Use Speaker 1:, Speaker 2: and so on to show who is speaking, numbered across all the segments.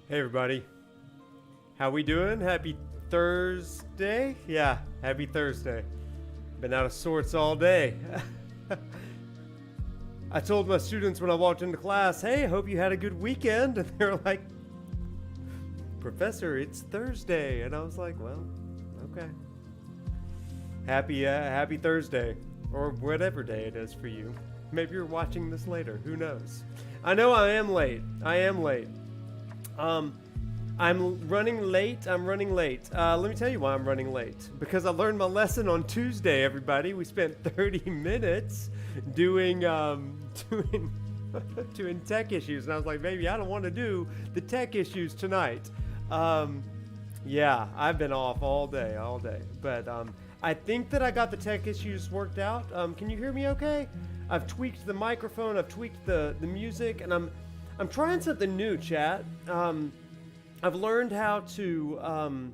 Speaker 1: Hey everybody, how we doing? Happy Thursday? Yeah, happy Thursday. Been out of sorts all day. I told my students when I walked into class, hey, hope you had a good weekend. And they were like, Professor, it's Thursday. And I was like, well, okay. Happy Thursday, or whatever day it is for you. Maybe you're watching this later, who knows? I know I am late. I'm running late. Let me tell you why I'm running late. Because I learned my lesson on Tuesday, everybody. We spent 30 minutes doing doing tech issues. And I was like, baby, I don't want to do the tech issues tonight. Yeah, I've been off all day. But I think that I got the tech issues worked out. Can you hear me okay? I've tweaked the microphone, I've tweaked the music, and I'm trying something new, chat. I've learned how to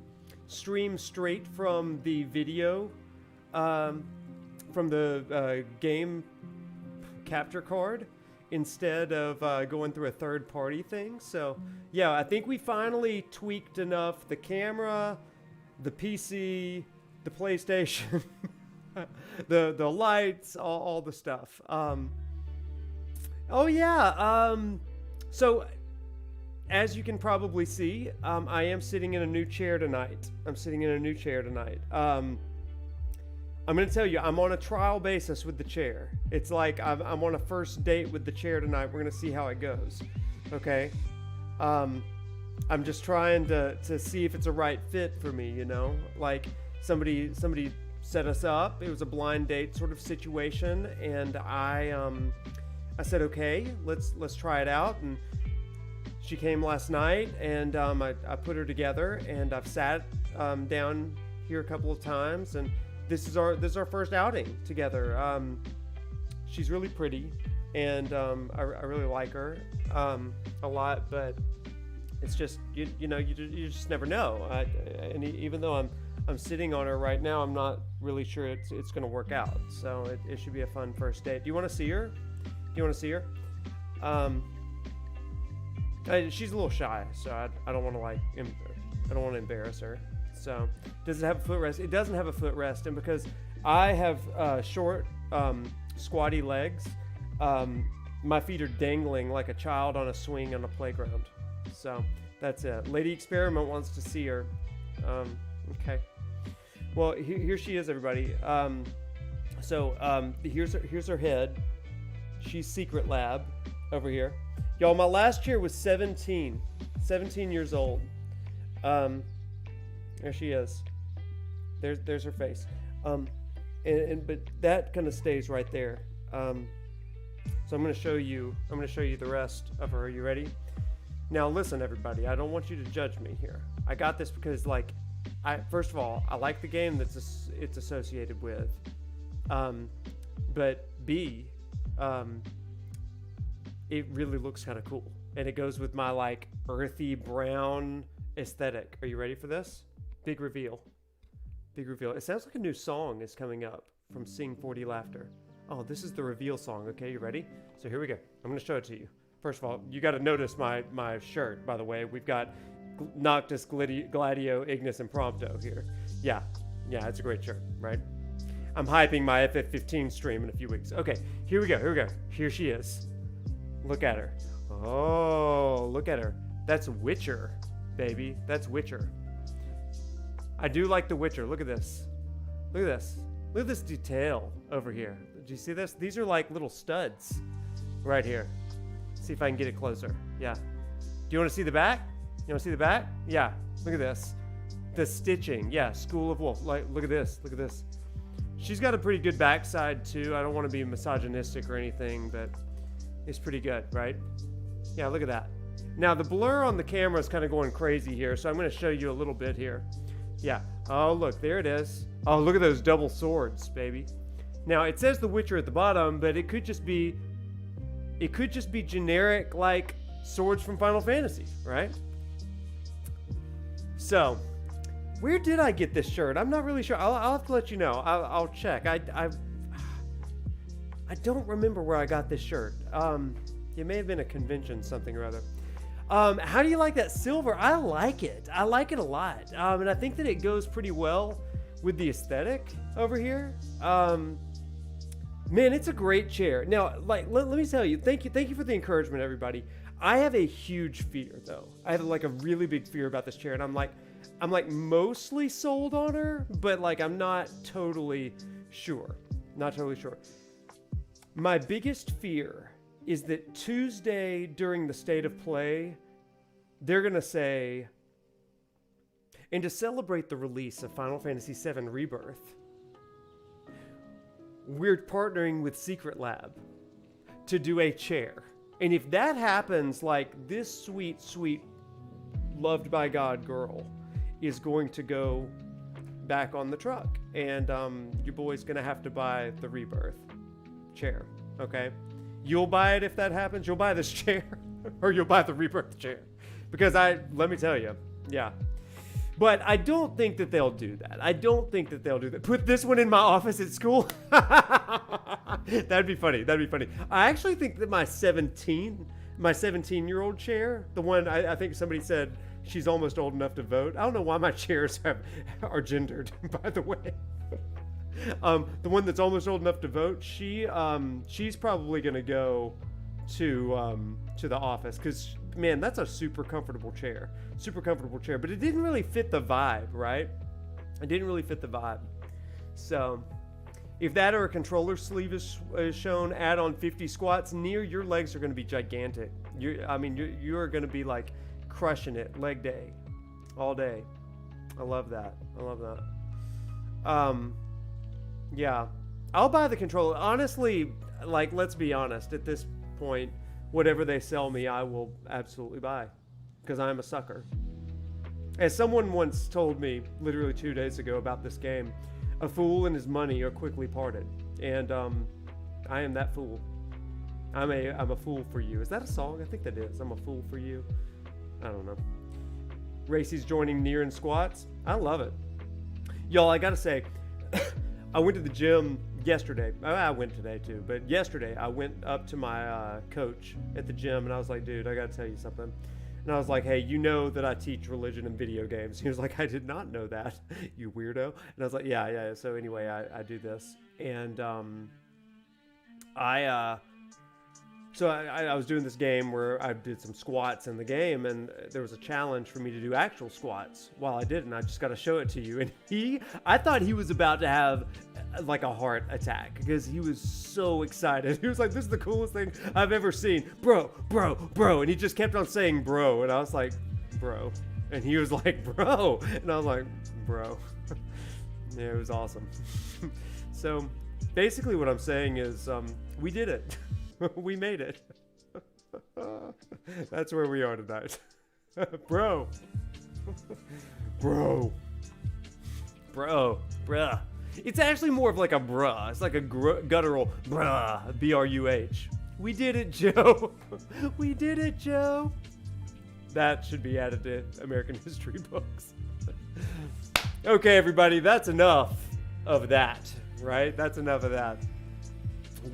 Speaker 1: stream straight from the video, from the game capture card, instead of going through a third-party thing. So, yeah, I think we finally tweaked enough the camera, the PC, the PlayStation, the lights, all the stuff. So, as you can probably see, I am sitting in a new chair tonight. I'm going to tell you, I'm on a trial basis with the chair. It's like I'm on a first date with the chair tonight. We're going to see how it goes. Okay? I'm just trying to see if it's a right fit for me, you know? Like, somebody set us up. It was a blind date sort of situation. And I said, okay, let's try it out. And she came last night, and I put her together, and I've sat down here a couple of times, and this is our first outing together. She's really pretty, and I really like her a lot, but it's just you just never know. And even though I'm sitting on her right now, I'm not really sure it's going to work out. So it should be a fun first date. Do you want to see her? She's a little shy, so I don't want to embarrass her. So, does it have a footrest? It doesn't have a footrest, and because I have short, squatty legs, my feet are dangling like a child on a swing on a playground. So that's it. Lady Experiment wants to see her. Okay. Well, here she is, everybody. Here's her head. She's Secret Lab over here. Y'all, my last chair was 17 years old. There she is. There's her face. But that kind of stays right there. So I'm going to show you the rest of her. Are you ready? Now listen, everybody. I don't want you to judge me here. I got this because, first of all, I like the game it's associated with. But B, it really looks kind of cool, and it goes with my earthy brown aesthetic. Are you ready for this? Big reveal. It sounds like a new song is coming up from Sing 40 Laughter. Oh, this is the reveal song. Okay, you ready? So here we go. I'm going to show it to you. First of all, you got to notice my shirt, by the way. We've got Noctis, Gladio, Ignis, and Prompto here. Yeah, it's a great shirt, right? I'm hyping my FF15 stream in a few weeks. Okay, here we go. Here she is. Look at her. Oh, look at her. That's Witcher, baby. That's Witcher. I do like the Witcher. Look at this. Look at this detail over here. Do you see this? These are like little studs right here. See if I can get it closer. Yeah. Do you want to see the back? Yeah. Look at this. The stitching. Yeah. School of Wolf. Look at this. She's got a pretty good backside too. I don't want to be misogynistic or anything, but it's pretty good, right? Yeah, look at that. Now, the blur on the camera is kind of going crazy here, so I'm going to show you a little bit here. Yeah. Oh, look, there it is. Oh, look at those double swords, baby. Now, it says The Witcher at the bottom, but it could just be generic, swords from Final Fantasy, right? So, where did I get this shirt? I'm not really sure. I'll have to let you know. I'll check. I don't remember where I got this shirt. It may have been a convention, something or other. How do you like that silver? I like it. I like it a lot. And I think that it goes pretty well with the aesthetic over here. Man, it's a great chair. Now, like, let me tell you, thank you for the encouragement, everybody. I have a huge fear, though. I have like a really big fear about this chair, and I'm like mostly sold on her, but like I'm not totally sure. Not totally sure. My biggest fear is that Tuesday during the State of Play, they're gonna say, and to celebrate the release of Final Fantasy VII Rebirth, we're partnering with Secret Lab to do a chair. And if that happens, like, this sweet, sweet, loved by God girl is going to go back on the truck. And your boy's going to have to buy the Rebirth chair, okay? You'll buy it if that happens. You'll buy this chair, or you'll buy the Rebirth chair. Because let me tell you, yeah. But I don't think that they'll do that. I don't think that they'll do that. Put this one in my office at school. That'd be funny. That'd be funny. I actually think that my 17-year-old chair, the one I think somebody said she's almost old enough to vote. I don't know why my chairs are gendered, by the way. The one that's almost old enough to vote, she's probably gonna go to the office, because man, that's a super comfortable chair, but it didn't really fit the vibe, right? It didn't really fit the vibe. So if that or a controller sleeve is shown, add on 50 squats, near your legs are going to be gigantic. You're going to be like crushing it leg day all day. I love that. Yeah, I'll buy the controller. Honestly, like, let's be honest, at this point, whatever they sell me, I will absolutely buy, because I'm a sucker. As someone once told me, literally 2 days ago, about this game, a fool and his money are quickly parted. And I am that fool. I'm a fool for you. Is that a song? I think that is. I'm a fool for you. I don't know. Racy's joining Nier in squats. I love it. Y'all, I gotta say, I went to the gym yesterday. I went today too, but yesterday I went up to my coach at the gym, and I was like, dude, I gotta tell you something. And I was like, hey, you know that I teach religion and video games. He was like, I did not know that, you weirdo. And I was like, yeah. So anyway, I do this. And I was doing this game where I did some squats in the game, and there was a challenge for me to do actual squats while I did, and I just got to show it to you. And I thought he was about to have like a heart attack, because he was so excited. He was like, this is the coolest thing I've ever seen. Bro. And he just kept on saying bro. And I was like, bro. And he was like, bro. And I was like, bro. Yeah, it was awesome. So basically what I'm saying is we did it. We made it. That's where we are tonight. Bro. Bruh. It's actually more of like a bruh. It's like a guttural bruh. B-R-U-H. We did it, Joe. We did it, Joe. That should be added to American history books. Okay, everybody, that's enough of that, right? That's enough of that.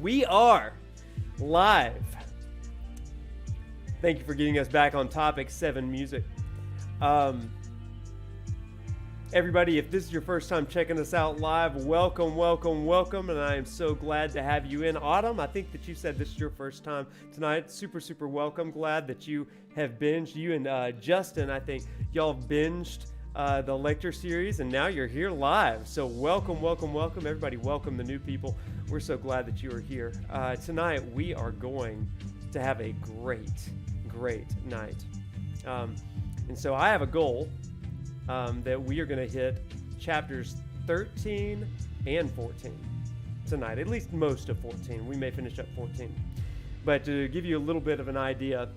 Speaker 1: We are live. Thank you for getting us back on topic 7 music. Everybody, if this is your first time checking us out live, welcome. And I am so glad to have you in. Autumn, I think that you said this is your first time tonight. Super welcome. Glad that you have binged. You and Justin, I think y'all binged the lecture series, and now you're here live. So welcome. Everybody, welcome the new people. We're so glad that you are here. Tonight, we are going to have a great night. And so I have a goal that we are going to hit chapters 13 and 14 tonight, at least most of 14. We may finish up 14. But to give you a little bit of an idea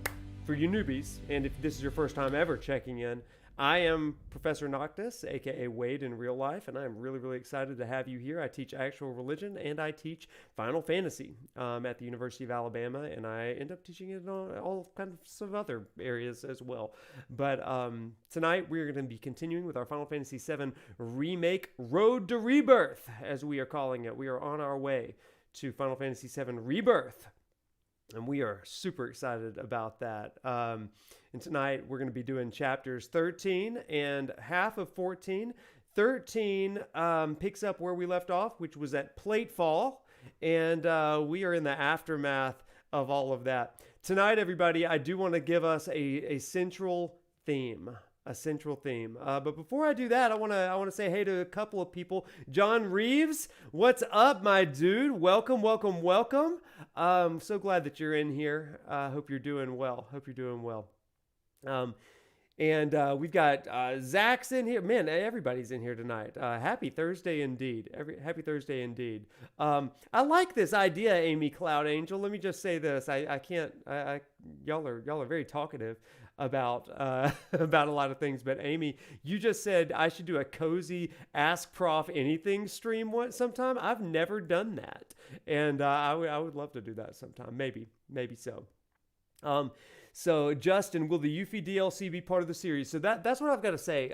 Speaker 1: for you newbies, and if this is your first time ever checking in, I am Professor Noctis, aka Wade in real life, and I'm really excited to have you here. I teach actual religion, and I teach Final Fantasy at the University of Alabama, and I end up teaching it in all kinds of other areas as well. But tonight we're going to be continuing with our Final Fantasy VII Remake Road to Rebirth, as we are calling it. We are on our way to Final Fantasy VII Rebirth. And we are super excited about that. And tonight we're going to be doing chapters 13 and half of 14. 13 picks up where we left off, which was at Plateful. And we are in the aftermath of all of that. Tonight, everybody, I do want to give us a central theme. But before I do that, I want to say hey to a couple of people. John Reeves, what's up, my dude? Welcome. So glad that you're in here. Hope you're doing well. And we've got Zach's in here. Man, everybody's in here tonight. Happy Thursday indeed. Happy Thursday indeed. I like this idea, Amy Cloud Angel. Let me just say this. Y'all are very talkative about about a lot of things. But Amy, you just said I should do a cozy Ask Prof Anything stream sometime. I've never done that, and I would love to do that sometime. Maybe so. So Justin, will the Yuffie DLC be part of the series? So that's what I've got to say.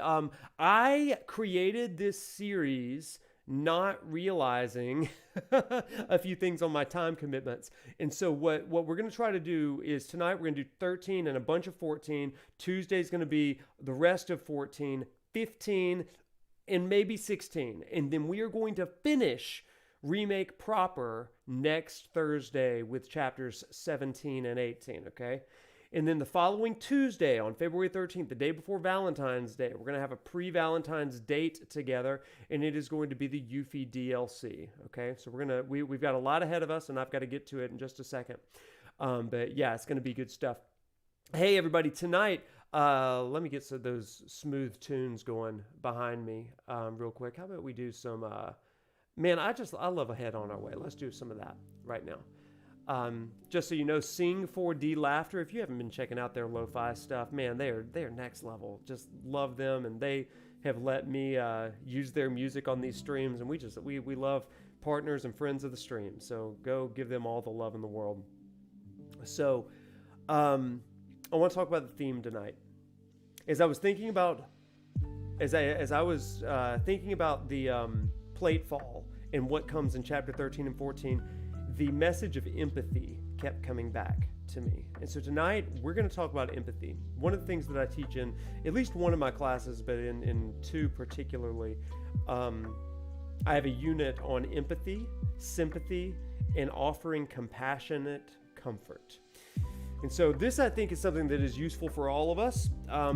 Speaker 1: I created this series not realizing a few things on my time commitments. And so what we're going to try to do is tonight we're going to do 13 and a bunch of 14. Tuesday's going to be the rest of 14, 15, and maybe 16. And then we are going to finish Remake proper next Thursday with chapters 17 and 18, okay? And then the following Tuesday, on February 13th, the day before Valentine's Day, we're going to have a pre-Valentine's date together, and it is going to be the Yuffie DLC, okay? So we've got a lot ahead of us, and I've got to get to it in just a second. But yeah, it's going to be good stuff. Hey, everybody, tonight, let me get those smooth tunes going behind me real quick. How about we do some... Man, I love a Head on Our Way. Let's do some of that right now. Just so you know, Sing 4D Laughter, if you haven't been checking out their lo-fi stuff, man, they're next level. Just love them, and they have let me use their music on these streams, and we love partners and friends of the stream. So go give them all the love in the world. So I want to talk about the theme tonight. As I was thinking about the Plateful and what comes in chapter 13 and 14, the message of empathy kept coming back to me. And so tonight we're going to talk about empathy. One of the things that I teach in at least one of my classes, but in two particularly, I have a unit on empathy, sympathy, and offering compassionate comfort. And so this, I think, is something that is useful for all of us.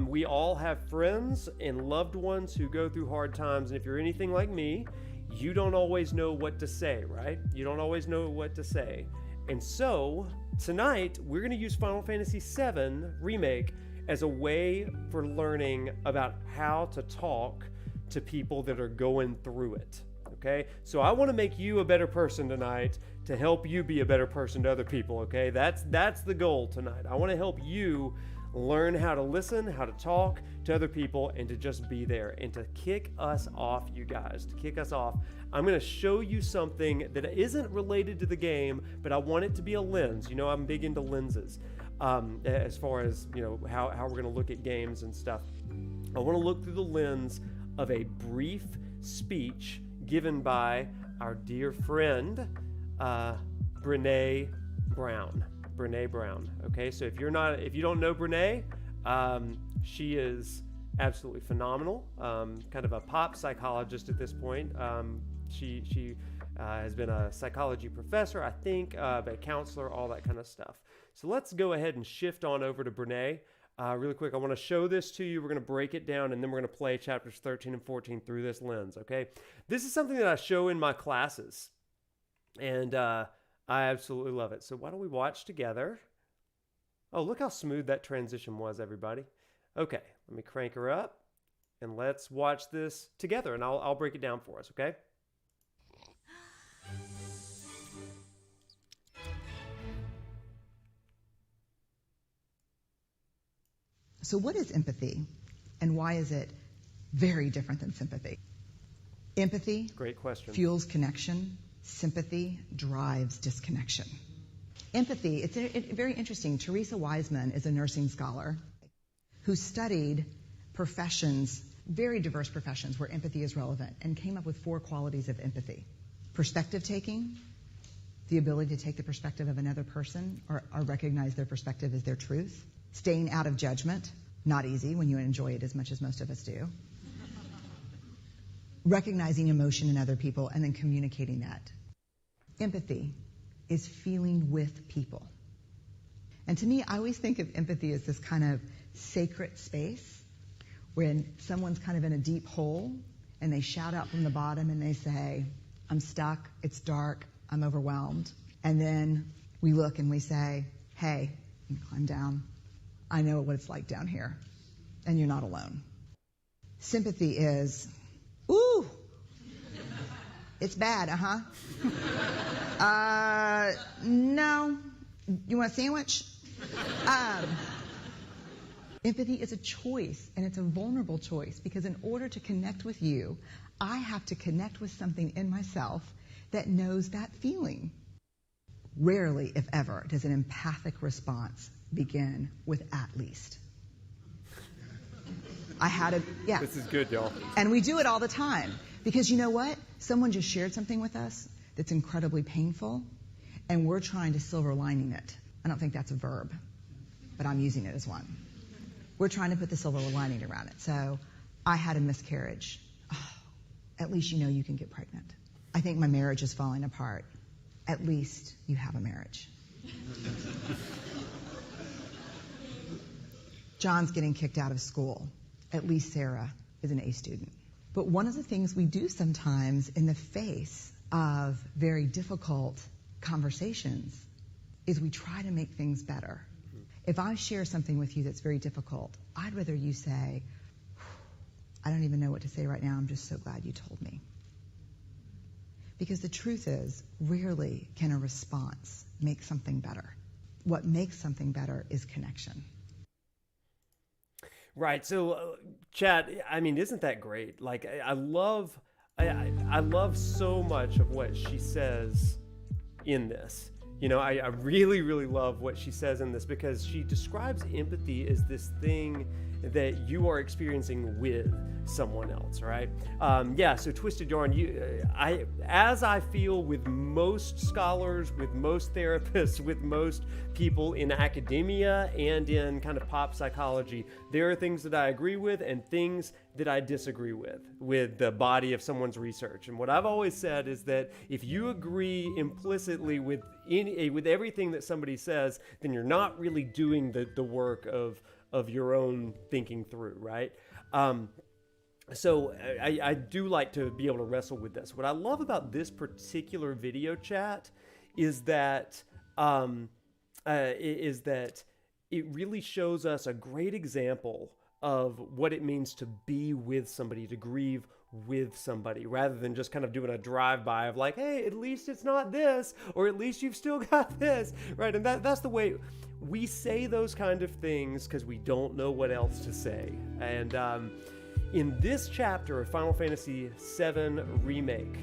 Speaker 1: We all have friends and loved ones who go through hard times. And if you're anything like me, you don't always know what to say, right? You don't always know what to say. And so tonight, we're going to use Final Fantasy VII Remake as a way for learning about how to talk to people that are going through it. Okay? So I want to make you a better person tonight to help you be a better person to other people, okay? That's the goal tonight. I want to help you learn how to listen, how to talk to other people, and to just be there. And to kick us off, you guys, I'm going to show you something that isn't related to the game, but I want it to be a lens. You know, I'm big into lenses as far as, you know, how we're going to look at games and stuff. I want to look through the lens of a brief speech given by our dear friend, Brene Brown. Okay, so if you don't know Brene, she is absolutely phenomenal. Kind of a pop psychologist at this point. She has been a psychology professor, I think, a counselor, all that kind of stuff. So let's go ahead and shift on over to Brene. Really quick, I want to show this to you. We're going to break it down, and then we're going to play chapters 13 and 14 through this lens, okay? This is something that I show in my classes, and I absolutely love it. So why don't we watch together? Oh, look how smooth that transition was, everybody. Okay, let me crank her up, and let's watch this together, and I'll break it down for us, okay?
Speaker 2: So what is empathy, and why is it very different than sympathy? Empathy
Speaker 1: Great question.
Speaker 2: Fuels connection. Sympathy drives disconnection. Empathy, it's very interesting. Teresa Wiseman is a nursing scholar who studied professions, very diverse professions where empathy is relevant, and came up with 4 qualities of empathy: perspective taking, the ability to take the perspective of another person or recognize their perspective as their truth, staying out of judgment, not easy when you enjoy it as much as most of us do, recognizing emotion in other people and then communicating that. Empathy is feeling with people. And to me, I always think of empathy as this kind of sacred space when someone's kind of in a deep hole and they shout out from the bottom and they say, I'm stuck, it's dark, I'm overwhelmed. And then we look and we say, hey, you can climb down. I know what it's like down here, and you're not alone. Sympathy is, ooh, it's bad, no. You want a sandwich? Empathy is a choice, and it's a vulnerable choice, because in order to connect with you, I have to connect with something in myself that knows that feeling. Rarely, if ever, does an empathic response begin with at least.
Speaker 1: This is good, y'all.
Speaker 2: And we do it all the time. Because you know what? Someone just shared something with us that's incredibly painful, and we're trying to silver lining it. I don't think that's a verb, but I'm using it as one. We're trying to put the silver lining around it. So, I had a miscarriage. Oh, at least you know you can get pregnant. I think my marriage is falling apart. At least you have a marriage. John's getting kicked out of school. At least Sarah is an A student. But one of the things we do sometimes in the face of very difficult conversations is we try to make things better. If I share something with you that's very difficult, I'd rather you say, I don't even know what to say right now, I'm just so glad you told me. Because the truth is, rarely can a response make something better. What makes something better is connection.
Speaker 1: Right. So, Chad, I mean, isn't that great? Like, I love so much of what she says in this. You know, I really, really love what she says in this, because she describes empathy as this thing that you are experiencing with someone else, right? So Twisted Yarn, as I feel with most scholars, with most therapists, with most people in academia and in kind of pop psychology, there are things that I agree with and things that I disagree with the body of someone's research. And what I've always said is that if you agree implicitly with everything that somebody says, then you're not really doing the work of your own thinking through, right? So I do like to be able to wrestle with this. What I love about this particular video chat is that it really shows us a great example of what it means to be with somebody, to grieve with somebody, rather than just kind of doing a drive-by of like, hey, at least it's not this, or at least you've still got this, right? And that's the way we say those kind of things, because we don't know what else to say. And in this chapter of Final Fantasy VII Remake,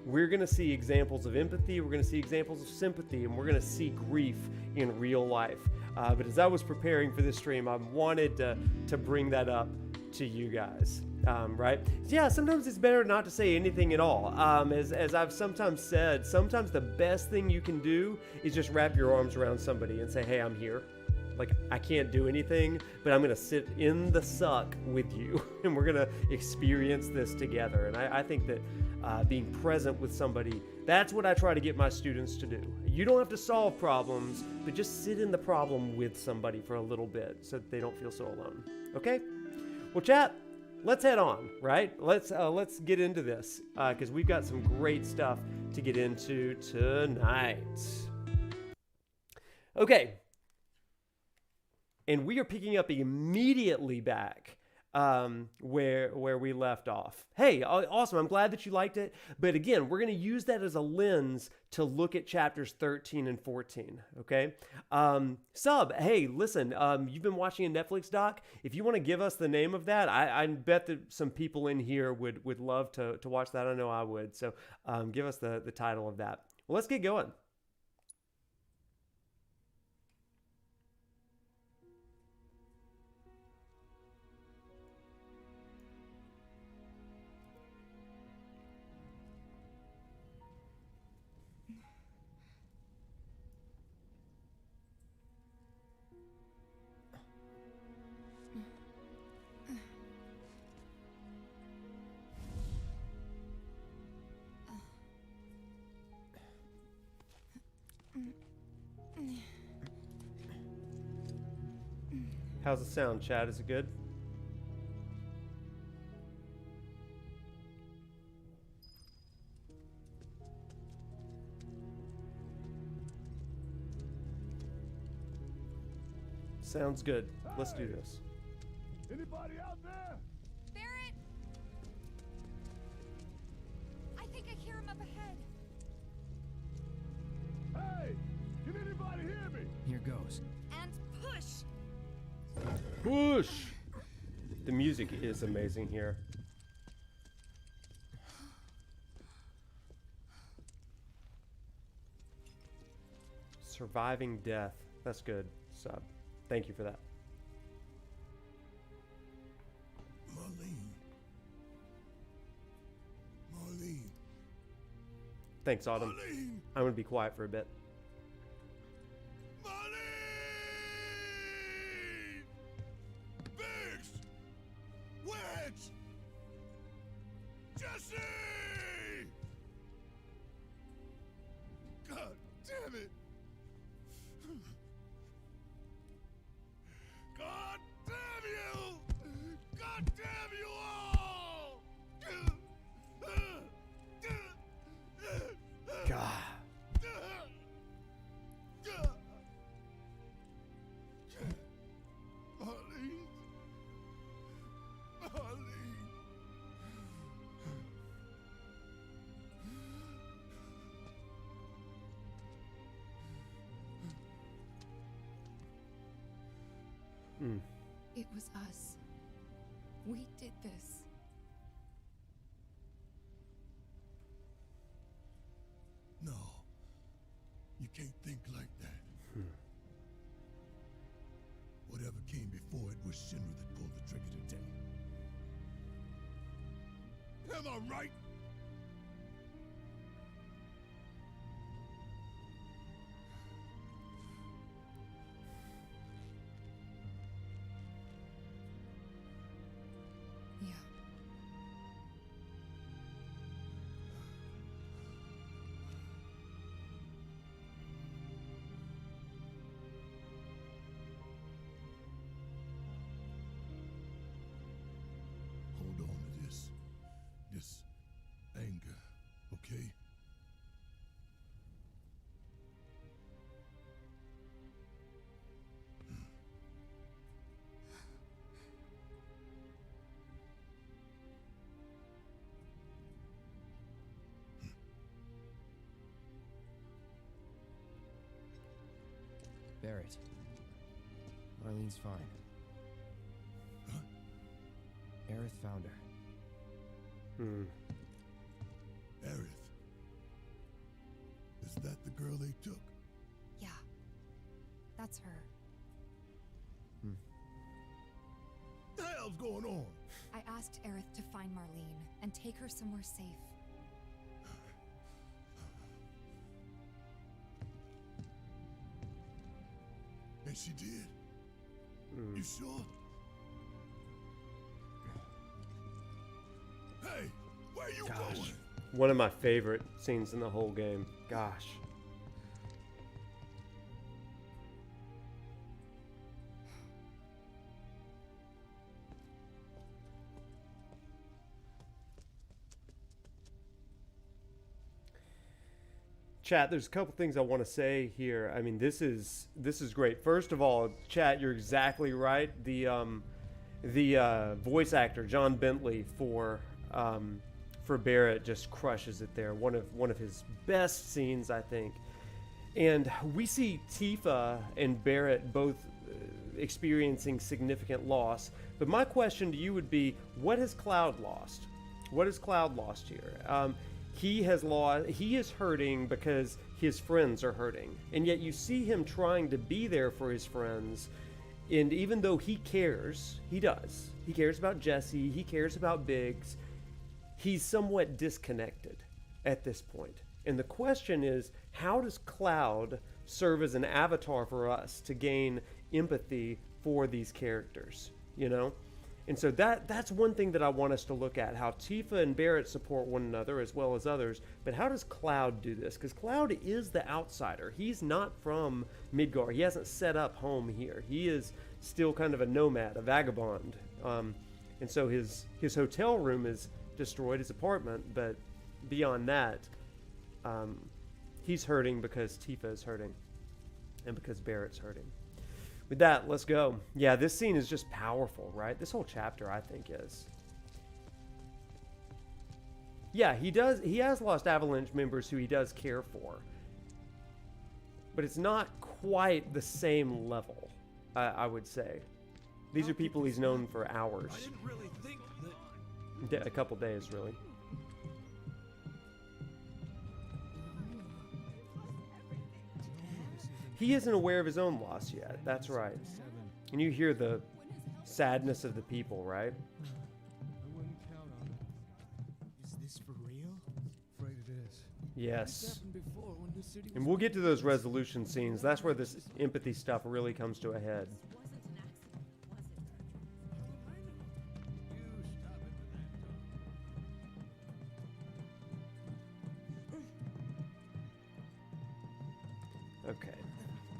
Speaker 1: we're going to see examples of empathy, we're going to see examples of sympathy, and we're going to see grief in real life. But as I was preparing for this stream, I wanted to bring that up to you guys, right? Yeah, sometimes it's better not to say anything at all. As I've sometimes said, sometimes the best thing you can do is just wrap your arms around somebody and say, hey, I'm here. Like, I can't do anything, but I'm going to sit in the suck with you, and we're going to experience this together. And I think that being present with somebody, that's what I try to get my students to do. You don't have to solve problems, but just sit in the problem with somebody for a little bit so that they don't feel so alone. Okay? Well, chat, let's head on, right? Let's get into this, because we've got some great stuff to get into tonight. Okay. And we are picking up immediately back where we left off. Hey, awesome. I'm glad that you liked it. But again, we're going to use that as a lens to look at chapters 13 and 14. Okay. Hey, listen, you've been watching a Netflix doc. If you want to give us the name of that, I bet that some people in here would love to watch that. I know I would. So give us the title of that. Well, let's get going. How's the sound, Chad? Is it good? Sounds good. Let's do this.
Speaker 3: Anybody out there?
Speaker 4: Barret! I think I hear him up ahead.
Speaker 3: Hey! Can anybody hear me?
Speaker 5: Here goes.
Speaker 4: And push!
Speaker 1: Push! The music is amazing here. Surviving death. That's good. Sub. Thank you for that.
Speaker 3: Marlene.
Speaker 1: Thanks, Autumn.
Speaker 3: Marlene!
Speaker 1: I'm gonna be quiet for a bit.
Speaker 3: Marlene! Biggs! Wedge! Jesse! God damn it! God damn you! God damn you all!
Speaker 1: God.
Speaker 3: Marlene. Marlene.
Speaker 4: It was us. We did this.
Speaker 3: No, you can't think like that. Whatever came before it was Shinra that pulled the trigger today. Am I right?
Speaker 4: Yeah.
Speaker 3: Hold on to this anger, okay?
Speaker 5: Barret. Marlene's fine.
Speaker 3: Huh?
Speaker 5: Aerith found her.
Speaker 3: Aerith. Is that the girl they took?
Speaker 4: Yeah. That's her.
Speaker 3: What the hell's going on?
Speaker 4: I asked Aerith to find Marlene and take her somewhere safe.
Speaker 3: And she did? You sure? Hey, where you
Speaker 1: Gosh.
Speaker 3: going?
Speaker 1: One of my favorite scenes in the whole game. Gosh. Chat, there's a couple things I want to say here. I mean, this is great. First of all, chat, you're exactly right. The voice actor John Bentley for Barret just crushes it there. One of his best scenes, I think. And we see Tifa and Barret both experiencing significant loss. But my question to you would be, what has Cloud lost? What has Cloud lost here? He is hurting because his friends are hurting. And yet you see him trying to be there for his friends. And even though he cares, he does. He cares about Jesse, he cares about Biggs. He's somewhat disconnected at this point. And the question is, how does Cloud serve as an avatar for us to gain empathy for these characters? You know? And so that's one thing that I want us to look at, how Tifa and Barret support one another as well as others. But how does Cloud do this? Because Cloud is the outsider. He's not from Midgar. He hasn't set up home here. He is still kind of a nomad, a vagabond. And so his hotel room is destroyed, his apartment. But beyond that, he's hurting because Tifa is hurting. And because Barret's hurting. With that, let's go. Yeah, this scene is just powerful, right? This whole chapter, I think, is. Yeah, he has lost Avalanche members who he does care for. But it's not quite the same level, I would say. These are people he's known for hours.
Speaker 3: I didn't really think that...
Speaker 1: A couple days, really. He isn't aware of his own loss yet. That's right. And you hear the sadness of the people, right?
Speaker 5: I wouldn't count on it. Is this for real? Afraid it is.
Speaker 1: Yes. And we'll get to those resolution scenes. That's where this empathy stuff really comes to a head. Okay.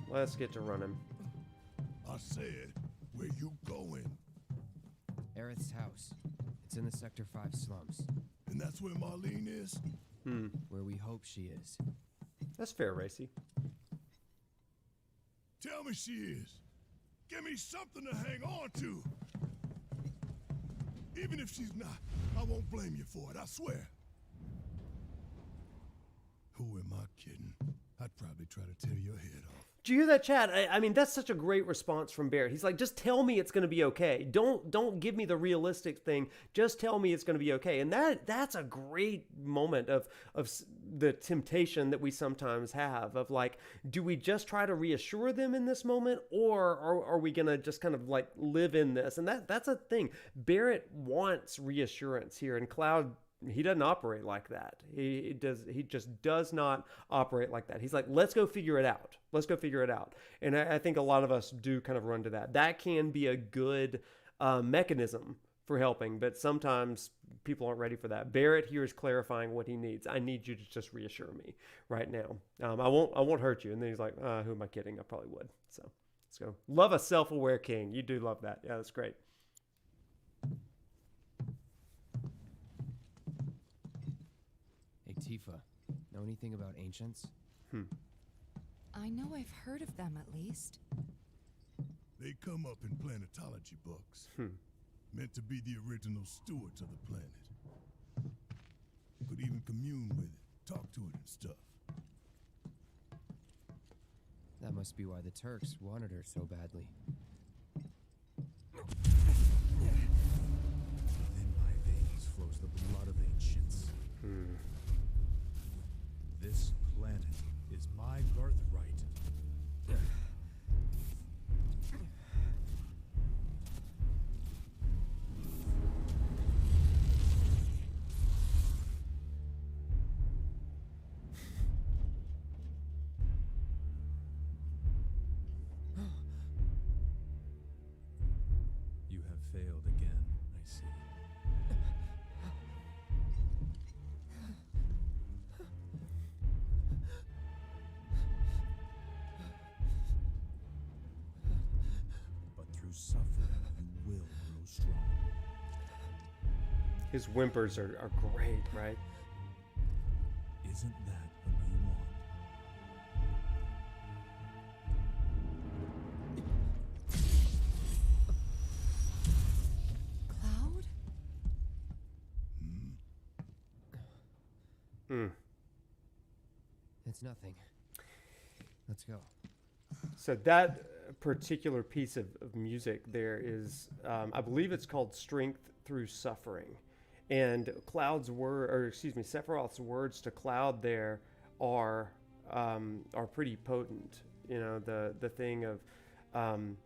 Speaker 1: Let's get to running.
Speaker 3: I said, where you going?
Speaker 5: Aerith's house. It's in the Sector 5 slums.
Speaker 3: And that's where Marlene is?
Speaker 5: Where we hope she is.
Speaker 1: That's fair, Racy.
Speaker 3: Tell me she is. Give me something to hang on to. Even if she's not, I won't blame you for it, I swear. Who am I kidding? I'd probably try to tear your head off.
Speaker 1: Do you hear that, chat? I mean, that's such a great response from Barret. He's like, just tell me it's going to be okay. Don't give me the realistic thing. Just tell me it's going to be okay. And that's a great moment of the temptation that we sometimes have of like, do we just try to reassure them in this moment, or are we going to just kind of like live in this? And that's a thing. Barret wants reassurance here, and Cloud, he doesn't operate like that. He just does not operate like that. He's like, let's go figure it out. Let's go figure it out. And I think a lot of us do kind of run to that. That can be a good mechanism for helping, but sometimes people aren't ready for that. Barret here is clarifying what he needs. I need you to just reassure me right now. I won't hurt you. And then he's like, who am I kidding? I probably would. So let's go. Love a self-aware king. You do love that. Yeah, that's great.
Speaker 5: Hey, Tifa. Know anything about ancients?
Speaker 4: I know I've heard of them at least.
Speaker 3: They come up in planetology books. Meant to be the original stewards of the planet. Could even commune with it, talk to it and stuff.
Speaker 5: That must be why the Turks wanted her so badly.
Speaker 3: Within my veins flows the blood of ancients. This planet is my birthright. You have failed again, I see. But through suffering, you will grow strong.
Speaker 1: His whimpers are great, right?
Speaker 3: Isn't that what you want?
Speaker 4: Cloud?
Speaker 5: It's nothing. Let's go.
Speaker 1: So that particular piece of music there is, I believe it's called Strength Through Suffering. And Sephiroth's words to Cloud there are pretty potent. You know, the thing of,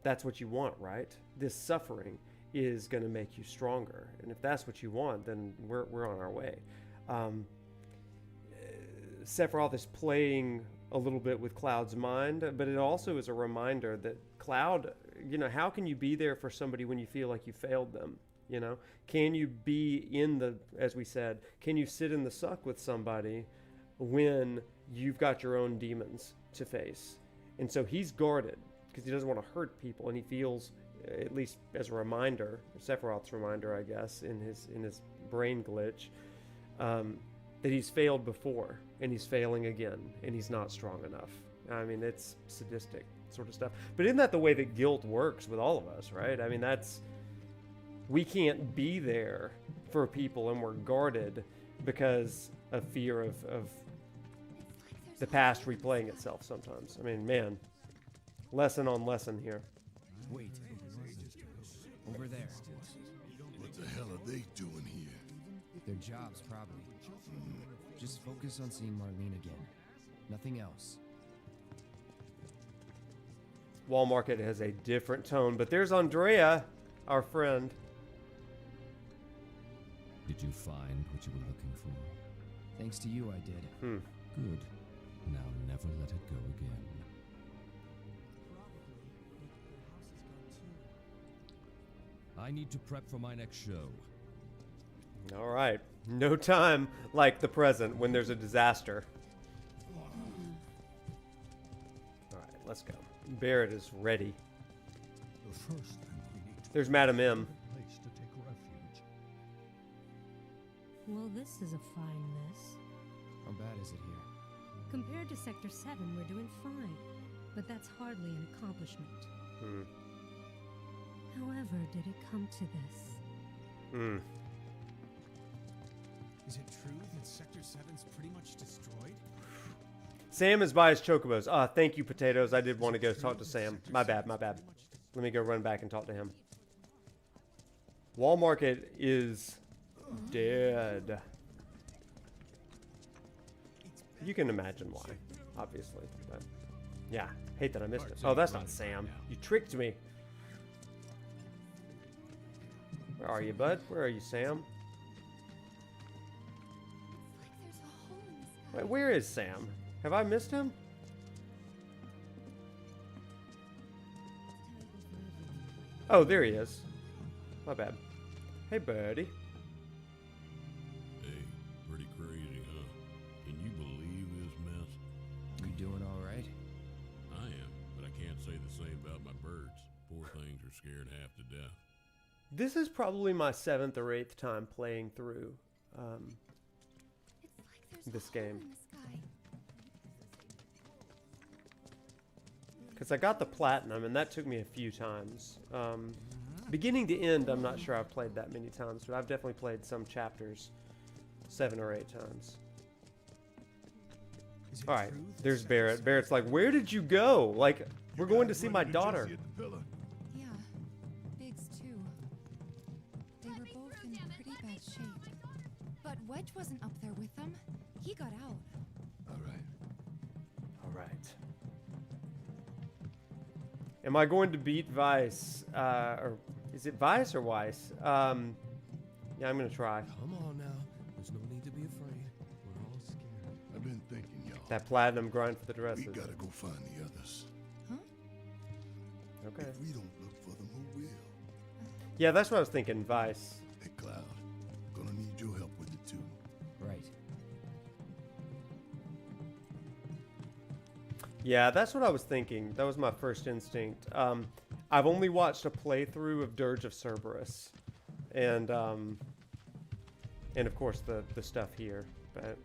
Speaker 1: that's what you want, right? This suffering is going to make you stronger. And if that's what you want, then we're on our way. Sephiroth is playing a little bit with Cloud's mind, but it also is a reminder that Cloud you know, how can you be there for somebody when you feel like you failed them? You know, can you be in the, as we said, can you sit in the suck with somebody when you've got your own demons to face? And so he's guarded because he doesn't want to hurt people, and he feels, at least as a reminder, Sephiroth's reminder, I guess, in his brain glitch, that he's failed before, and he's failing again, and he's not strong enough. I mean, it's sadistic sort of stuff. But isn't that the way that guilt works with all of us, right? I mean, we can't be there for people, and we're guarded because of fear of the past replaying itself sometimes. I mean, man, lesson on lesson here.
Speaker 5: Wait. Over there.
Speaker 3: What the hell are they doing here?
Speaker 5: Their jobs, probably. Just focus on seeing Marlene again. Nothing else.
Speaker 1: Wall Market has a different tone, but there's Andrea, our friend.
Speaker 6: Did you find what you were looking for?
Speaker 5: Thanks to you, I did.
Speaker 6: Good. Now never let it go again. I need to prep for my next show.
Speaker 1: All right. No time like the present when there's a disaster. All right, let's go. Barret is ready.
Speaker 3: The first thing we need to
Speaker 1: There's Madam M.
Speaker 3: place to take refuge.
Speaker 7: Well, this is a fine mess.
Speaker 5: How bad is it here?
Speaker 7: Compared to Sector 7, we're doing fine. But that's hardly an accomplishment. However, did it come to this?
Speaker 5: Is it true that Sector 7's pretty much destroyed?
Speaker 1: Sam is by his chocobos. Thank you, Potatoes. I did want to go talk to Sam. My bad. Let me go run back and talk to him. Wall Market is dead. You can imagine why, obviously. But yeah, hate that I missed it. Oh, that's not Sam. You tricked me. Where are you, bud? Where are you, Sam?
Speaker 4: There's a hole in the sky.
Speaker 1: Wait, where is Sam? Have I missed him? Oh, there he is. My bad. Hey, buddy.
Speaker 3: Hey, pretty crazy, huh? Can you believe this mess?
Speaker 5: You doing all right?
Speaker 3: I am, but I can't say the same about my birds. Poor things are scared half to death.
Speaker 1: This is probably my 7th or 8th time playing through
Speaker 4: It's like there's
Speaker 1: this
Speaker 4: a hole
Speaker 1: game.
Speaker 4: in the sky.
Speaker 1: because I got the platinum, and that took me a few times. Beginning to end, I'm not sure I've played that many times, but I've definitely played some chapters 7 or 8 times. All right, there's Barret. Barrett's like, where did you go? Like, we're going to see my daughter.
Speaker 4: Yeah, Biggs too. They were both in pretty bad shape. But Wedge wasn't up there with them. He got out.
Speaker 3: All right.
Speaker 1: All right. Am I going to beat Vice? Or is it Vice or Weiss? Yeah, I'm going to try.
Speaker 5: Come on now. There's no need to be afraid. We're all scared.
Speaker 3: I've been thinking, y'all.
Speaker 1: That platinum grind for the dresses.
Speaker 3: We gotta go find the others.
Speaker 1: Okay.
Speaker 3: If we don't look for them, who will?
Speaker 1: Yeah, that's what I was thinking, Vice.
Speaker 3: Hey, Cloud. Gonna need your help with it too.
Speaker 5: Right.
Speaker 1: Yeah, that's what I was thinking. That was my first instinct. I've only watched a playthrough of Dirge of Cerberus, and of course the stuff here. But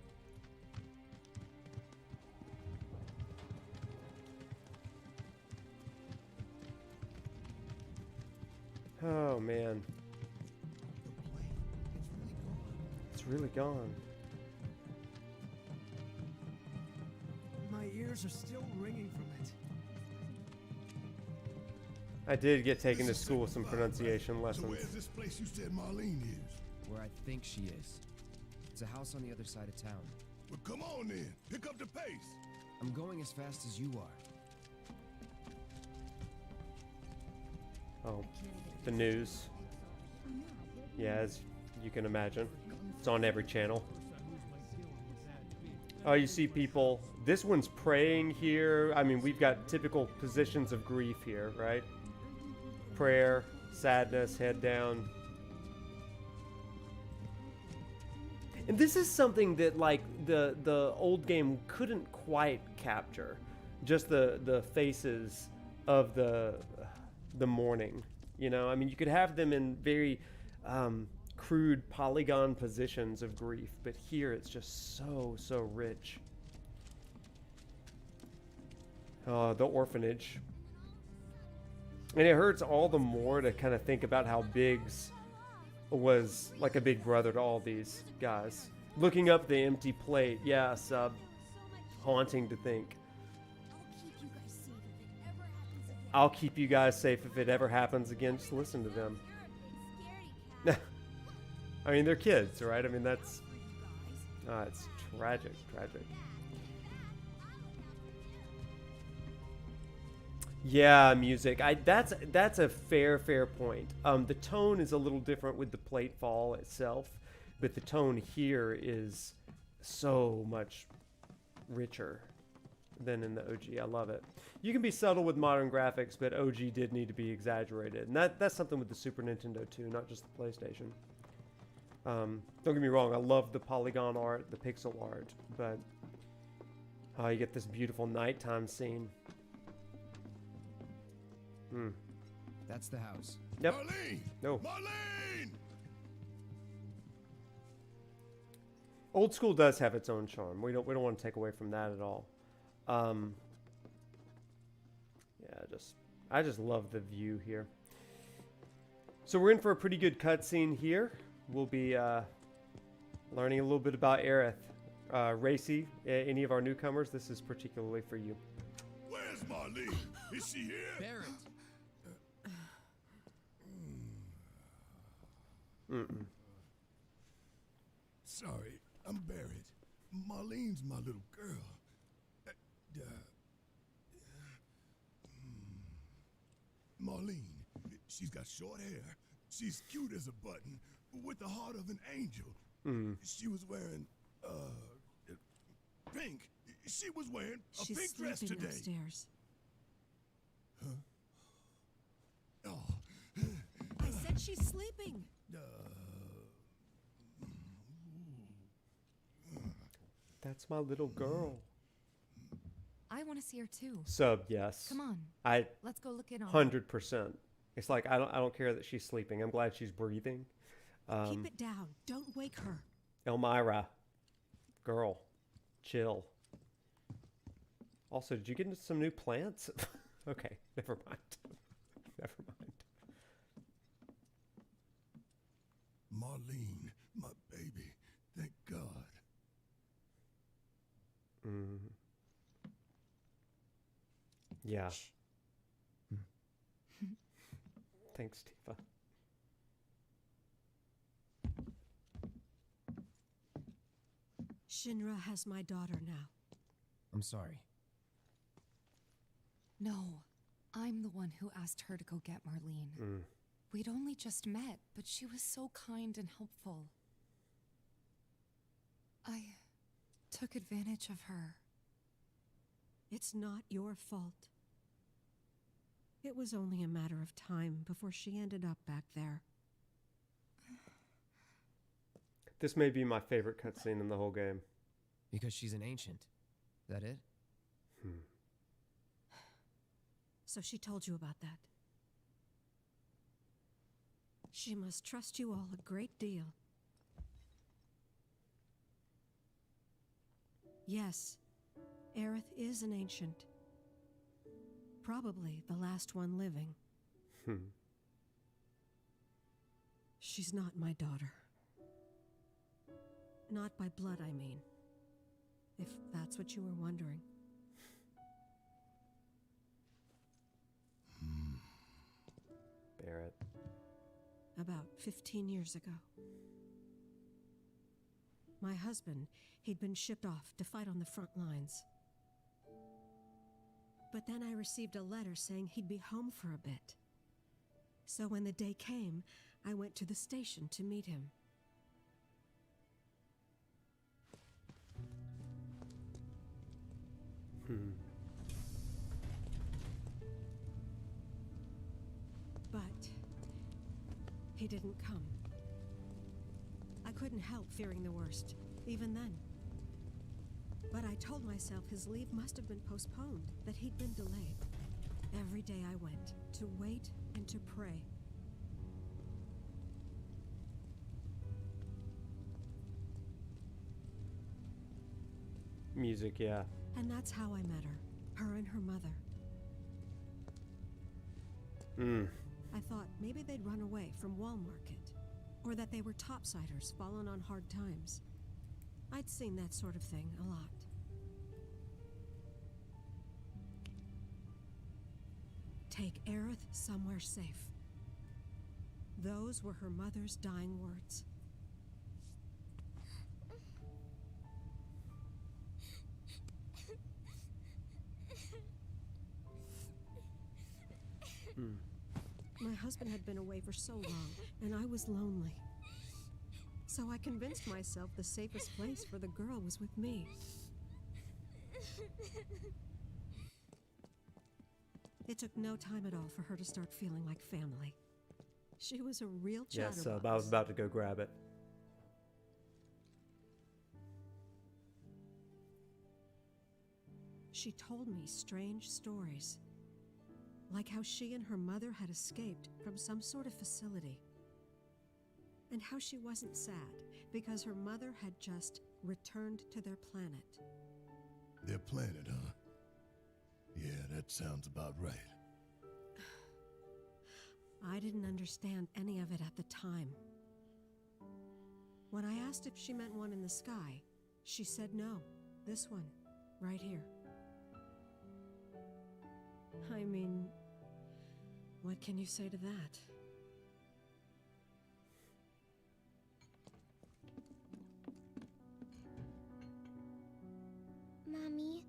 Speaker 1: oh man, it's really gone.
Speaker 5: My ears are still ringing from it.
Speaker 1: I did get taken to school with some pronunciation
Speaker 3: So
Speaker 1: lessons.
Speaker 3: where's this place you said Marlene is?
Speaker 5: Where I think she is. It's a house on the other side of town.
Speaker 3: Well, come on then. Pick up the pace.
Speaker 5: I'm going as fast as you are.
Speaker 1: Oh, the news. Yeah, as you can imagine. It's on every channel. Oh, you see people. This one's praying here. I mean, we've got typical positions of grief here, right? prayer, sadness, head down. And this is something that like the old game couldn't quite capture. Just the faces of the mourning. You know, I mean, you could have them in very crude polygon positions of grief, but here it's just so rich. The orphanage. And it hurts all the more to kind of think about how Biggs was like a big brother to all these guys. Looking up the empty plate, yeah, sub. Haunting to think. I'll keep you guys safe if it ever happens again. Just listen to them. I mean, they're kids, right? I mean, that's... it's tragic. Yeah, music. That's a fair point. The tone is a little different with the plateful itself, but the tone here is so much richer than in the OG. I love it. You can be subtle with modern graphics, but OG did need to be exaggerated, and that's something with the Super Nintendo too, not just the PlayStation. Don't get me wrong, I love the polygon art, the pixel art, but you get this beautiful nighttime scene.
Speaker 5: That's the house.
Speaker 1: Yep.
Speaker 3: Marlene!
Speaker 1: No.
Speaker 3: Marlene!
Speaker 1: Old school does have its own charm. We don't want to take away from that at all. Yeah, I just love the view here. So we're in for a pretty good cutscene here. We'll be learning a little bit about Aerith. Racy, any of our newcomers, this is particularly for you.
Speaker 3: Where's Marlene? Is she here?
Speaker 5: Barret.
Speaker 3: Sorry, I'm Barret. Marlene's my little girl. Marlene, she's got short hair. She's cute as a button, with the heart of an angel. She was wearing, pink. She was wearing a pink dress today.
Speaker 7: She's sleeping upstairs.
Speaker 3: Oh.
Speaker 7: I said she's sleeping.
Speaker 1: That's my little girl.
Speaker 4: I want to see her too.
Speaker 1: Sub, yes.
Speaker 4: Come on.
Speaker 1: Let's
Speaker 4: go look in on her.
Speaker 1: 100%. It's like I don't care that she's sleeping. I'm glad she's breathing.
Speaker 7: Keep it down. Don't wake her.
Speaker 1: Elmyra, girl, chill. Also, did you get into some new plants? Okay, never mind. Never mind.
Speaker 3: Marlene, my baby. Thank God.
Speaker 1: Yeah. Thanks, Tifa.
Speaker 7: Shinra has my daughter now.
Speaker 5: I'm sorry.
Speaker 4: No, I'm the one who asked her to go get Marlene. We'd only just met, but she was so kind and helpful. I took advantage of her.
Speaker 7: It's not your fault. It was only a matter of time before she ended up back there.
Speaker 1: This may be my favorite cutscene in the whole game.
Speaker 5: Because she's an ancient. That it?
Speaker 7: So she told you about that. She must trust you all a great deal. Yes, Aerith is an ancient. Probably the last one living. She's not my daughter. Not by blood, I mean. If that's what you were wondering.
Speaker 1: Barret.
Speaker 7: About 15 years ago. My husband, he'd been shipped off to fight on the front lines. But then I received a letter saying he'd be home for a bit. So when the day came, I went to the station to meet him. But he didn't come. I couldn't help fearing the worst, even then. But I told myself his leave must have been postponed, that he'd been delayed. Every day I went, to wait and to pray.
Speaker 1: Music, yeah.
Speaker 7: And that's how I met her and her mother. I thought maybe they'd run away from Wall Market, or that they were topsiders fallen on hard times. I'd seen that sort of thing a lot. Take Aerith somewhere safe. Those were her mother's dying words. My husband had been away for so long, and I was lonely. So I convinced myself the safest place for the girl was with me. It took no time at all for her to start feeling like family. She was a real chatterbox.
Speaker 1: Yes, I was about to go grab it.
Speaker 7: She told me strange stories, like how she and her mother had escaped from some sort of facility, and how she wasn't sad because her mother had just returned to their planet.
Speaker 3: Their planet, huh? Yeah, that sounds about right.
Speaker 7: I didn't understand any of it at the time. When I asked if she meant one in the sky, she said no, this one, right here. I mean, what can you say to that?
Speaker 8: Mommy,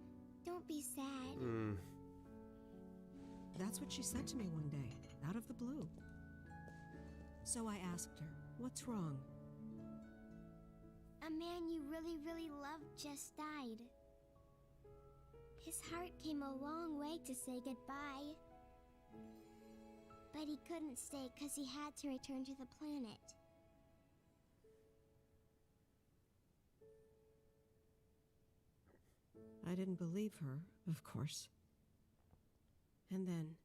Speaker 8: don't be sad.
Speaker 7: That's what she said to me one day, out of the blue. So I asked her, what's wrong?
Speaker 8: A man you really, really loved just died. His heart came a long way to say goodbye. But he couldn't stay because he had to return to the planet.
Speaker 7: I didn't believe her, of course. And then,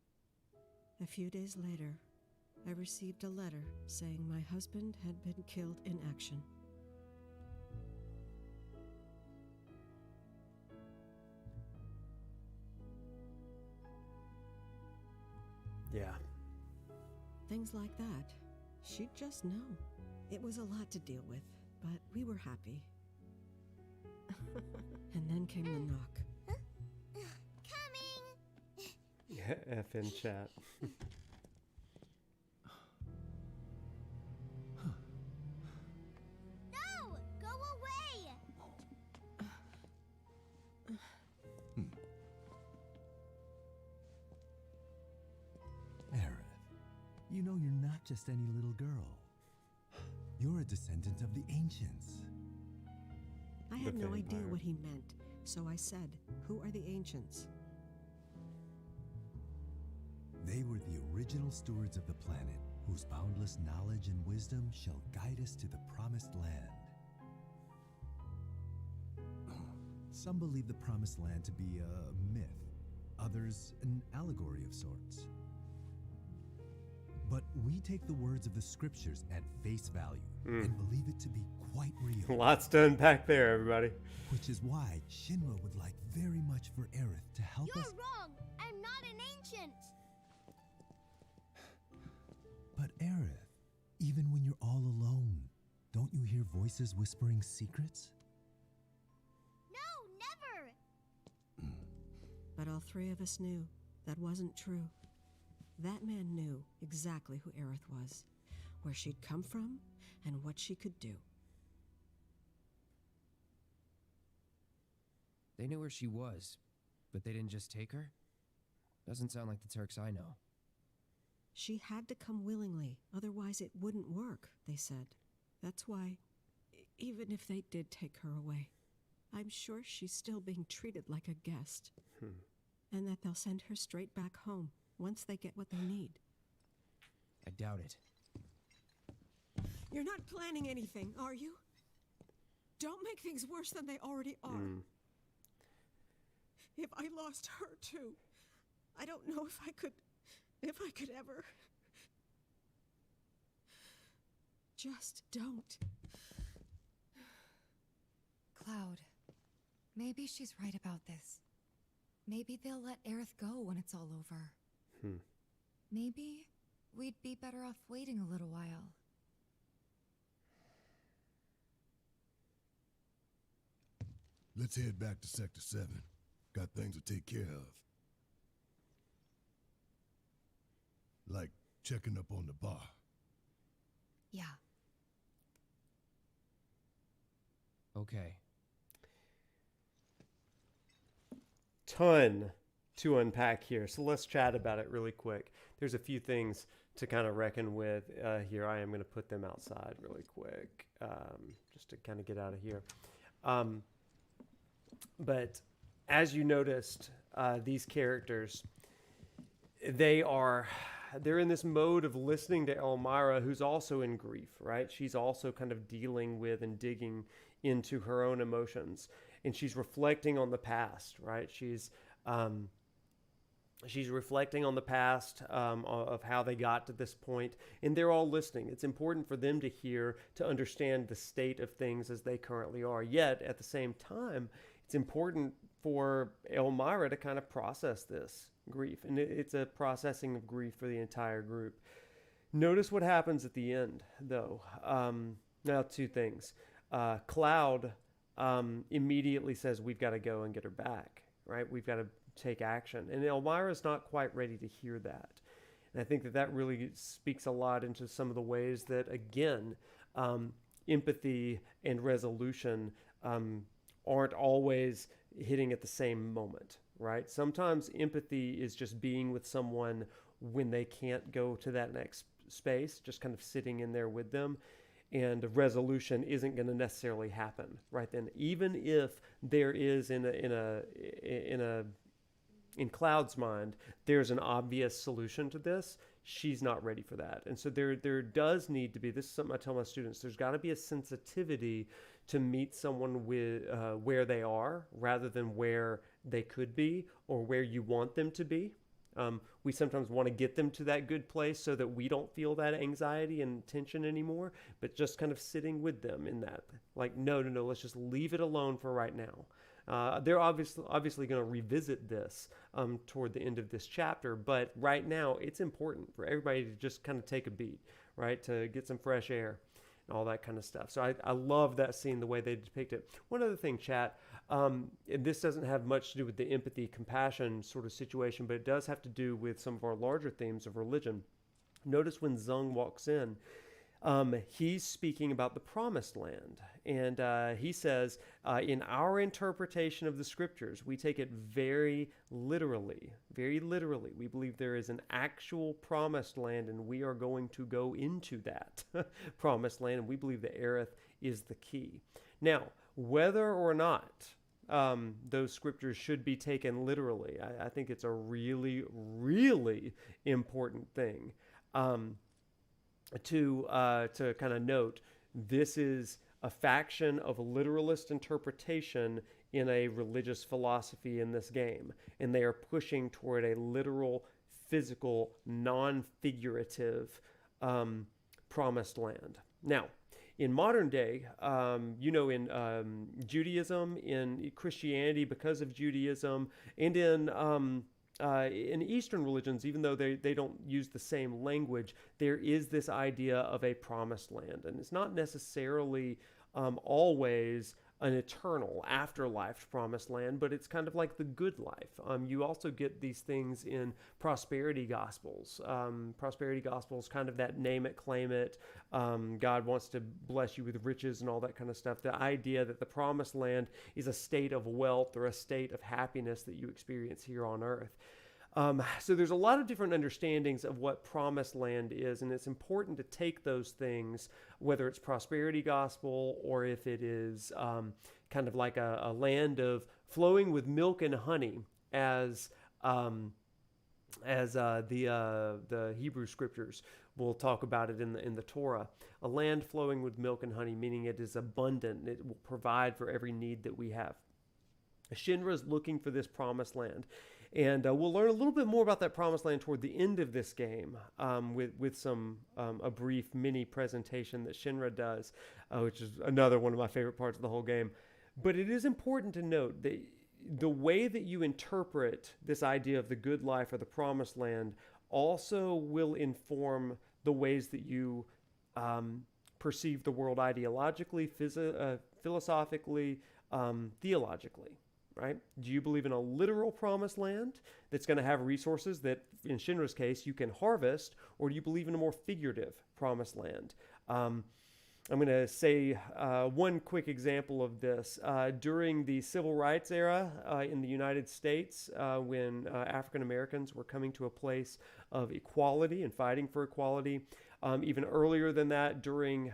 Speaker 7: a few days later, I received a letter saying my husband had been killed in action.
Speaker 1: Yeah.
Speaker 7: Things like that. She'd just know. It was a lot to deal with, but we were happy. And then came the knock.
Speaker 8: Coming!
Speaker 1: Yeah, F in chat.
Speaker 8: No! Go away!
Speaker 6: Aerith, you know you're not just any little girl. You're a descendant of the ancients.
Speaker 7: I had
Speaker 1: The
Speaker 7: no idea
Speaker 1: vampire.
Speaker 7: what he meant, so I said, "Who are the ancients?"
Speaker 6: They were the original stewards of the planet, whose boundless knowledge and wisdom shall guide us to the promised land. Some believe the promised land to be a myth, others an allegory of sorts. But we take the words of the scriptures at face value and believe it to be quite real.
Speaker 1: Lots to unpack there, everybody.
Speaker 6: Which is why Shinra would like very much for Aerith to help
Speaker 8: You're
Speaker 6: us.
Speaker 8: wrong! I'm not an ancient!
Speaker 6: But Aerith, even when you're all alone, don't you hear voices whispering secrets?
Speaker 8: No, never!
Speaker 7: But all three of us knew that wasn't true. That man knew exactly who Aerith was, where she'd come from, and what she could do.
Speaker 9: They knew where she was, but they didn't just take her? Doesn't sound like the Turks I know.
Speaker 7: She had to come willingly, otherwise it wouldn't work, they said. That's why, even if they did take her away, I'm sure she's still being treated like a guest. And that they'll send her straight back home once they get what they need.
Speaker 9: I doubt it.
Speaker 7: You're not planning anything, are you? Don't make things worse than they already are. If I lost her too, I don't know if I could ever. Just don't.
Speaker 4: Cloud, maybe she's right about this. Maybe they'll let Aerith go when it's all over. Maybe we'd be better off waiting a little while.
Speaker 3: Let's head back to Sector 7. Got things to take care of. Like checking up on the bar.
Speaker 4: Yeah.
Speaker 9: Okay.
Speaker 1: Ton to unpack here, so let's chat about it really quick. There's a few things to kind of reckon with here. I am going to put them outside really quick, just to kind of get out of here. But as you noticed, these characters, they're in this mode of listening to Elmyra, who's also in grief, right? She's also kind of dealing with and digging into her own emotions, and she's reflecting on the past, right? She's reflecting on the past of how they got to this point, and they're all listening. It's important for them to hear, to understand the state of things as they currently are. Yet, at the same time, it's important for Elmyra to kind of process this grief, and it's a processing of grief for the entire group. Notice what happens at the end, though. Now, two things. Cloud immediately says, we've got to go and get her back, right? We've got to take action. And Elmyra's not quite ready to hear that. And I think that really speaks a lot into some of the ways that, again, empathy and resolution aren't always hitting at the same moment, right? Sometimes empathy is just being with someone when they can't go to that next space, just kind of sitting in there with them. And resolution isn't going to necessarily happen right then, even if there is in Cloud's mind, there's an obvious solution to this. She's not ready for that. And so there does need to be, this is something I tell my students, there's got to be a sensitivity to meet someone with where they are rather than where they could be or where you want them to be. We sometimes want to get them to that good place so that we don't feel that anxiety and tension anymore, but just kind of sitting with them in that, like, no, let's just leave it alone for right now. They're obviously going to revisit this toward the end of this chapter, but right now it's important for everybody to just kind of take a beat, right, to get some fresh air and all that kind of stuff. So I love that scene, the way they depict it. One other thing, chat, and this doesn't have much to do with the empathy, compassion sort of situation, but it does have to do with some of our larger themes of religion. Notice when Zung walks in, he's speaking about the promised land. And he says, in our interpretation of the scriptures, we take it very literally. Very literally. We believe there is an actual promised land, and we are going to go into that promised land. And we believe that Aerith is the key. Now, whether or not those scriptures should be taken literally, I think it's a really, really important thing to kind of note. This is a faction of literalist interpretation in a religious philosophy in this game, and they are pushing toward a literal, physical, non-figurative promised land. Now, in modern day, in Judaism, in Christianity, because of Judaism, and in Eastern religions, even though they don't use the same language, there is this idea of a promised land. And it's not necessarily always an eternal afterlife promised land, but it's kind of like the good life. You also get these things in prosperity gospels. Prosperity gospels, kind of that name it, claim it. God wants to bless you with riches and all that kind of stuff. The idea that the promised land is a state of wealth or a state of happiness that you experience here on earth. So there's a lot of different understandings of what promised land is, and it's important to take those things, whether it's prosperity gospel or if it is kind of like a land of flowing with milk and honey, as the Hebrew scriptures we'll talk about it in the Torah. A land flowing with milk and honey, meaning it is abundant. And it will provide for every need that we have. Shinra is looking for this promised land. And we'll learn a little bit more about that promised land toward the end of this game with some a brief mini presentation that Shinra does, which is another one of my favorite parts of the whole game. But it is important to note that the way that you interpret this idea of the good life or the promised land also will inform the ways that you perceive the world ideologically, philosophically, theologically. Right? Do you believe in a literal promised land that's going to have resources that, in Shinra's case, you can harvest, or do you believe in a more figurative promised land? I'm going to say one quick example of this. During the Civil Rights era in the United States, when African Americans were coming to a place of equality and fighting for equality, even earlier than that, during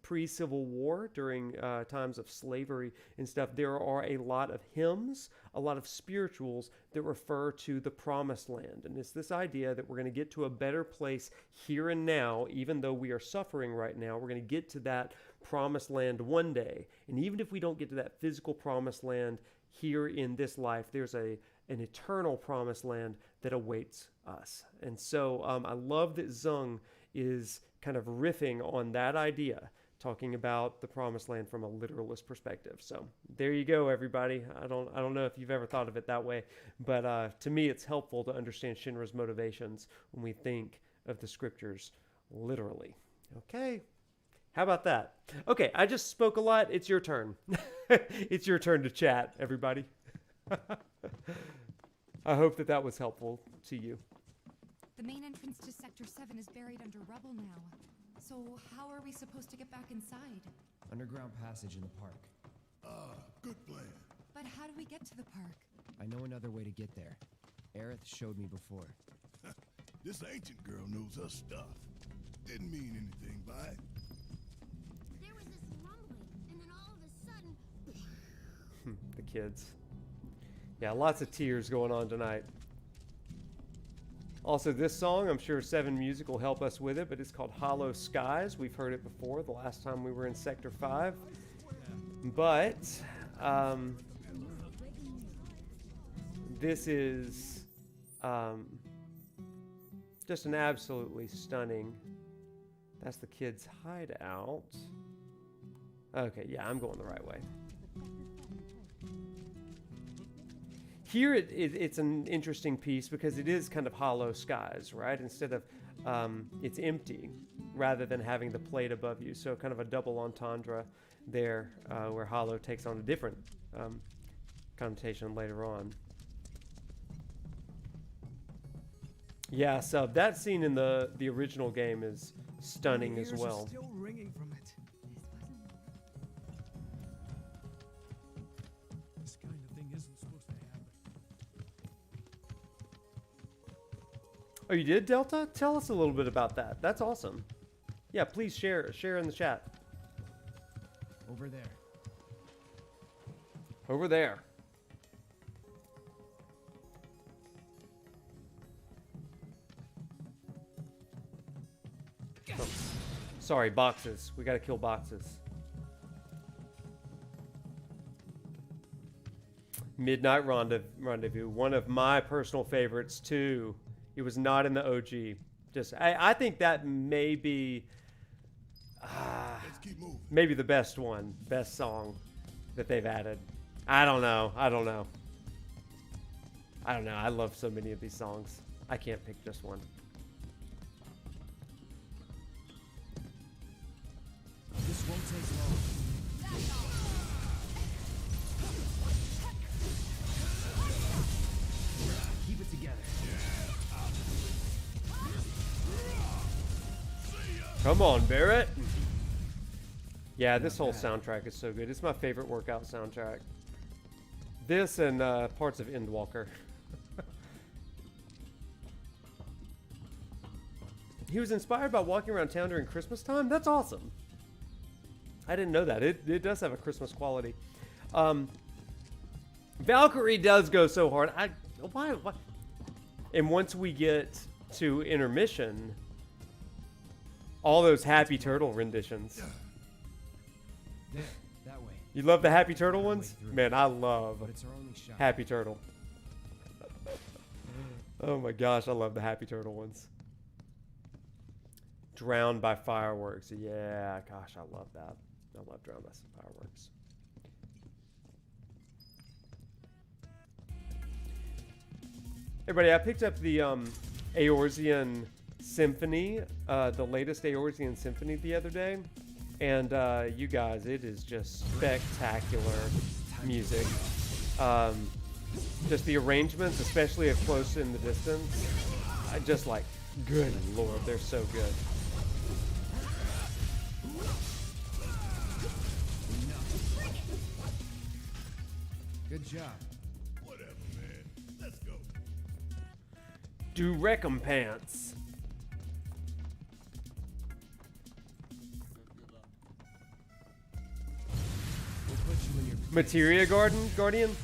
Speaker 1: pre-Civil War, during times of slavery and stuff, there are a lot of hymns, a lot of spirituals that refer to the promised land. And it's this idea that we're going to get to a better place here and now, even though we are suffering right now. We're going to get to that promised land one day. And even if we don't get to that physical promised land here in this life, there's an eternal promised land that awaits us. And so I love that Zung is kind of riffing on that idea, talking about the promised land from a literalist perspective. So there you go, everybody. I don't know if you've ever thought of it that way, but to me, it's helpful to understand Shinra's motivations when we think of the scriptures literally. Okay, how about that? Okay, I just spoke a lot. It's your turn. It's your turn to chat, everybody. I hope that was helpful to you.
Speaker 4: The main entrance to Sector 7 is buried under rubble now. So how are we supposed to get back inside?
Speaker 9: Underground passage in the park.
Speaker 3: Good plan.
Speaker 4: But how do we get to the park?
Speaker 9: I know another way to get there. Aerith showed me before.
Speaker 3: This ancient girl knows her stuff. Didn't mean anything by it.
Speaker 8: There was this rumbling, and then all of a sudden...
Speaker 1: The kids. Yeah, lots of tears going on tonight. Also, this song, I'm sure 7 Music will help us with it, but it's called Hollow Skies. We've heard it before the last time we were in Sector 5. But this is just an absolutely stunning... That's the kids' hideout. Okay, yeah, I'm going the right way. Here it's an interesting piece because it is kind of hollow skies, right? Instead of, it's empty rather than having the plate above you. So kind of a double entendre there where hollow takes on a different connotation later on. Yeah, so that scene in the original game is stunning as well.
Speaker 5: Still ringing from it. This kind of thing isn't supposed to happen.
Speaker 1: Oh, you did, Delta? Tell us a little bit about that. That's awesome. Yeah, please share in the chat.
Speaker 9: Over there.
Speaker 1: Over there. Oh, sorry, boxes. We gotta kill boxes. Midnight Rendezvous. One of my personal favorites, too. It was not in the OG. I think that may be... maybe the best song that they've added. I don't know. I love so many of these songs. I can't pick just one.
Speaker 9: This won't take long. Keep it together.
Speaker 1: Come on, Barret. Yeah, this whole soundtrack is so good. It's my favorite workout soundtrack. This and parts of Endwalker. He was inspired by walking around town during Christmas time? That's awesome. I didn't know that. It does have a Christmas quality. Valkyrie does go so hard. Why? And once we get to intermission, All those Happy Turtle renditions.
Speaker 9: There, that way.
Speaker 1: You love the Happy Turtle ones? Man, I love
Speaker 9: But it's our only shot.
Speaker 1: Happy Turtle. Oh my gosh, I love the Happy Turtle ones. Drowned by Fireworks. Yeah, gosh, I love that. I love Drowned by Fireworks. Everybody, I picked up the Eorzean Symphony, the latest Eorzean Symphony the other day. And you guys, it is just spectacular music. Just the arrangements, especially up close in the distance, I just like, good lord, they're so good.
Speaker 9: Good job.
Speaker 3: Whatever, man. Let's go.
Speaker 1: Do recompense.
Speaker 9: We'll put you in your
Speaker 1: Materia Guardian?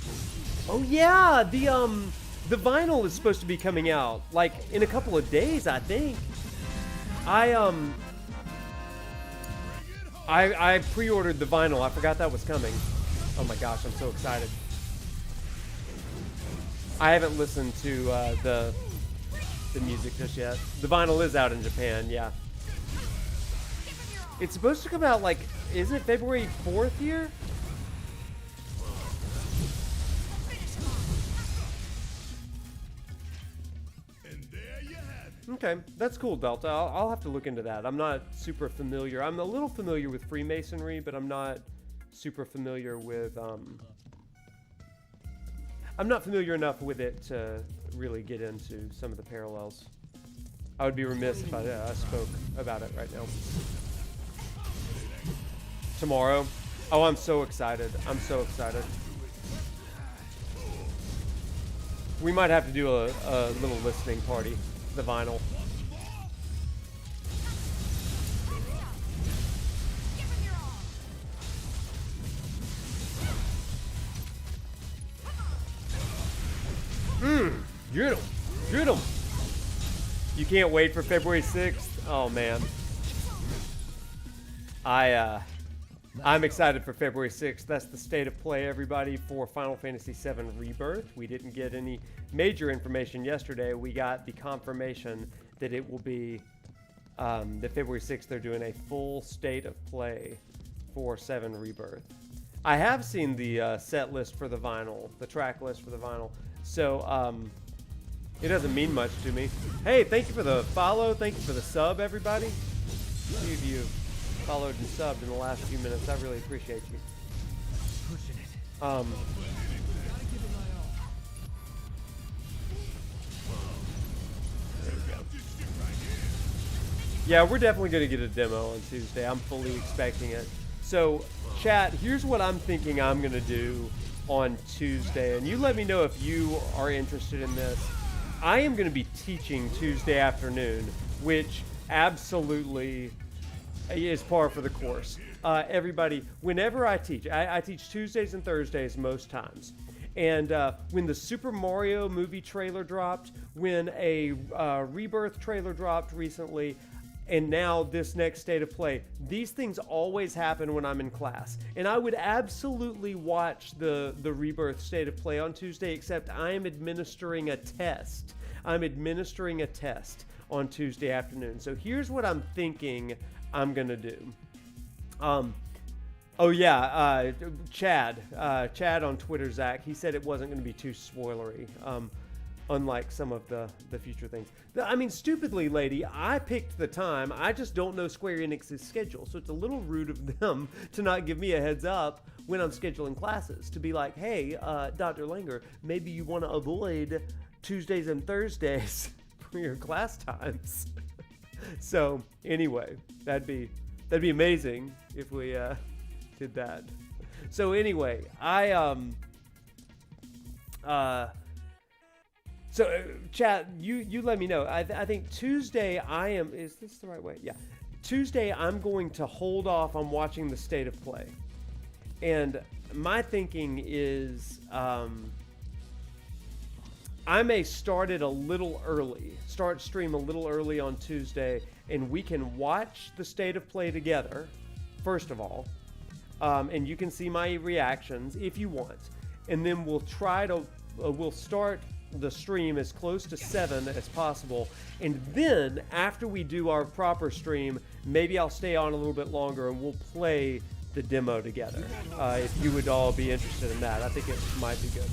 Speaker 1: Oh yeah, the vinyl is supposed to be coming out like in a couple of days, I think. I pre-ordered the vinyl. I forgot that was coming. Oh my gosh, I'm so excited. I haven't listened to the music just yet. The vinyl is out in Japan, yeah. It's supposed to come out like, isn't it February 4th here?
Speaker 3: And there you have it.
Speaker 1: Okay, that's cool, Delta. I'll have to look into that. I'm not super familiar. I'm a little familiar with Freemasonry, but I'm not super familiar with, I'm not familiar enough with it to really get into some of the parallels. I would be remiss if I spoke about it right now. Tomorrow? Oh, I'm so excited. I'm so excited. We might have to do a little listening party, the vinyl. Get him! Get him! You can't wait for February 6th? Oh, man. I'm excited for February 6th. That's the state of play, everybody, for Final Fantasy VII Rebirth. We didn't get any major information yesterday. We got the confirmation that it will be, that February 6th they're doing a full state of play for 7 Rebirth. I have seen the set list for the vinyl, the track list for the vinyl. So, it doesn't mean much to me. Hey, thank you for the follow. Thank you for the sub, everybody. A few of you followed and subbed in the last few minutes. I really appreciate you.
Speaker 9: pushing it.
Speaker 1: Yeah, we're definitely going to get a demo on Tuesday. I'm fully expecting it. So, chat, here's what I'm thinking I'm going to do on Tuesday. And you let me know if you are interested in this. I am going to be teaching Tuesday afternoon, which absolutely is par for the course. Everybody, whenever I teach Tuesdays and Thursdays most times. And when the Super Mario movie trailer dropped, when a Rebirth trailer dropped recently, and now this next state of play, these things always happen when I'm in class. And I would absolutely watch the Rebirth state of play on Tuesday, except I am administering a test. I'm administering a test on Tuesday afternoon. So here's what I'm thinking I'm going to do. Oh yeah, Chad on Twitter, Zach, he said it wasn't going to be too spoilery, unlike some of the future things. I mean, stupidly, lady, I picked the time. I just don't know Square Enix's schedule, so it's a little rude of them to not give me a heads up when I'm scheduling classes, to be like, hey, Dr. Langer, maybe you want to avoid Tuesdays and Thursdays for your class times. So anyway, that'd be amazing if we did that. So anyway, chat, you let me know. I think Tuesday is this the right way? Yeah. Tuesday I'm going to hold off on watching the state of play. And my thinking is I may start it a little early, start stream a little early on Tuesday, and we can watch the State of Play together, first of all, and you can see my reactions if you want, and then we'll try to, we'll start the stream as close to 7 as possible, and then after we do our proper stream, maybe I'll stay on a little bit longer and we'll play the demo together, if you would all be interested in that. I think it might be good.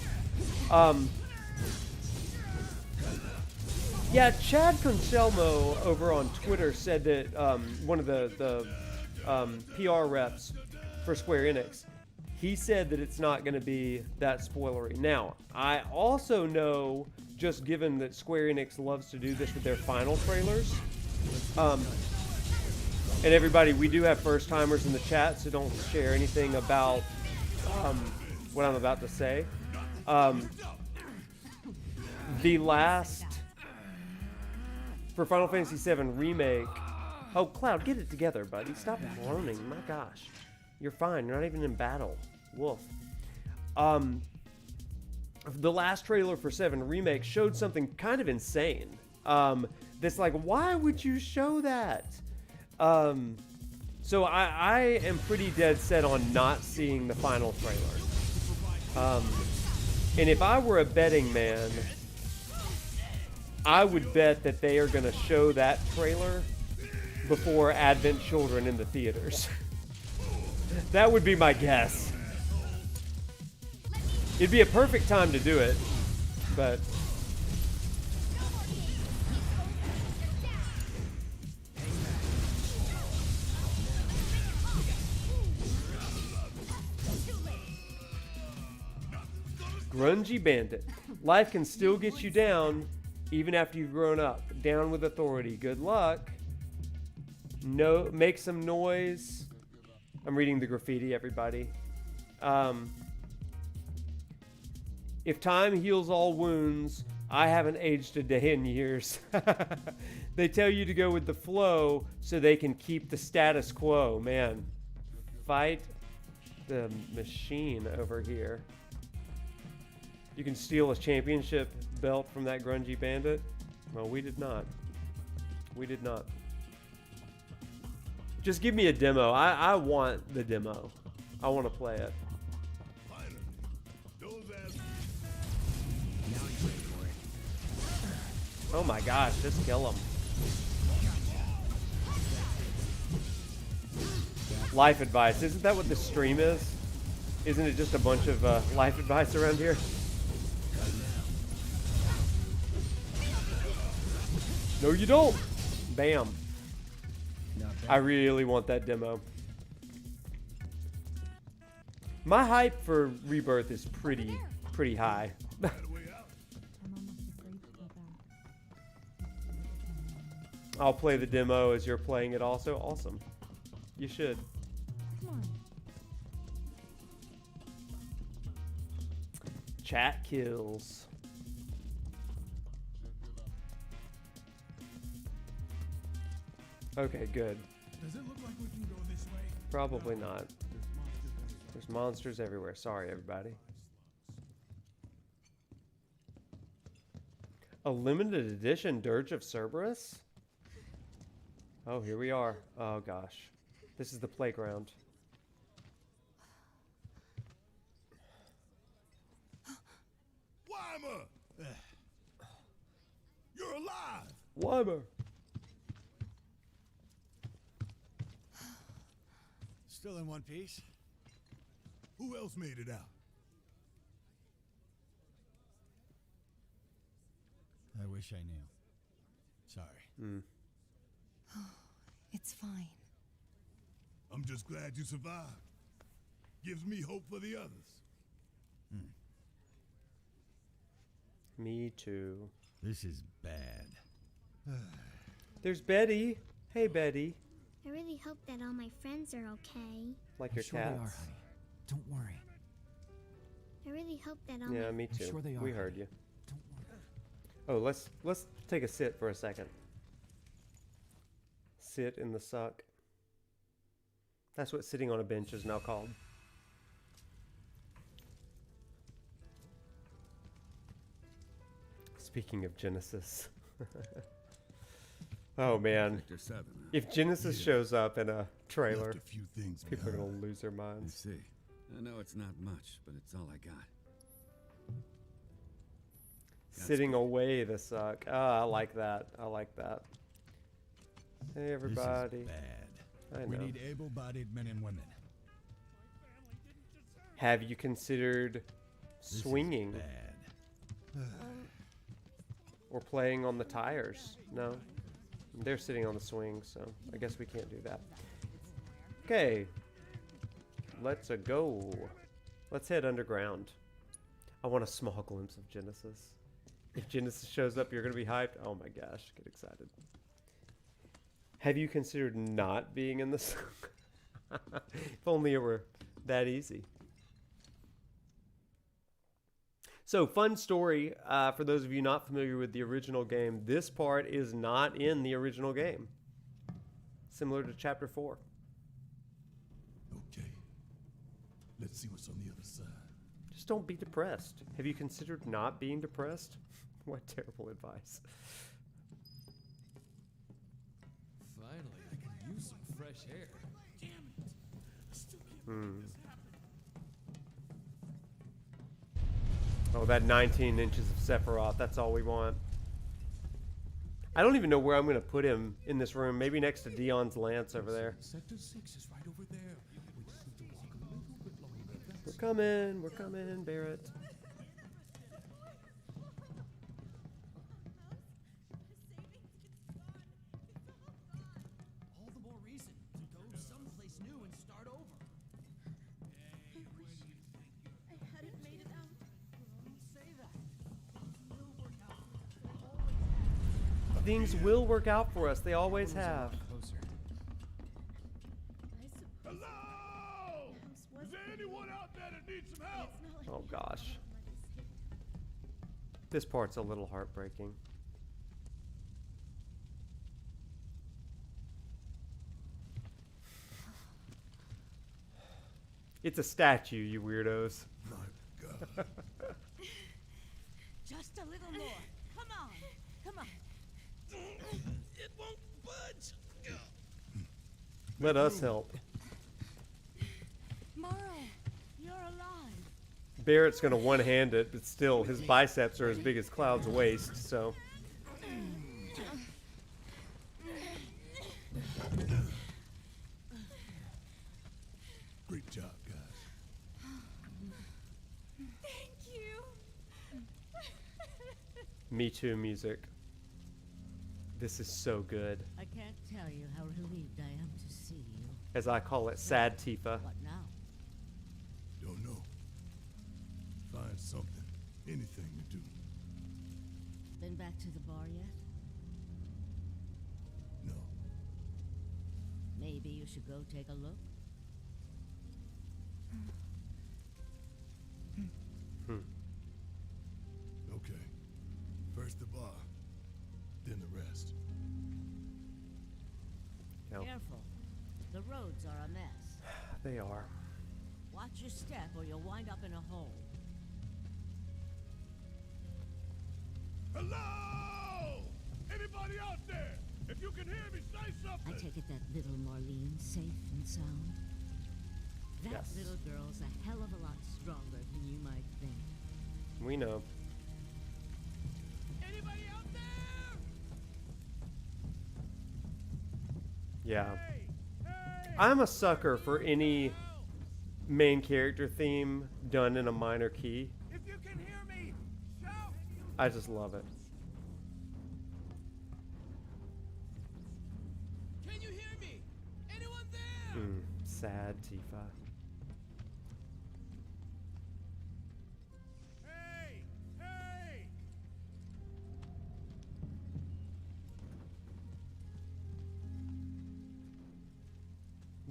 Speaker 1: Yeah, Chad Conselmo over on Twitter said that one of the PR reps for Square Enix, he said that it's not going to be that spoilery. Now, I also know, just given that Square Enix loves to do this with their final trailers, and everybody, we do have first-timers in the chat, so don't share anything about what I'm about to say. The last... For Final Fantasy VII Remake... Oh, Cloud, get it together, buddy. Stop moaning. My gosh. You're fine. You're not even in battle. Woof. The last trailer for 7 Remake showed something kind of insane. That's like, why would you show that? So I am pretty dead set on not seeing the final trailer. And if I were a betting man, I would bet that they are going to show that trailer before Advent Children in the theaters. That would be my guess. It'd be a perfect time to do it, but... Grungy Bandit. Life can still get you down, even after you've grown up. Down with authority. Good luck. No, make some noise. I'm reading the graffiti, everybody. If time heals all wounds, I haven't aged a day in years. They tell you to go with the flow so they can keep the status quo. Man, fight the machine over here. You can steal a championship belt from that grungy bandit? Well, we did not. We did not. Just give me a demo. I want the demo. I want to play it. Oh my gosh, just kill him. Life advice. Isn't that what the stream is? Isn't it just a bunch of life advice around here? No, you don't. Bam. I really want that demo. My hype for Rebirth is pretty high. I'll play the demo as you're playing it also. Awesome. You should.
Speaker 4: Come on.
Speaker 1: Chat kills. Okay, good.
Speaker 3: Does it look like we can go this way?
Speaker 1: Probably not. There's monsters everywhere. Sorry, everybody. A limited edition Dirge of Cerberus? Oh, here we are. Oh, gosh. This is the playground.
Speaker 3: Weimer! You're alive!
Speaker 1: Weimer!
Speaker 5: Still in one piece?
Speaker 3: Who else made it out?
Speaker 5: I wish I knew. Sorry.
Speaker 4: It's fine.
Speaker 3: I'm just glad you survived. Gives me hope for the others.
Speaker 1: Me too.
Speaker 5: This is bad.
Speaker 1: There's Betty. Hey, Betty.
Speaker 8: I really hope that all my friends are okay.
Speaker 1: Like
Speaker 9: I'm
Speaker 1: your
Speaker 9: sure
Speaker 1: cats.
Speaker 9: they are, honey. Don't worry.
Speaker 8: I really hope that all
Speaker 1: Yeah,
Speaker 8: my...
Speaker 1: me too.
Speaker 9: sure they
Speaker 1: We
Speaker 9: are.
Speaker 1: heard you.
Speaker 9: Don't worry.
Speaker 1: Oh, let's take a sit for a second. Sit in the suck. That's what sitting on a bench is now called. Speaking of Genesis. Oh man.
Speaker 3: Sector 7.
Speaker 1: If Genesis shows up in a trailer,
Speaker 3: Left a few things
Speaker 1: people are
Speaker 3: behind.
Speaker 1: gonna lose their
Speaker 10: I
Speaker 1: minds.
Speaker 10: see. I know it's not much, but it's all I got.
Speaker 1: Sitting away the suck. Ah, I like that. I like that. Hey everybody.
Speaker 3: This is bad.
Speaker 1: I
Speaker 3: We
Speaker 1: know.
Speaker 3: need able-bodied men and women.
Speaker 1: Have you considered
Speaker 3: This is
Speaker 1: swinging
Speaker 3: bad.
Speaker 1: or playing on the tires? No. They're sitting on the swing, so I guess we can't do that. Okay. Let's go. Let's head underground. I want a small glimpse of Genesis. If Genesis shows up, you're going to be hyped. Oh my gosh, get excited. Have you considered not being in this? If only it were that easy. So, fun story for those of you not familiar with the original game. This part is not in the original game. Similar to Chapter 4.
Speaker 3: Okay. Let's see what's on the other side.
Speaker 1: Just don't be depressed. Have you considered not being depressed? What terrible advice.
Speaker 5: Finally, I can use some fresh air. Damn it. I still can't make this happen.
Speaker 1: Oh, that 19 inches of Sephiroth. That's all we want. I don't even know where I'm going to put him in this room. Maybe next to Dion's lance over there.
Speaker 3: Sector 6 is right over there. We just need to walk a little bit longer.
Speaker 1: We're coming. We're coming, Barret.
Speaker 5: All the more reason to go someplace new and start over.
Speaker 11: I hadn't made it out.
Speaker 5: Don't say that. Things will work out for us. They always have.
Speaker 1: Things will work out for us. They always have.
Speaker 9: Closer.
Speaker 11: I suppose
Speaker 3: Hello!
Speaker 11: the house was
Speaker 3: Is there anyone out there that needs some help?
Speaker 11: It's not like
Speaker 1: Oh gosh.
Speaker 11: my mother's hidden.
Speaker 1: This part's a little heartbreaking. It's a statue, you weirdos.
Speaker 3: My God.
Speaker 11: Just a little more. Come on. Come on.
Speaker 5: It won't budge.
Speaker 1: Let us help.
Speaker 11: Morrow, you're alive.
Speaker 1: Barrett's gonna one-hand it, but still, his biceps are as big as Cloud's waist, so...
Speaker 3: Great job, guys.
Speaker 11: Thank you.
Speaker 1: Me Too music. This is so good.
Speaker 12: I can't tell you how relieved I am to see you.
Speaker 1: As I call it, Sad Tifa.
Speaker 12: What now?
Speaker 3: Don't know. Find something. Anything to do.
Speaker 12: Been back to the bar yet?
Speaker 3: No.
Speaker 12: Maybe you should go take a look.
Speaker 3: Okay. First the bar, then the rest.
Speaker 1: No,
Speaker 12: Careful. The roads are a mess.
Speaker 1: they are.
Speaker 12: Watch your step or you'll wind up in a hole.
Speaker 3: Hello! Anybody out there? If you can hear me, say
Speaker 12: I
Speaker 3: something.
Speaker 12: take it that little Marlene safe and sound? That
Speaker 1: Yes.
Speaker 12: little girl's a hell of a lot stronger than you might think.
Speaker 1: We know.
Speaker 5: Anybody out there?
Speaker 1: Yeah.
Speaker 5: Hey! Hey!
Speaker 1: I'm a sucker for any main character theme done in a minor key.
Speaker 5: If you can hear me, shout!
Speaker 1: I just love it.
Speaker 5: Can you hear me? Anyone there?
Speaker 1: Sad Tifa.
Speaker 5: Hey! Hey!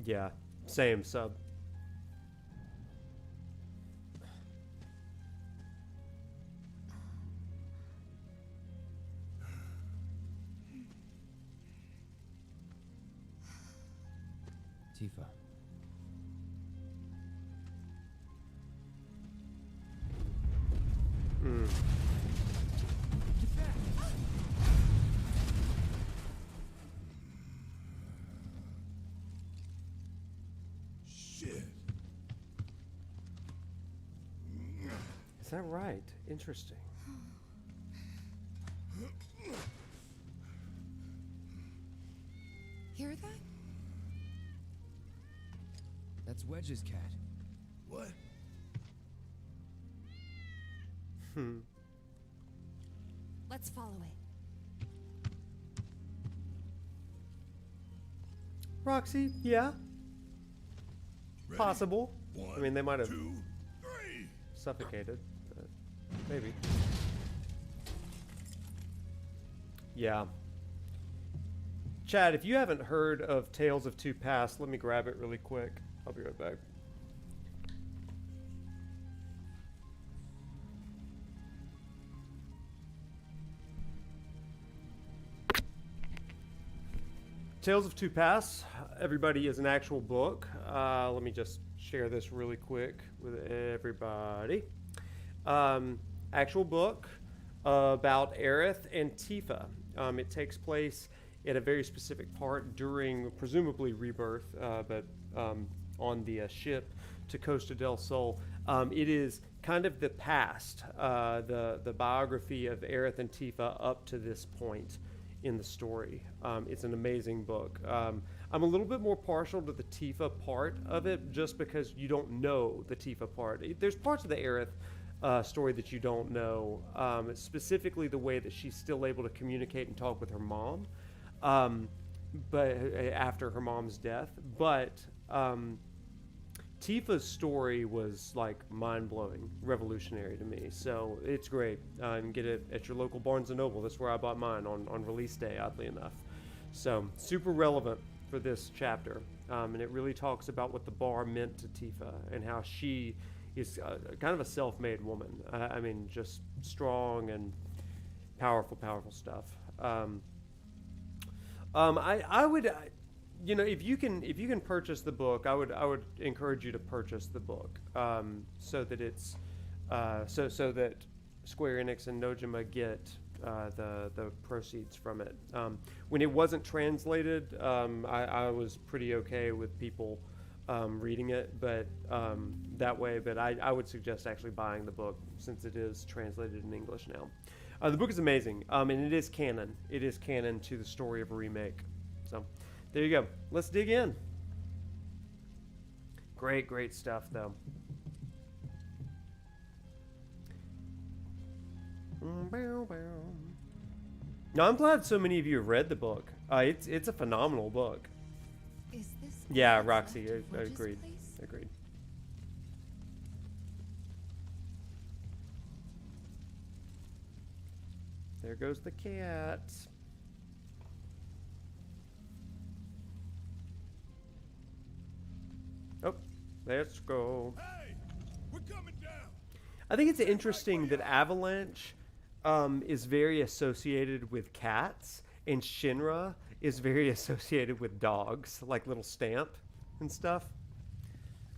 Speaker 1: Yeah, same sub.
Speaker 9: Tifa.
Speaker 1: Mm.
Speaker 5: You
Speaker 1: that right? Interesting.
Speaker 4: Hear that?
Speaker 9: That's Wedge's cat.
Speaker 3: What?
Speaker 4: Let's follow it.
Speaker 1: Roxy, yeah.
Speaker 3: Ready?
Speaker 1: Possible.
Speaker 3: One,
Speaker 1: I mean, they might have
Speaker 3: 2, 3.
Speaker 1: suffocated. But maybe. Yeah. Chad, if you haven't heard of Tales of Two Paths, let me grab it really quick. I'll be right back. Tales of Two Paths, everybody, is an actual book. Let me just share this really quick with everybody. Actual book about Aerith and Tifa. It takes place at a very specific part during, presumably, Rebirth, but on the ship to Costa del Sol. It is kind of the past, the biography of Aerith and Tifa up to this point in the story. It's an amazing book. I'm a little bit more partial to the Tifa part of it just because you don't know the Tifa part. There's parts of the Aerith story that you don't know, specifically the way that she's still able to communicate and talk with her mom, but after her mom's death. But Tifa's story was like mind-blowing, revolutionary to me. So it's great. You can get it at your local Barnes & Noble. That's where I bought mine on release day, oddly enough. So super relevant for this chapter. And it really talks about what the bar meant to Tifa and how she is kind of a self-made woman. I mean, just strong and powerful stuff. I would... you know, if you can purchase the book, I would encourage you to purchase the book, so that it's so that Square Enix and Nojima get the proceeds from it. When it wasn't translated, I was pretty okay with people reading it, but that way. But I would suggest actually buying the book since it is translated in English now. The book is amazing, and it is canon. It is canon to the story of a remake. So. There you go. Let's dig in. Great stuff, though. Now, I'm glad so many of you have read the book. It's a phenomenal book.
Speaker 4: Is this?
Speaker 1: Yeah, Roxy, I agreed. Agreed. There goes the cat. Oh, let's go.
Speaker 3: Hey, we're coming down.
Speaker 1: I think it's interesting that Avalanche is very associated with cats, and Shinra is very associated with dogs, like little Stamp and stuff.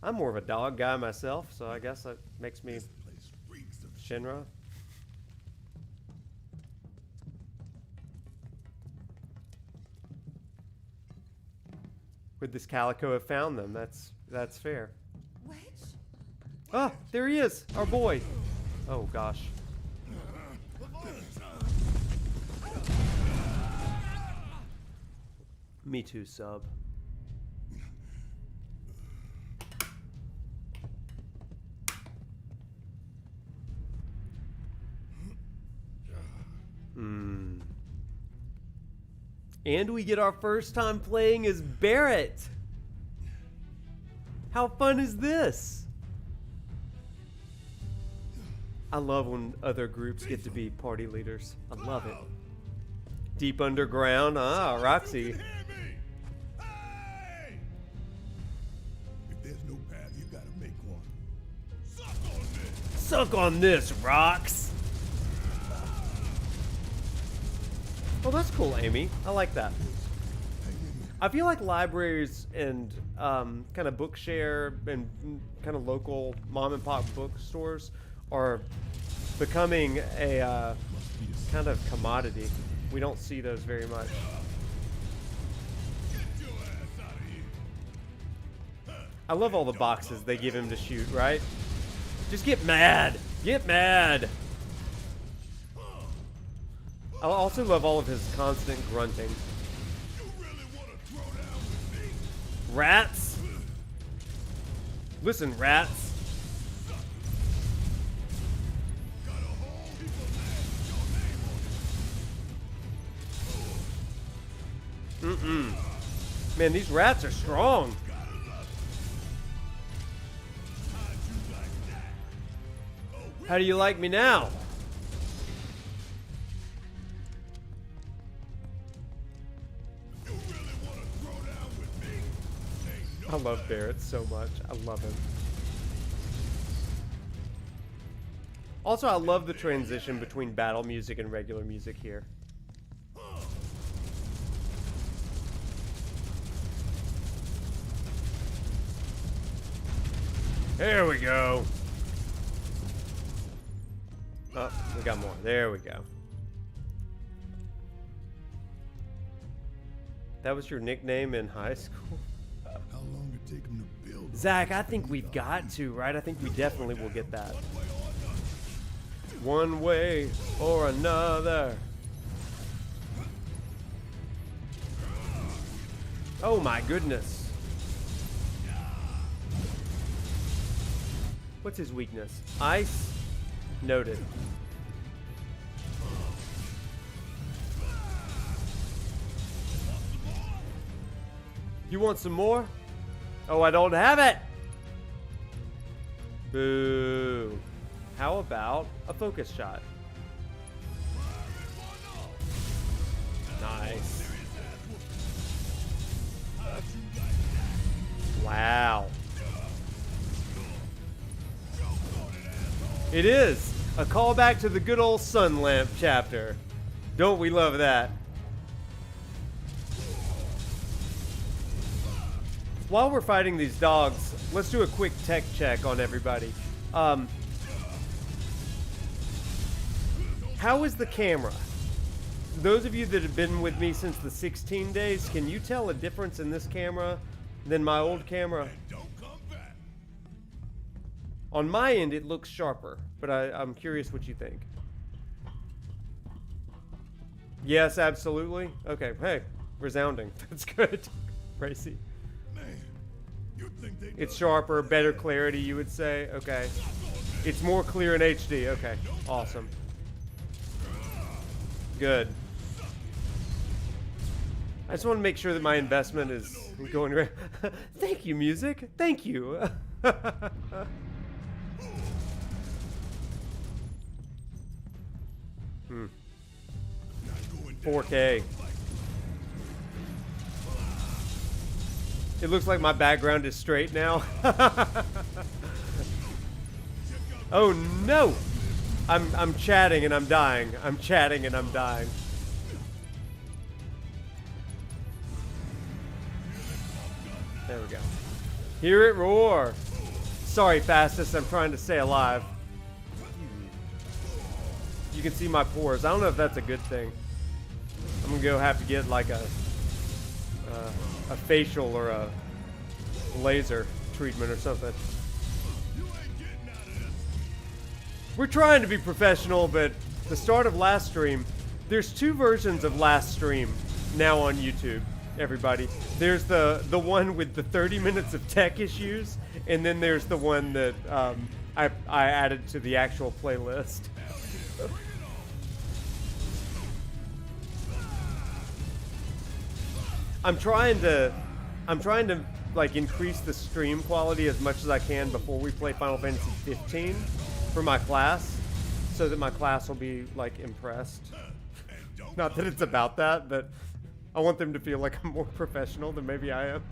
Speaker 1: I'm more of a dog guy myself, so I guess that makes me Shinra. Would this calico have found them? That's fair.
Speaker 4: Wedge?
Speaker 1: Oh, there he is, our boy. Oh gosh. Me too, sub. And we get our first time playing as Barret. How fun is this? I love when other groups get to be party leaders. I love it. Deep underground. Ah, Roxy.
Speaker 3: Hey! If there's no path, you gotta make one. Suck on this!
Speaker 1: Suck on this, Rox! Oh, that's cool, Amy. I like that. I feel like libraries and kind of Bookshare and kind of local mom and pop bookstores are becoming a kind of commodity. We don't see those very much. I love all the boxes they give him to shoot, right? Just get mad. Get mad! I also love all of his constant grunting. Rats? Listen, rats. Man, these rats are strong. How do you like me now? I love Barret so much. I love him. Also, I love the transition between battle music and regular music here. There we go. Oh, we got more. There we go. That was your nickname in high school?
Speaker 3: How long did it take him to build?
Speaker 1: Zach, I think we've got to, right? I think we definitely will get that. One way or another. Oh my goodness. What's his weakness? Ice? Noted. You want some more? Oh, I don't have it! Boo. How about a focus shot? Nice. Wow. It is a callback to the good old sun lamp chapter. Don't we love that? While we're fighting these dogs, let's do a quick tech check on everybody. How is the camera? Those of you that have been with me since the 16 days, can you tell a difference in this camera than my old camera? On my end, it looks sharper, but I'm curious what you think. Yes, absolutely. Okay, hey, resounding. That's good. Racy. It's sharper, better clarity, you would say? Okay. It's more clear in HD. Okay, awesome. Good. I just want to make sure that my investment is going right. Thank you, music. Thank you. 4K. It looks like my background is straight now. Oh no! I'm chatting and I'm dying. I'm chatting and I'm dying. There we go. Hear it roar. Sorry, fastest. I'm trying to stay alive. You can see my pores. I don't know if that's a good thing. I'm gonna go have to get like a facial or a laser treatment or something. We're trying to be professional, but the start of last stream, there's two versions of last stream now on YouTube, everybody. There's the one with the 30 minutes of tech issues, and then there's the one that I added to the actual playlist. I'm trying to like increase the stream quality as much as I can before we play Final Fantasy 15 for my class, so that my class will be like impressed. Not that it's about that, but I want them to feel like I'm more professional than maybe I am.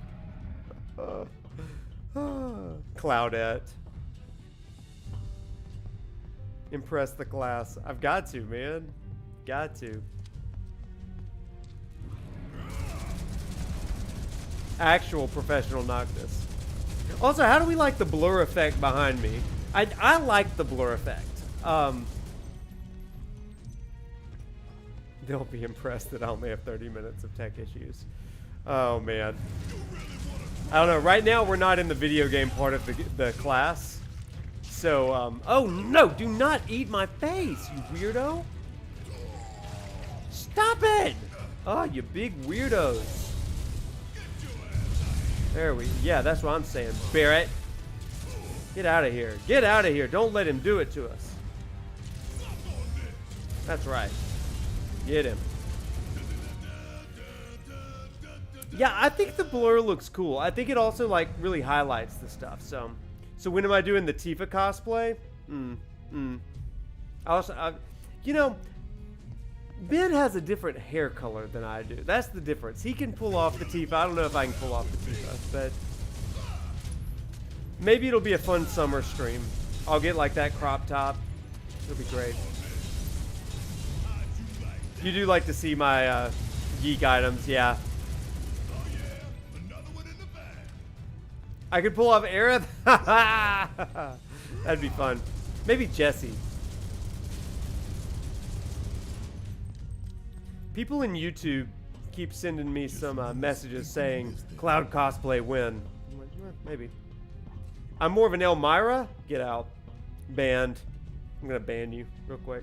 Speaker 1: Cloudette. Impress the class. I've got to, man. Got to. Actual professional Noctis. Also, how do we like the blur effect behind me? I like the blur effect. They'll be impressed that I only have 30 minutes of tech issues. Oh, man. I don't know. Right now, we're not in the video game part of the class. So, oh no, do not eat my face, you weirdo. Stop it! Oh, you big weirdos. There yeah, that's what I'm saying. Barret. Get out of here. Get out of here. Don't let him do it to us. That's right. Get him. Yeah, I think the blur looks cool. I think it also, like, really highlights the stuff. So when am I doing the Tifa cosplay? You know, Ben has a different hair color than I do. That's the difference. He can pull off the Tifa. I don't know if I can pull off the Tifa, but maybe it'll be a fun summer stream. I'll get, like, that crop top. It'll be great. You do like to see my geek items, yeah. I could pull off Aerith. That'd be fun. Maybe Jesse. People in YouTube keep sending me some messages saying, Cloud cosplay win. I'm like, maybe. I'm more of an Elmyra. Get out. Banned. I'm going to ban you real quick.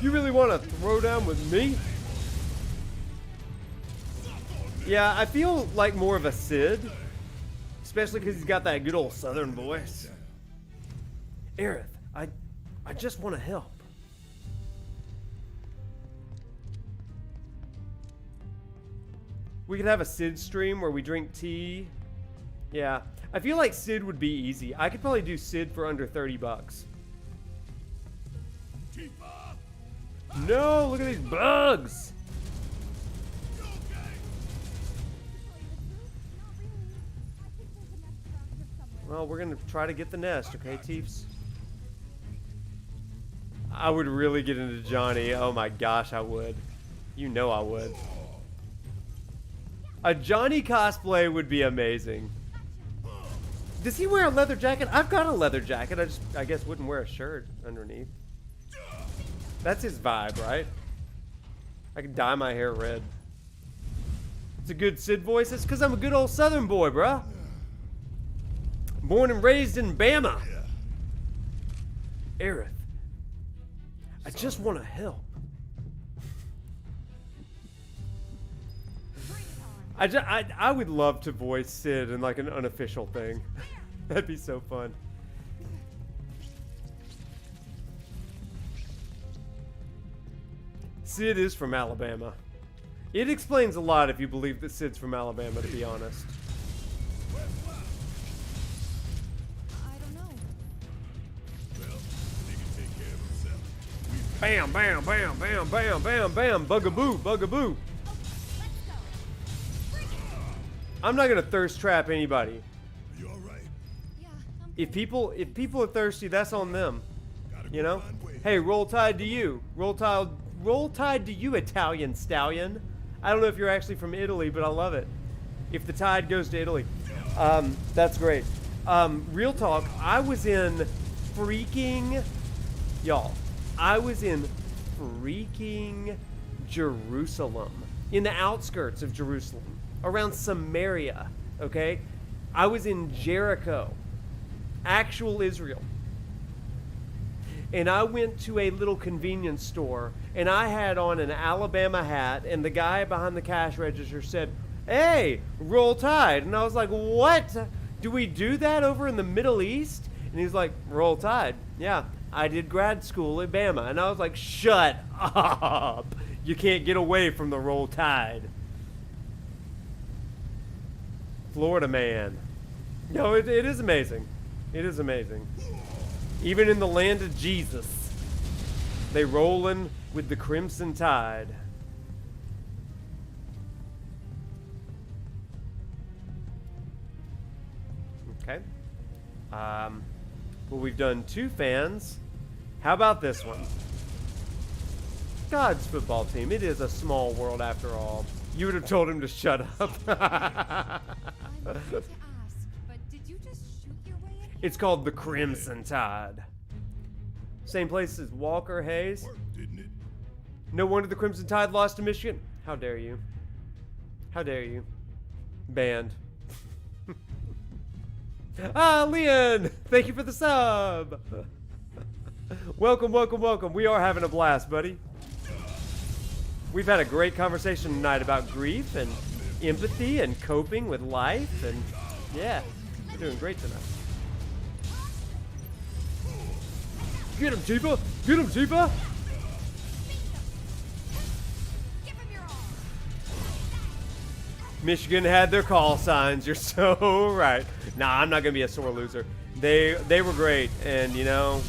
Speaker 1: You really want to throw down with me? Yeah, I feel like more of a Sid. Especially because he's got that good old southern voice. Aerith, I just want to help. We could have a Sid stream where we drink tea. Yeah, I feel like Sid would be easy. I could probably do Sid for under $30. No, look at these bugs. Well, we're gonna try to get the nest, okay, Teeps? I would really get into Johnny. Oh my gosh, I would. You know I would. A Johnny cosplay would be amazing. Does he wear a leather jacket? I've got a leather jacket. I guess wouldn't wear a shirt underneath. That's his vibe, right? I could dye my hair red. It's a good Sid voice. It's because I'm a good old southern boy, bruh. Born and raised in Bama. Aerith, I just want to help. I would love to voice Sid in like an unofficial thing. That'd be so fun. Sid is from Alabama. It explains a lot if you believe that Sid's from Alabama, to be honest.
Speaker 4: I don't know.
Speaker 1: Bam, bam, bam, bam, bam, bam, bam. Bugaboo, bugaboo. I'm not gonna thirst trap anybody.
Speaker 3: You all right?
Speaker 4: Yeah,
Speaker 1: If people are thirsty, that's on them. You know? Hey, roll tide to you. Roll tide to you, Italian stallion. I don't know if you're actually from Italy, but I love it. If the tide goes to Italy. That's great. Real talk, I was in freaking Jerusalem. In the outskirts of Jerusalem. Around Samaria, okay? I was in Jericho. Actual Israel. And I went to a little convenience store, and I had on an Alabama hat, and the guy behind the cash register said, "Hey, roll tide." And I was like, "What? Do we do that over in the Middle East?" And he's like, "Roll tide." Yeah, I did grad school at Bama. And I was like, "Shut up. You can't get away from the roll tide." Florida man. No, it is amazing. It is amazing. Even in the land of Jesus, they rollin' with the crimson tide. Okay. Well, we've done 2 fans. How about this one? God's football team. It is a small world after all. You would have told him to shut up.
Speaker 4: I wanted to ask, but did you just shoot your way in here?
Speaker 1: It's called the Crimson Tide. Same place as Walker Hayes.
Speaker 3: Worked, didn't it?
Speaker 1: No wonder the Crimson Tide lost to Michigan. How dare you? How dare you? Banned. Ah, Leon! Thank you for the sub! Welcome, welcome, welcome. We are having a blast, buddy. We've had a great conversation tonight about grief and empathy and coping with life, and yeah, we're doing great tonight. Get him, Tifa! Get him, Tifa! Michigan had their call signs. You're so right. Nah, I'm not gonna be a sore loser. They were great, and you know,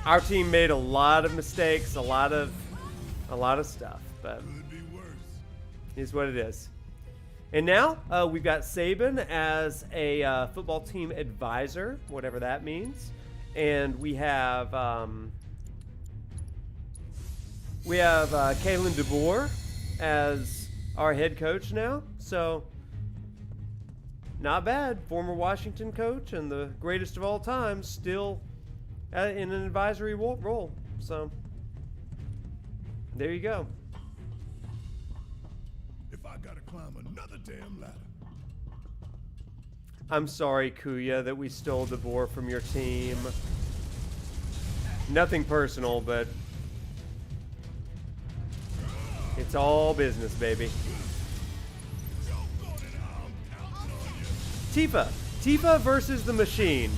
Speaker 1: our team made a lot of mistakes, a lot of stuff, but is what it is. And now we've got Sabin as a football team advisor, whatever that means, and we have Kaylin DeBoer as our head coach now, so not bad. Former Washington coach and the greatest of all time, still in an advisory role. So there you go.
Speaker 3: If I gotta climb another damn ladder.
Speaker 1: I'm sorry, Kuya, that we stole DeBoer from your team. Nothing personal, but it's all business, baby. Tifa versus the machine.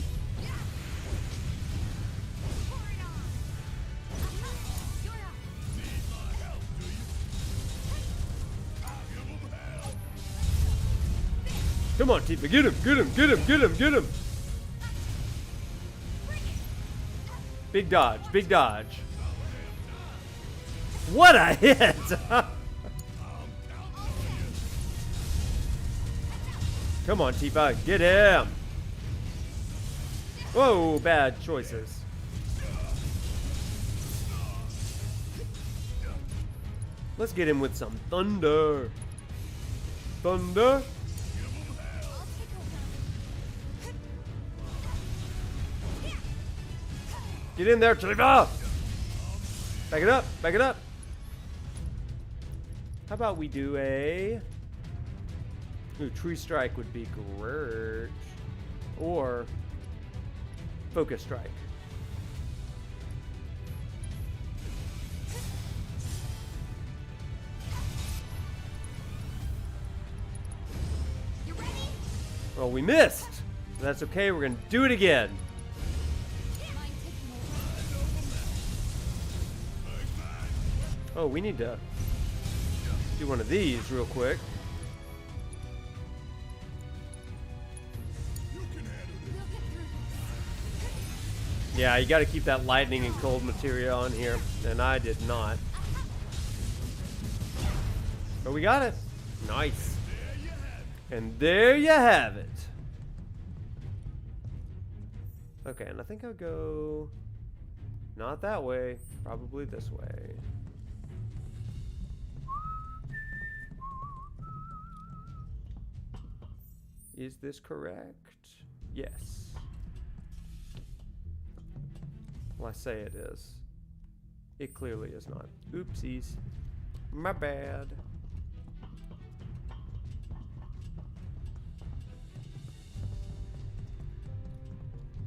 Speaker 1: Come on, Tifa, get him, get him, get him, get him, get him. Big dodge, big dodge. What a hit! Come on, Tifa, get him! Whoa, bad choices. Let's get him with some thunder. Thunder. Get in there, Tifa! Back it up, back it up. How about we do a... Ooh, Tree Strike would be great. Or Focus Strike. You ready? Well, we missed. But that's okay, we're gonna do it again. Oh, we need to do one of these real quick. Yeah, you gotta keep that lightning and cold materia on here, and I did not. But we got it. Nice. And there you have it. Okay, and I think I'll go not that way, probably this way. Is this correct? Yes. Well, I say it is. It clearly is not. Oopsies. My bad.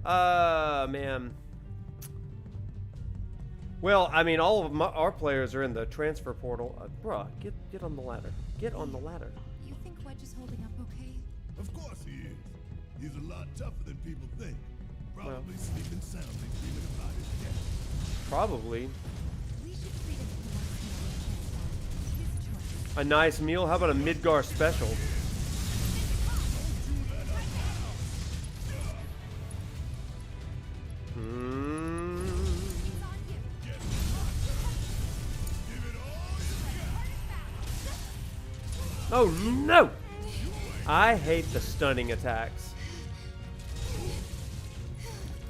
Speaker 1: Man. Well, I mean, all of our players are in the transfer portal. Bruh, get on the ladder. Get on the ladder.
Speaker 4: You think Wedge is holding up okay?
Speaker 3: Of course he is. He's a lot tougher than people think. Probably sleeping soundly, dreaming about his death.
Speaker 1: Probably.
Speaker 4: We should treat it his choice.
Speaker 1: A nice meal? How about a Midgar special? Oh no! I hate the stunning attacks.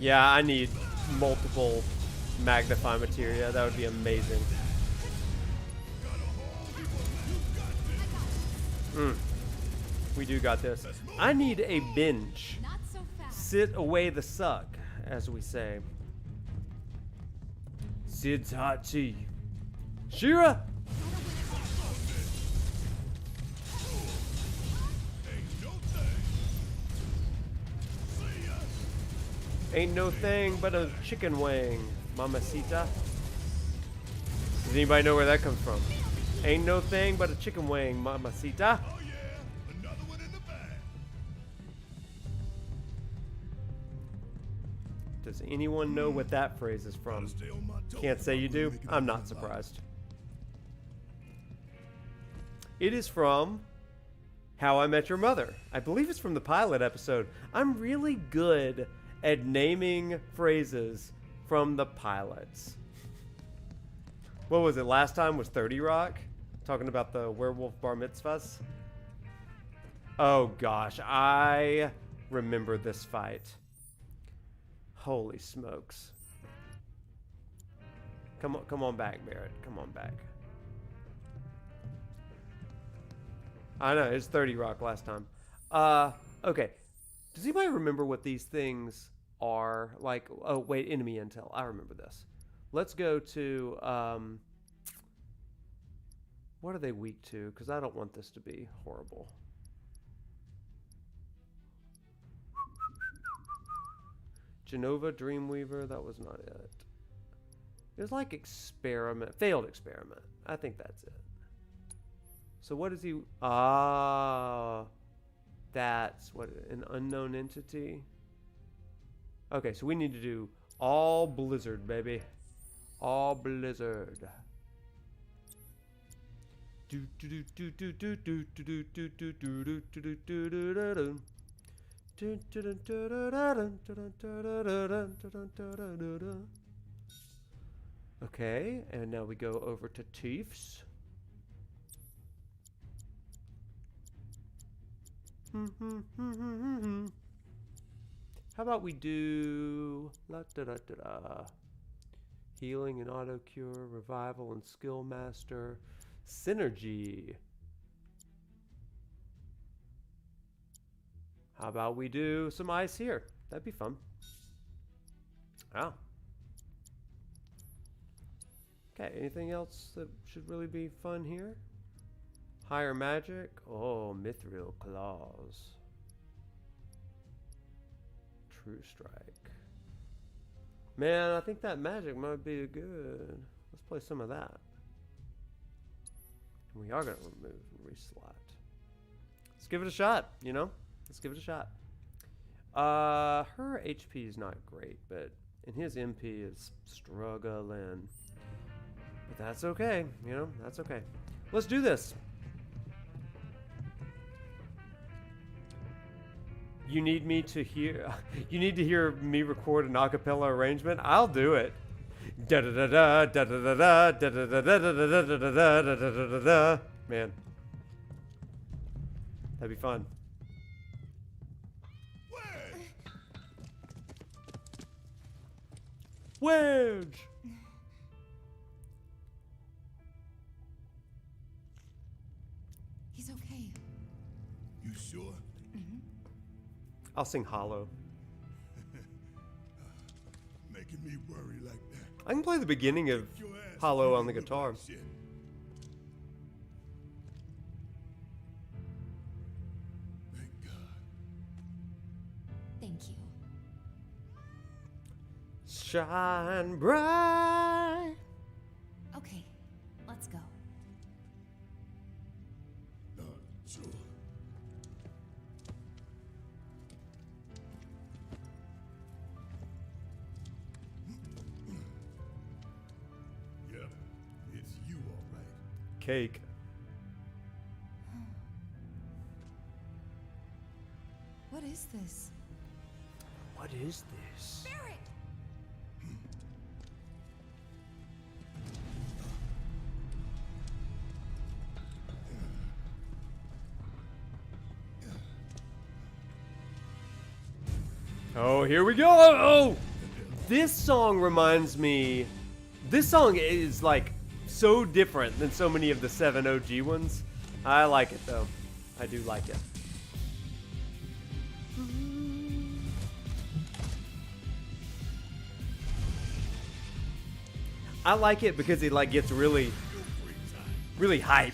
Speaker 1: Yeah, I need multiple magnify materia. That would be amazing. We do got this. I need a binge. Sit away the suck, as we say. Sid's hot tea. Shira! Ain't no thing but a chicken wing, mamacita. Does anybody know where that comes from? Ain't no thing but a chicken wing, mamacita.
Speaker 3: Oh yeah, another one in the bag.
Speaker 1: Does anyone know what that phrase is from? Can't say you do? I'm not surprised. It is from How I Met Your Mother. I believe it's from the pilot episode. I'm really good at naming phrases from the pilots. What was it? Last time was 30 Rock? Talking about the werewolf bar mitzvahs? Oh gosh, I remember this fight. Holy smokes. Come on back, Barret. Come on back. I know, it's 30 Rock last time. Okay. Does anybody remember what these things are? Like, oh wait, enemy intel. I remember this. Let's go to, what are they weak to? Because I don't want this to be horrible. Genova, Dreamweaver, that was not it. It was like experiment, failed experiment. I think that's it. So what is he? That's what, an unknown entity. Okay, so we need to do all Blizzard, baby. All Blizzard. Okay, and now we go over to Chiefs. How about we do healing and auto cure, revival and skill master, synergy. How about we do some ice here? That'd be fun. Wow. Okay, anything else that should really be fun here? Higher magic. Oh, mithril claws. True strike. Man, I think that magic might be good. Let's play some of that. And we are going to remove and reslot. Let's give it a shot, you know? Let's give it a shot. Her HP is not great, and his MP is struggling. But that's okay, you know? That's okay. Let's do this. You need me to hear. You need to hear me record an acapella arrangement. I'll do it. Da da da da da da da da da da da da da da da da da. Man, that'd be fun. Wedge.
Speaker 4: He's okay.
Speaker 3: You sure?
Speaker 1: I'll sing Hollow.
Speaker 3: Making me worry like that.
Speaker 1: I can play the beginning of Hollow on the guitar.
Speaker 3: Thank God.
Speaker 4: Thank you.
Speaker 1: Shine bright.
Speaker 4: Okay, let's go.
Speaker 3: Sure. Yep, it's you all right.
Speaker 1: Cake.
Speaker 4: What is this?
Speaker 1: What is this?
Speaker 4: Barret!
Speaker 1: Oh, here we go. Oh, this song reminds me. This song is like so different than so many of the 7 OG ones. I like it though. I do like it. I like it because it like gets really hype.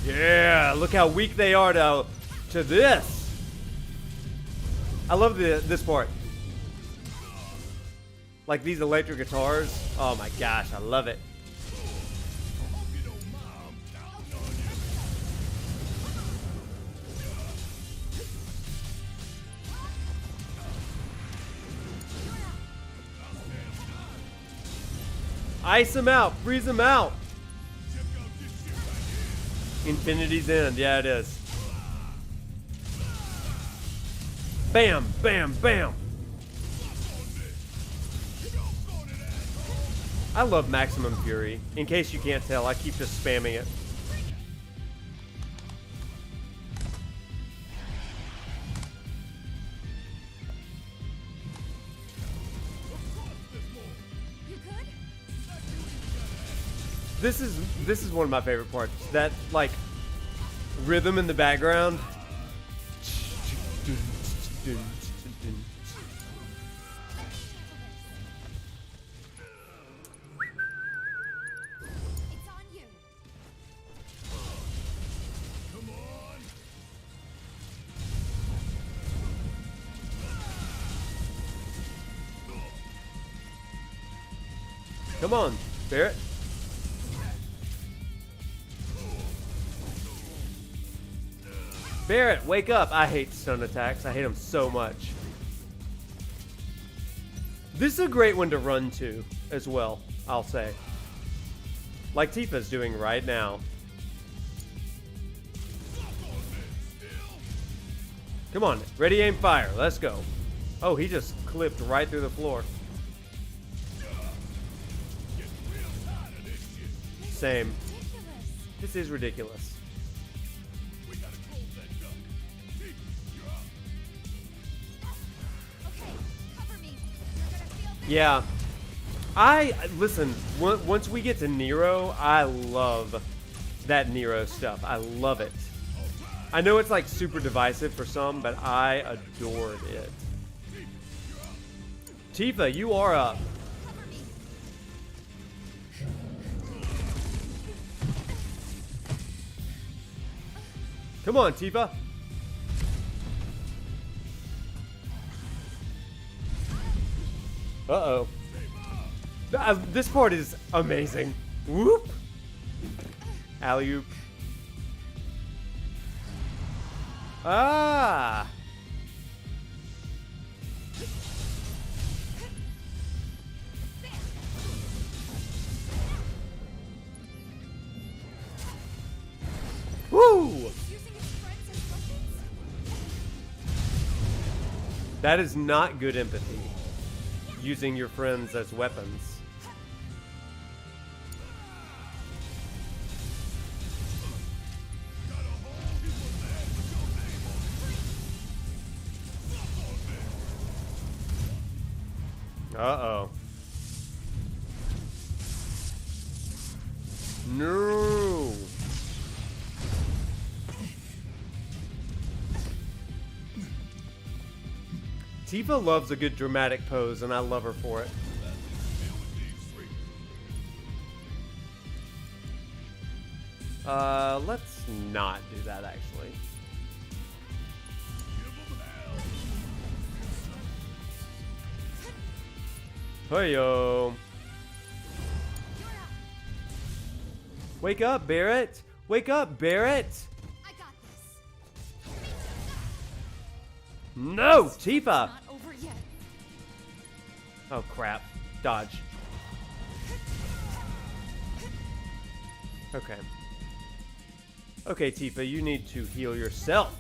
Speaker 1: Yeah, look how weak they are to this. I love this part. Like these electric guitars. Oh my gosh, I love it. Ice him out, freeze him out. Infinity's End, yeah it is. Bam, bam, bam. I love Maximum Fury. In case you can't tell, I keep just spamming it. This is one of my favorite parts. That like rhythm in the background. Come on, Barret. Barret, wake up! I hate stun attacks. I hate them so much. This is a great one to run to as well, I'll say. Like Tifa's doing right now. Come on, ready, aim, fire. Let's go. Oh, he just clipped right through the floor. Same. This is ridiculous. Yeah. Listen, once we get to Nero, I love that Nero stuff. I love it. I know it's like super divisive for some, but I adored it. Tifa, you are up. Come on, Tifa. Uh-oh. This part is amazing. Whoop. Alley-oop. Ah. Woo! That is not good empathy. Using your friends as weapons. Uh-oh. No. Tifa loves a good dramatic pose, and I love her for it. Let's not do that, actually. Hey-yo. Wake up, Barret! Wake up, Barret! No, Tifa! Oh crap. Dodge. Okay. Okay, Tifa, you need to heal yourself.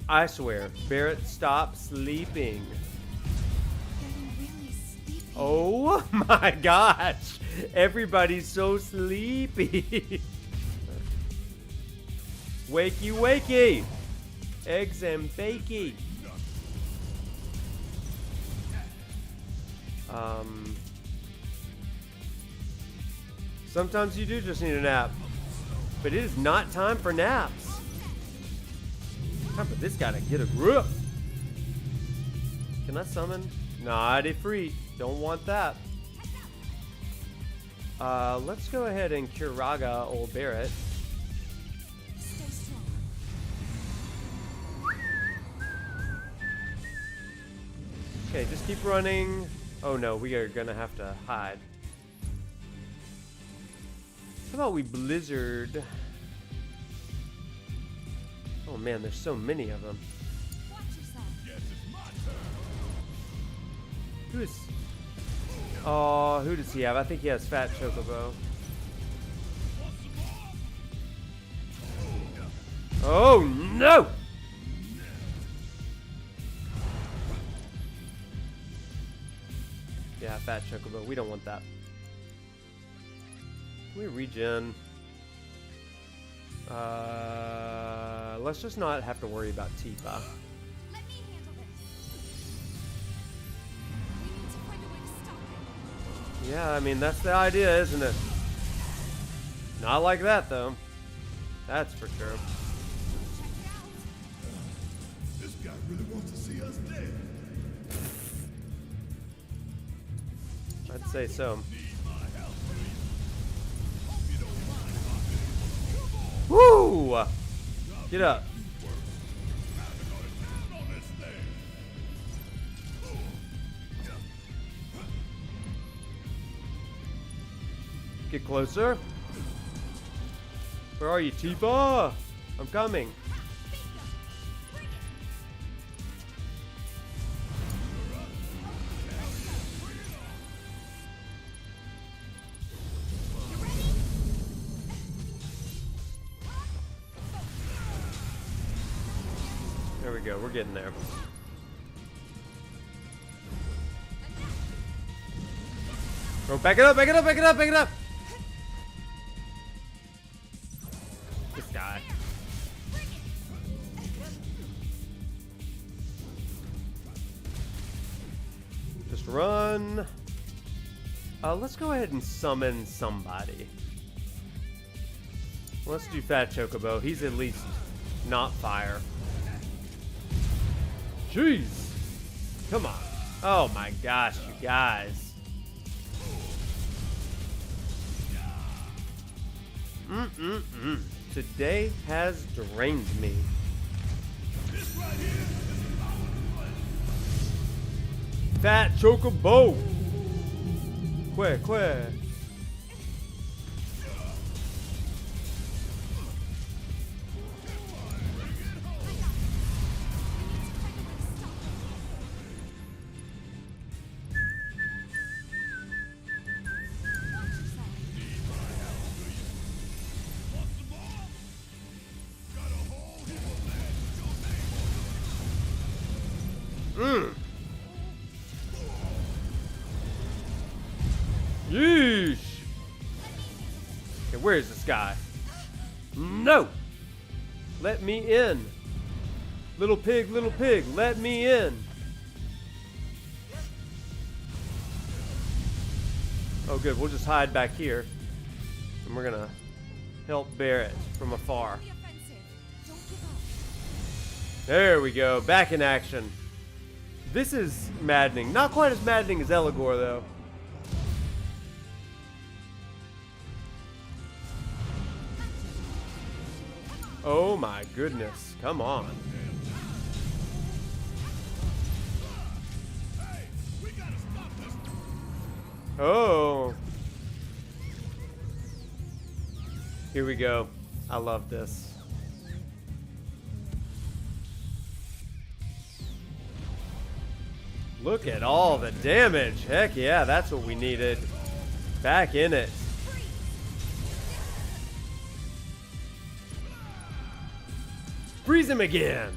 Speaker 1: I swear, Barret, stop sleeping. Oh my gosh! Everybody's so sleepy. Wakey, wakey! Eggs and bakey. Sometimes you do just need a nap. But it is not time for naps. Time for this guy to get a grip. Can I summon? Not a free. Don't want that. Let's go ahead and Curaga old Barret.
Speaker 4: Stay strong.
Speaker 1: Okay, just keep running. Oh no, we are gonna have to hide. How about we blizzard? Oh man, there's so many of them.
Speaker 4: Watch yourself.
Speaker 1: Who is... Oh, who does he have? I think he has Fat Chocobo. Oh no! Yeah, Fat Chocobo. We don't want that. Can we regen? Let's just not have to worry about Tifa.
Speaker 4: Let me handle this. We need to find a way to stop it.
Speaker 1: Yeah, I mean, that's the idea, isn't it? Not like that, though. That's for sure.
Speaker 4: Check it out.
Speaker 3: This guy really wants to see us dead.
Speaker 1: I'd say so. Woo! Get up. Get closer. Where are you, Tifa? I'm coming. There we go. We're getting there. Oh, back it up, back it up, back it up, back it up! This guy. Just run. Let's go ahead and summon somebody. Let's do Fat Chocobo. He's at least not fire. Jeez. Come on. Oh my gosh, you guys. Today has drained me. Fat Chocobo. Quick. Yeesh. Okay, where is this guy? No! Let me in. Little pig, let me in. Oh good, we'll just hide back here. And we're gonna help Barret from afar. There we go, back in action. This is maddening. Not quite as maddening as Eligor, though. Oh my goodness. Come on. Oh. Here we go. I love this. Look at all the damage. Heck yeah, that's what we needed. Back in it. Freeze him again.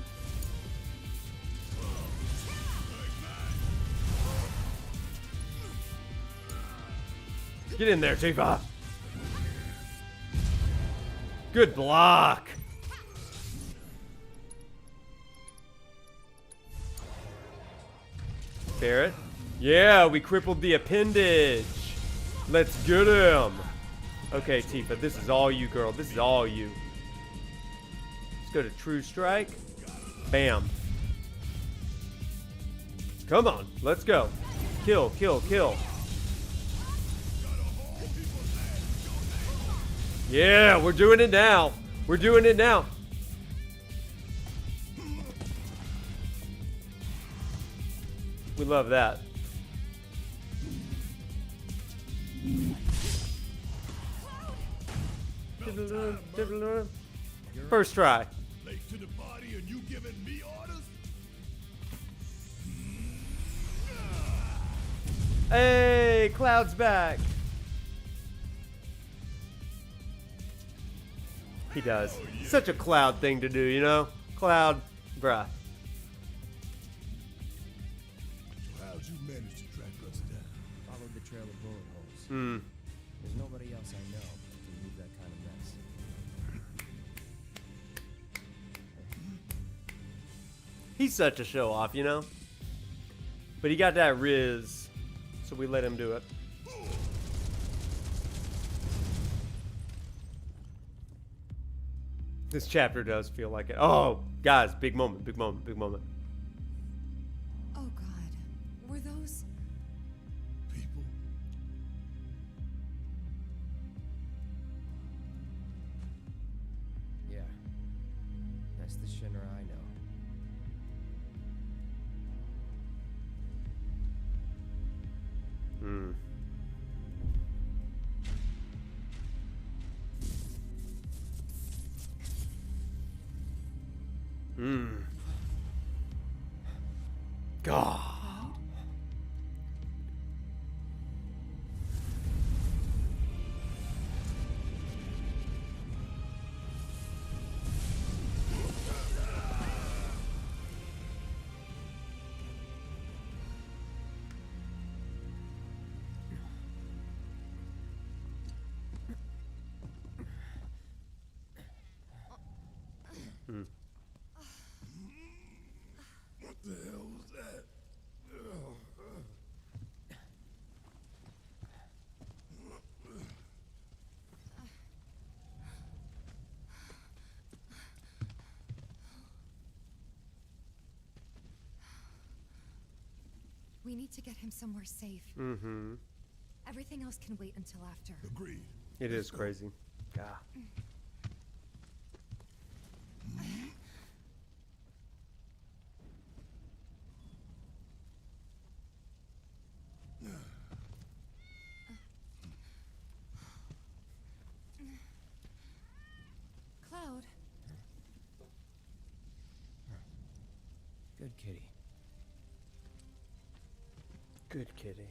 Speaker 1: Get in there, Tifa. Good block. Barret. Yeah, we crippled the appendage. Let's get him. Okay, Tifa, this is all you, girl. This is all you. Let's go to True Strike. Bam. Come on, let's go. Kill, kill, kill. Yeah, we're doing it now. We're doing it now. We love that. First try.
Speaker 3: Late to the party and you giving me orders?
Speaker 1: Hey, Cloud's back. He does. Such a Cloud thing to do, you know? Cloud, bruh.
Speaker 3: How'd you manage to track us down?
Speaker 9: Followed the trail of bullet holes.
Speaker 1: Hmm.
Speaker 9: There's nobody else I know who can move that kind of mess.
Speaker 1: He's such a show off, you know? But he got that riz, so we let him do it. This chapter does feel like it. Oh, guys, big moment, big moment, big moment.
Speaker 4: Oh God, were those?
Speaker 3: People?
Speaker 9: Yeah. That's the Shinra I know.
Speaker 1: Hmm. Hmm. God. Hmm.
Speaker 3: What the hell was that?
Speaker 4: We need to get him somewhere safe.
Speaker 1: Mm-hmm.
Speaker 4: Everything else can wait until after.
Speaker 3: Agreed.
Speaker 1: It is crazy. God.
Speaker 4: Cloud.
Speaker 9: Good kitty.
Speaker 1: Good kitty.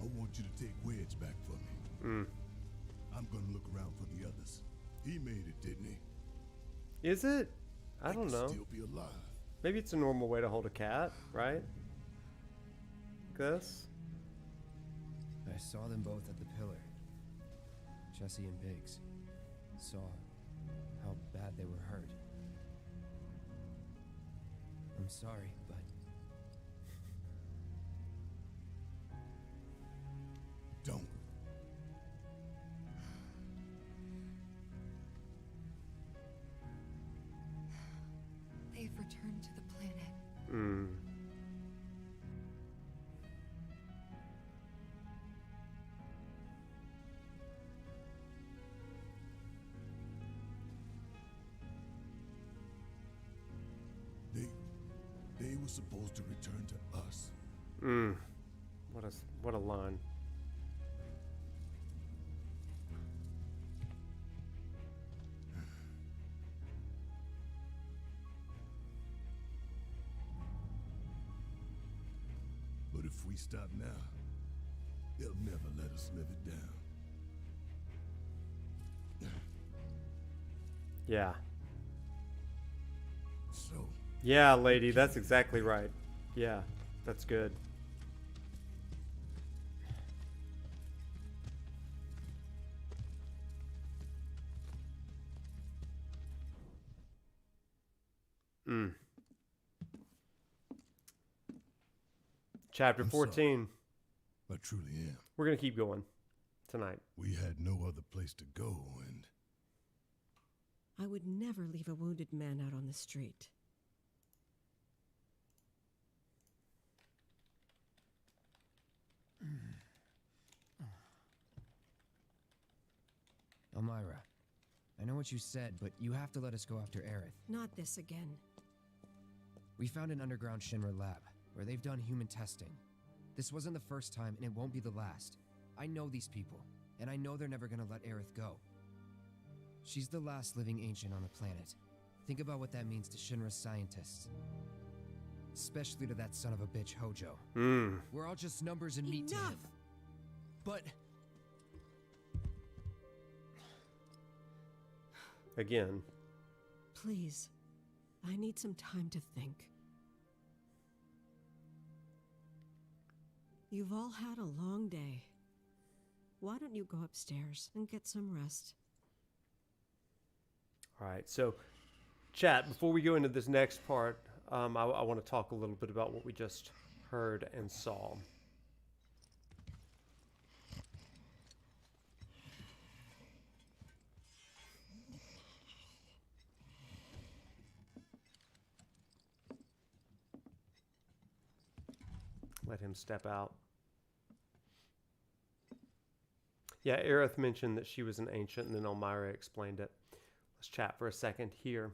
Speaker 3: I want you to take Wedge back for me.
Speaker 1: Mm.
Speaker 3: I'm gonna look around for the others. He made it, didn't he?
Speaker 1: Is it? I don't know.
Speaker 3: Still be alive.
Speaker 1: Maybe it's a normal way to hold a cat, right? This?
Speaker 9: I saw them both at the pillar. Jesse and Biggs. Saw how bad they were hurt. I'm sorry, but...
Speaker 3: Don't.
Speaker 4: They've returned to the planet.
Speaker 1: Mm.
Speaker 3: They were supposed to return to us.
Speaker 1: Mm. What a line.
Speaker 3: But if we stop now, they'll never let us live it down.
Speaker 1: Yeah.
Speaker 3: So.
Speaker 1: Yeah, lady, that's exactly right. Yeah, that's good. Chapter
Speaker 3: I'm
Speaker 1: 14.
Speaker 3: sorry. I truly am.
Speaker 1: We're going to keep going tonight.
Speaker 3: We had no other place to go, and
Speaker 7: I would never leave a wounded man out on the street.
Speaker 9: Elmyra, I know what you said, but you have to let us go after Aerith.
Speaker 7: Not this again.
Speaker 9: We found an underground Shinra lab, where they've done human testing. This wasn't the first time, and it won't be the last. I know these people, and I know they're never gonna let Aerith go. She's the last living ancient on the planet. Think about what that means to Shinra's scientists. Especially to that son of a bitch, Hojo. We're all just numbers and meat to him. But...
Speaker 1: Again.
Speaker 7: Please, I need some time to think. You've all had a long day. Why don't you go upstairs and get some rest?
Speaker 1: All right, so chat, before we go into this next part, I want to talk a little bit about what we just heard and saw. Let him step out. Yeah, Aerith mentioned that she was an ancient, and then Elmyra explained it. Let's chat for a second here.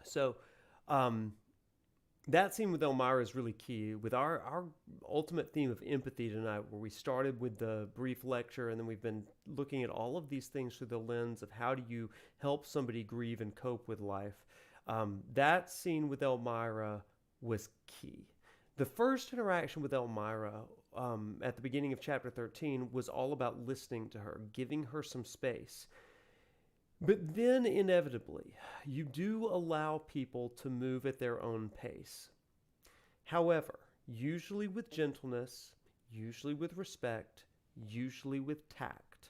Speaker 1: So, that scene with Elmyra is really key. With our ultimate theme of empathy tonight, where we started with the brief lecture, and then we've been looking at all of these things through the lens of how do you help somebody grieve and cope with life. That scene with Elmyra was key. The first interaction with Elmyra at the beginning of chapter 13 was all about listening to her, giving her some space. But then, inevitably, you do allow people to move at their own pace. However, usually with gentleness, usually with respect, usually with tact,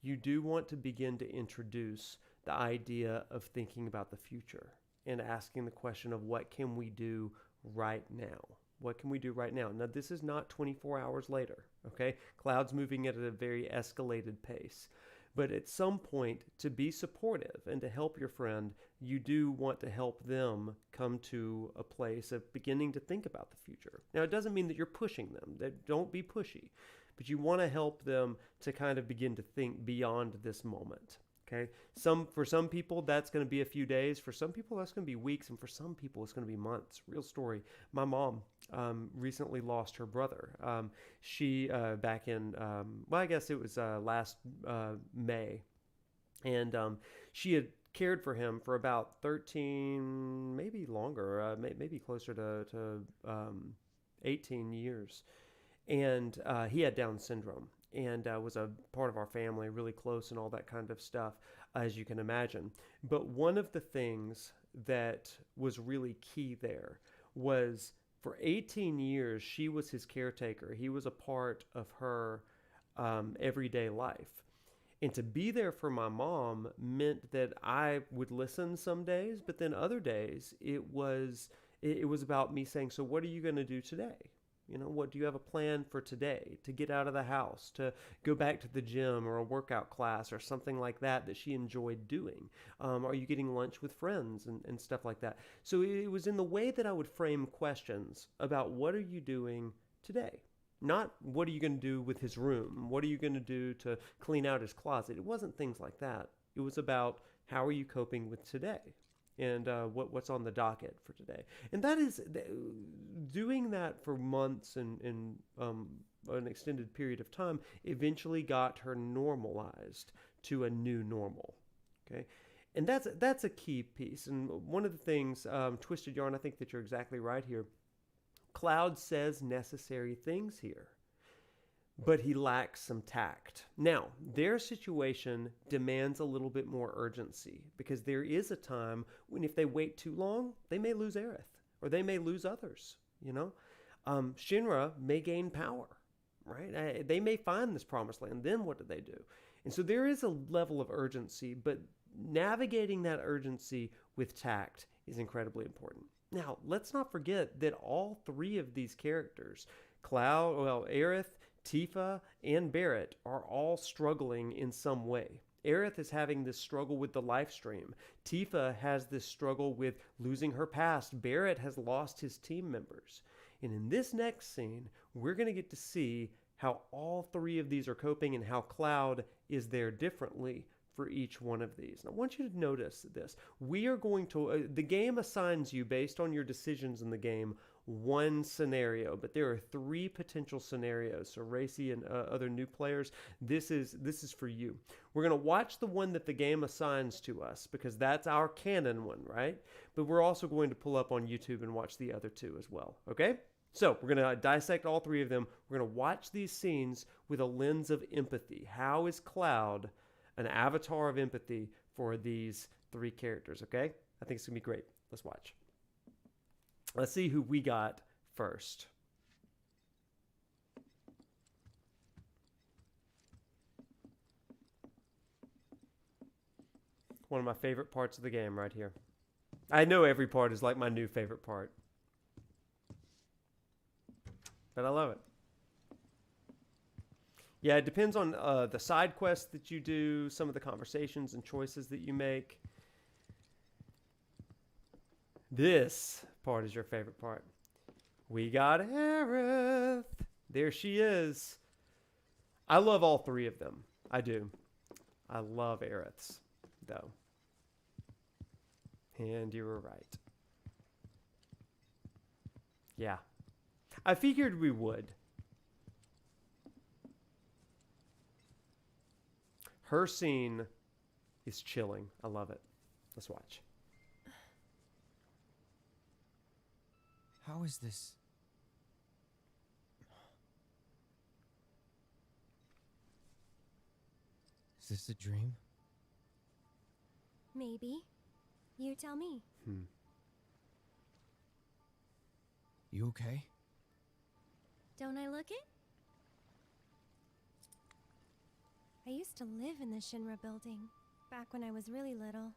Speaker 1: you do want to begin to introduce the idea of thinking about the future and asking the question of what can we do right now? What can we do right now? Now, this is not 24 hours later, okay? Cloud's moving at a very escalated pace. But at some point, to be supportive and to help your friend, you do want to help them come to a place of beginning to think about the future. Now, it doesn't mean that you're pushing them. Don't be pushy. But you want to help them to kind of begin to think beyond this moment. Okay, for some people, that's going to be a few days. For some people, that's going to be weeks. And for some people, it's going to be months. Real story. My mom recently lost her brother. She, back in, well, I guess it was last May. And she had cared for him for about 13, maybe longer, maybe closer to 18 years. And he had Down syndrome. And was a part of our family, really close and all that kind of stuff, as you can imagine. But one of the things that was really key there was for 18 years, she was his caretaker. He was a part of her everyday life. And to be there for my mom meant that I would listen some days, but then other days it was about me saying, so what are you going to do today? You know, what do you have a plan for today? To get out of the house, to go back to the gym or a workout class or something like that she enjoyed doing? Are you getting lunch with friends and stuff like that? So it was in the way that I would frame questions about what are you doing today? Not what are you going to do with his room? What are you going to do to clean out his closet? It wasn't things like that. It was about how are you coping with today? And what's on the docket for today. And that is, doing that for months and an extended period of time eventually got her normalized to a new normal, okay? And that's a key piece. And one of the things, Twisted Yarn, I think that you're exactly right here. Cloud says necessary things here, but he lacks some tact. Now, their situation demands a little bit more urgency because there is a time when if they wait too long, they may lose Aerith or they may lose others, you know? Shinra may gain power, right? They may find this promised land. Then what do they do? And so there is a level of urgency, but navigating that urgency with tact is incredibly important. Now, let's not forget that all three of these characters, Aerith, Tifa, and Barret, are all struggling in some way. Aerith is having this struggle with the life stream. Tifa has this struggle with losing her past. Barret has lost his team members. And in this next scene, we're going to get to see how all three of these are coping and how Cloud is there differently for each one of these. And I want you to notice this. We are going to, the game assigns you, based on your decisions in the game, one scenario, but there are three potential scenarios. So Racy and other new players, this is for you. We're going to watch the one that the game assigns to us because that's our canon one, right? But we're also going to pull up on YouTube and watch the other two as well, okay? So we're going to dissect all three of them. We're going to watch these scenes with a lens of empathy. How is Cloud an avatar of empathy for these three characters, okay? I think it's going to be great. Let's watch. Let's see who we got first. One of my favorite parts of the game right here. I know every part is like my new favorite part. But I love it. Yeah, it depends on the side quests that you do, some of the conversations and choices that you make. This part is your favorite part. We got Aerith. There she is. I love all three of them. I do. I love Aerith's, though. And you were right. Yeah. I figured we would. Her scene is chilling. I love it. Let's watch.
Speaker 9: How is this? Is this a dream?
Speaker 13: Maybe. You tell me.
Speaker 9: You okay?
Speaker 13: Don't I look it? I used to live in the Shinra building, back when I was really little.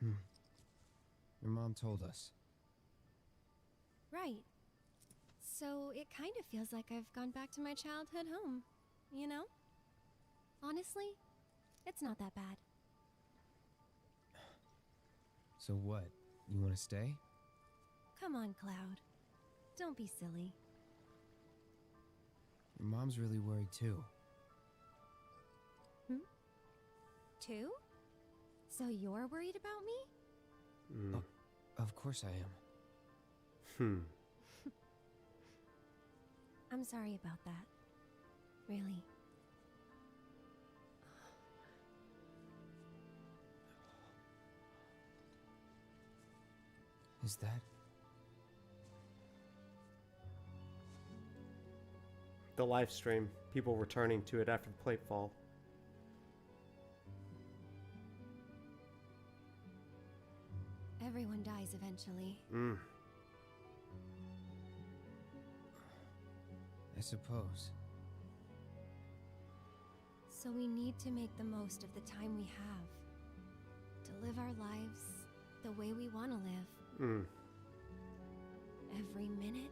Speaker 9: Your mom told us.
Speaker 13: Right. So it kind of feels like I've gone back to my childhood home, you know? Honestly, it's not that bad.
Speaker 9: So what? You want to stay?
Speaker 13: Come on, Cloud. Don't be silly.
Speaker 9: Your mom's really worried too.
Speaker 13: Too? So you're worried about me?
Speaker 9: Oh, of course I am.
Speaker 13: I'm sorry about that. Really.
Speaker 9: Is that...
Speaker 1: The live stream. People returning to it after the plateful.
Speaker 13: Everyone dies eventually.
Speaker 9: I suppose.
Speaker 13: So we need to make the most of the time we have. To live our lives the way we want to live. Every minute,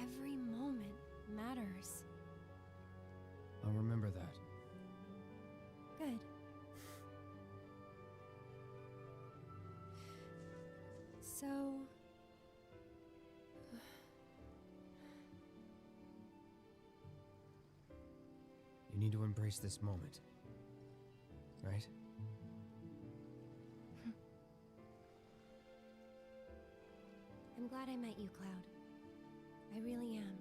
Speaker 13: every moment matters.
Speaker 9: I'll remember that.
Speaker 13: Good. So...
Speaker 9: You need to embrace this moment. Right?
Speaker 13: I'm glad I met you, Cloud. I really am.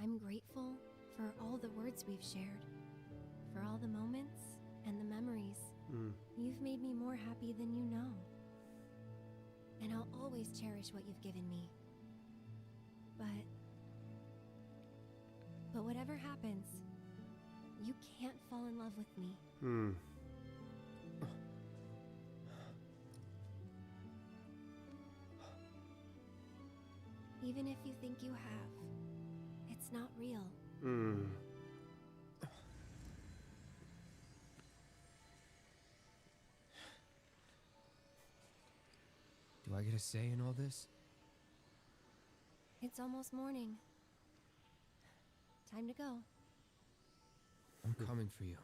Speaker 13: I'm grateful for all the words we've shared, for all the moments and the memories. You've made me more happy than you know. And I'll always cherish what you've given me. But whatever happens, you can't fall in love with me. Even if you think you have, it's not real.
Speaker 9: I get a say in all this?
Speaker 13: It's almost morning. Time to go.
Speaker 9: I'm coming for you.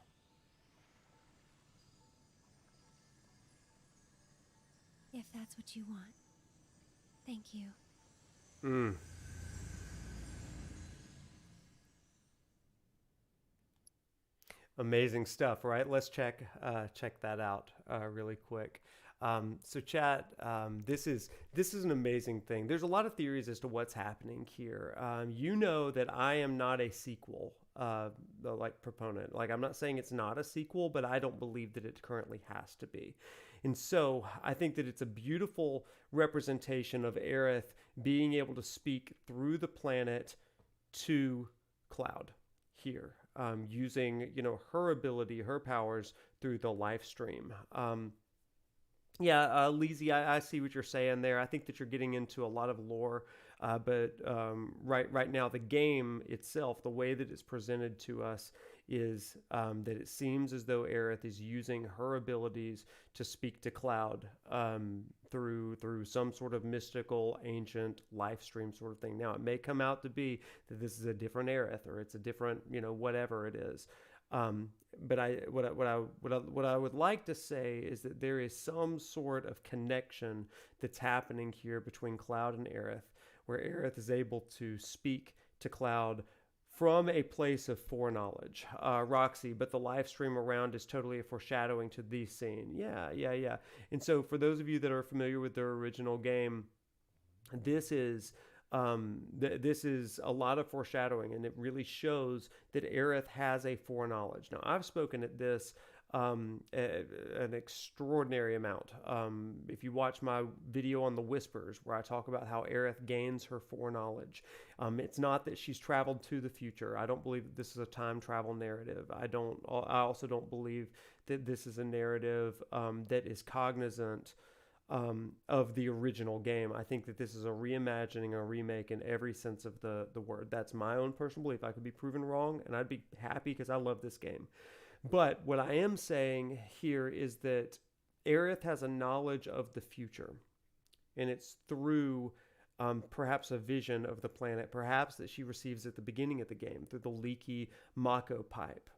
Speaker 13: If that's what you want. Thank you.
Speaker 1: Amazing stuff, right? Let's check that out really quick. So chat, this is an amazing thing. There's a lot of theories as to what's happening here. You know that I am not a sequel proponent. Like, I'm not saying it's not a sequel, but I don't believe that it currently has to be. And so I think that it's a beautiful representation of Aerith being able to speak through the planet to Cloud here, using, her ability, her powers through the live stream. Lizzie, I see what you're saying there. I think that you're getting into a lot of lore, but right now the game itself, the way that it's presented to us is that it seems as though Aerith is using her abilities to speak to Cloud through some sort of mystical, ancient live stream sort of thing. Now, it may come out to be that this is a different Aerith, or it's a different, whatever it is. But what I would like to say is that there is some sort of connection that's happening here between Cloud and Aerith, where Aerith is able to speak to Cloud from a place of foreknowledge. Roxy, but the live stream around is totally a foreshadowing to the scene. Yeah. And so for those of you that are familiar with the original game, this is a lot of foreshadowing, and it really shows that Aerith has a foreknowledge. Now, I've spoken at this an extraordinary amount. If you watch my video on the Whispers, where I talk about how Aerith gains her foreknowledge, it's not that she's traveled to the future. I don't believe that this is a time travel narrative. I also don't believe that this is a narrative that is cognizant of the original game. I think that this is a reimagining, a remake in every sense of the word. That's my own personal belief. I could be proven wrong, and I'd be happy because I love this game. But what I am saying here is that Aerith has a knowledge of the future, and it's through perhaps a vision of the planet, perhaps that she receives at the beginning of the game through the leaky Mako pipe,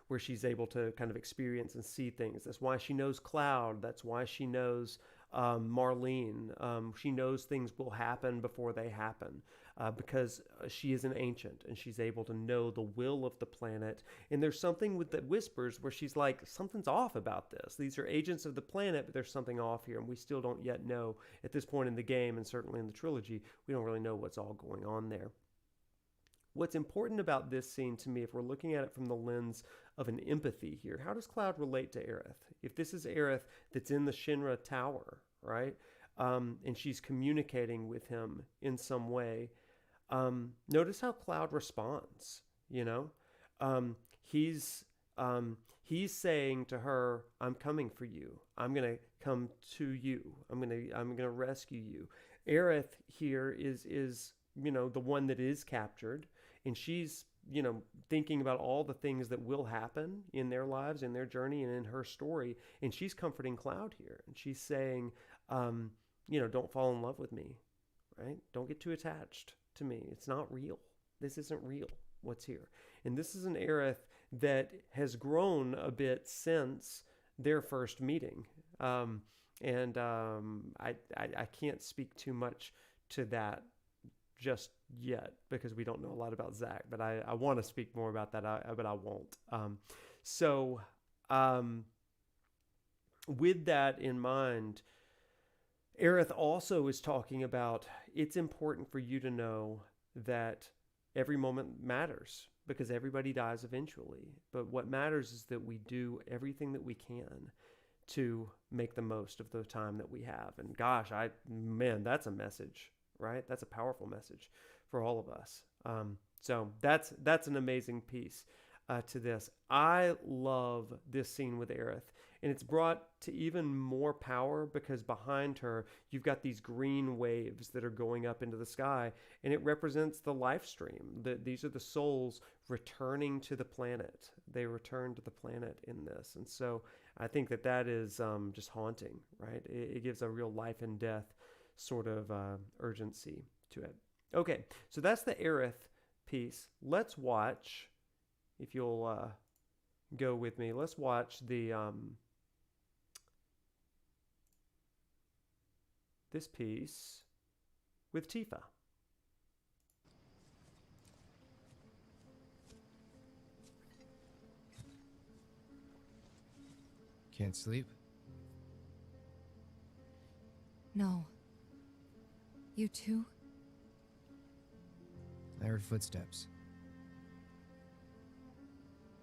Speaker 1: where she's able to kind of experience and see things. That's why she knows Cloud. That's why she knows Marlene. She knows things will happen before they happen, because she is an ancient, and she's able to know the will of the planet. And there's something with the Whispers where she's like, something's off about this. These are agents of the planet, but there's something off here, and we still don't yet know at this point in the game, and certainly in the trilogy, we don't really know what's all going on there. What's important about this scene to me, if we're looking at it from the lens of an empathy here, how does Cloud relate to Aerith? If this is Aerith that's in the Shinra Tower, right, and she's communicating with him in some way, notice how Cloud responds. He's saying to her, "I'm coming for you. I'm gonna come to you. I'm gonna rescue you." Aerith here is the one that is captured, and she's thinking about all the things that will happen in their lives, in their journey, and in her story. And she's comforting Cloud here, and she's saying, don't fall in love with me, right? Don't get too attached to me. It's not real. This isn't real, what's here. And this is an Aerith that has grown a bit since their first meeting. I can't speak too much to that just yet, because we don't know a lot about Zach, but I want to speak more about that, but I won't. With that in mind, Aerith also is talking about, it's important for you to know that every moment matters, because everybody dies eventually. But what matters is that we do everything that we can to make the most of the time that we have. And gosh, that's a message, right? That's a powerful message for all of us. So that's an amazing piece. to this. I love this scene with Aerith, and it's brought to even more power because behind her you've got these green waves that are going up into the sky, and it represents the life stream. These are the souls returning to the planet. They return to the planet in this, and so I think that is just haunting, right? It gives a real life and death sort of urgency to it. Okay, so that's the Aerith piece. Let's watch, if you'll go with me, let's watch the this piece with Tifa.
Speaker 9: Can't sleep?
Speaker 4: No. You too?
Speaker 9: I heard footsteps.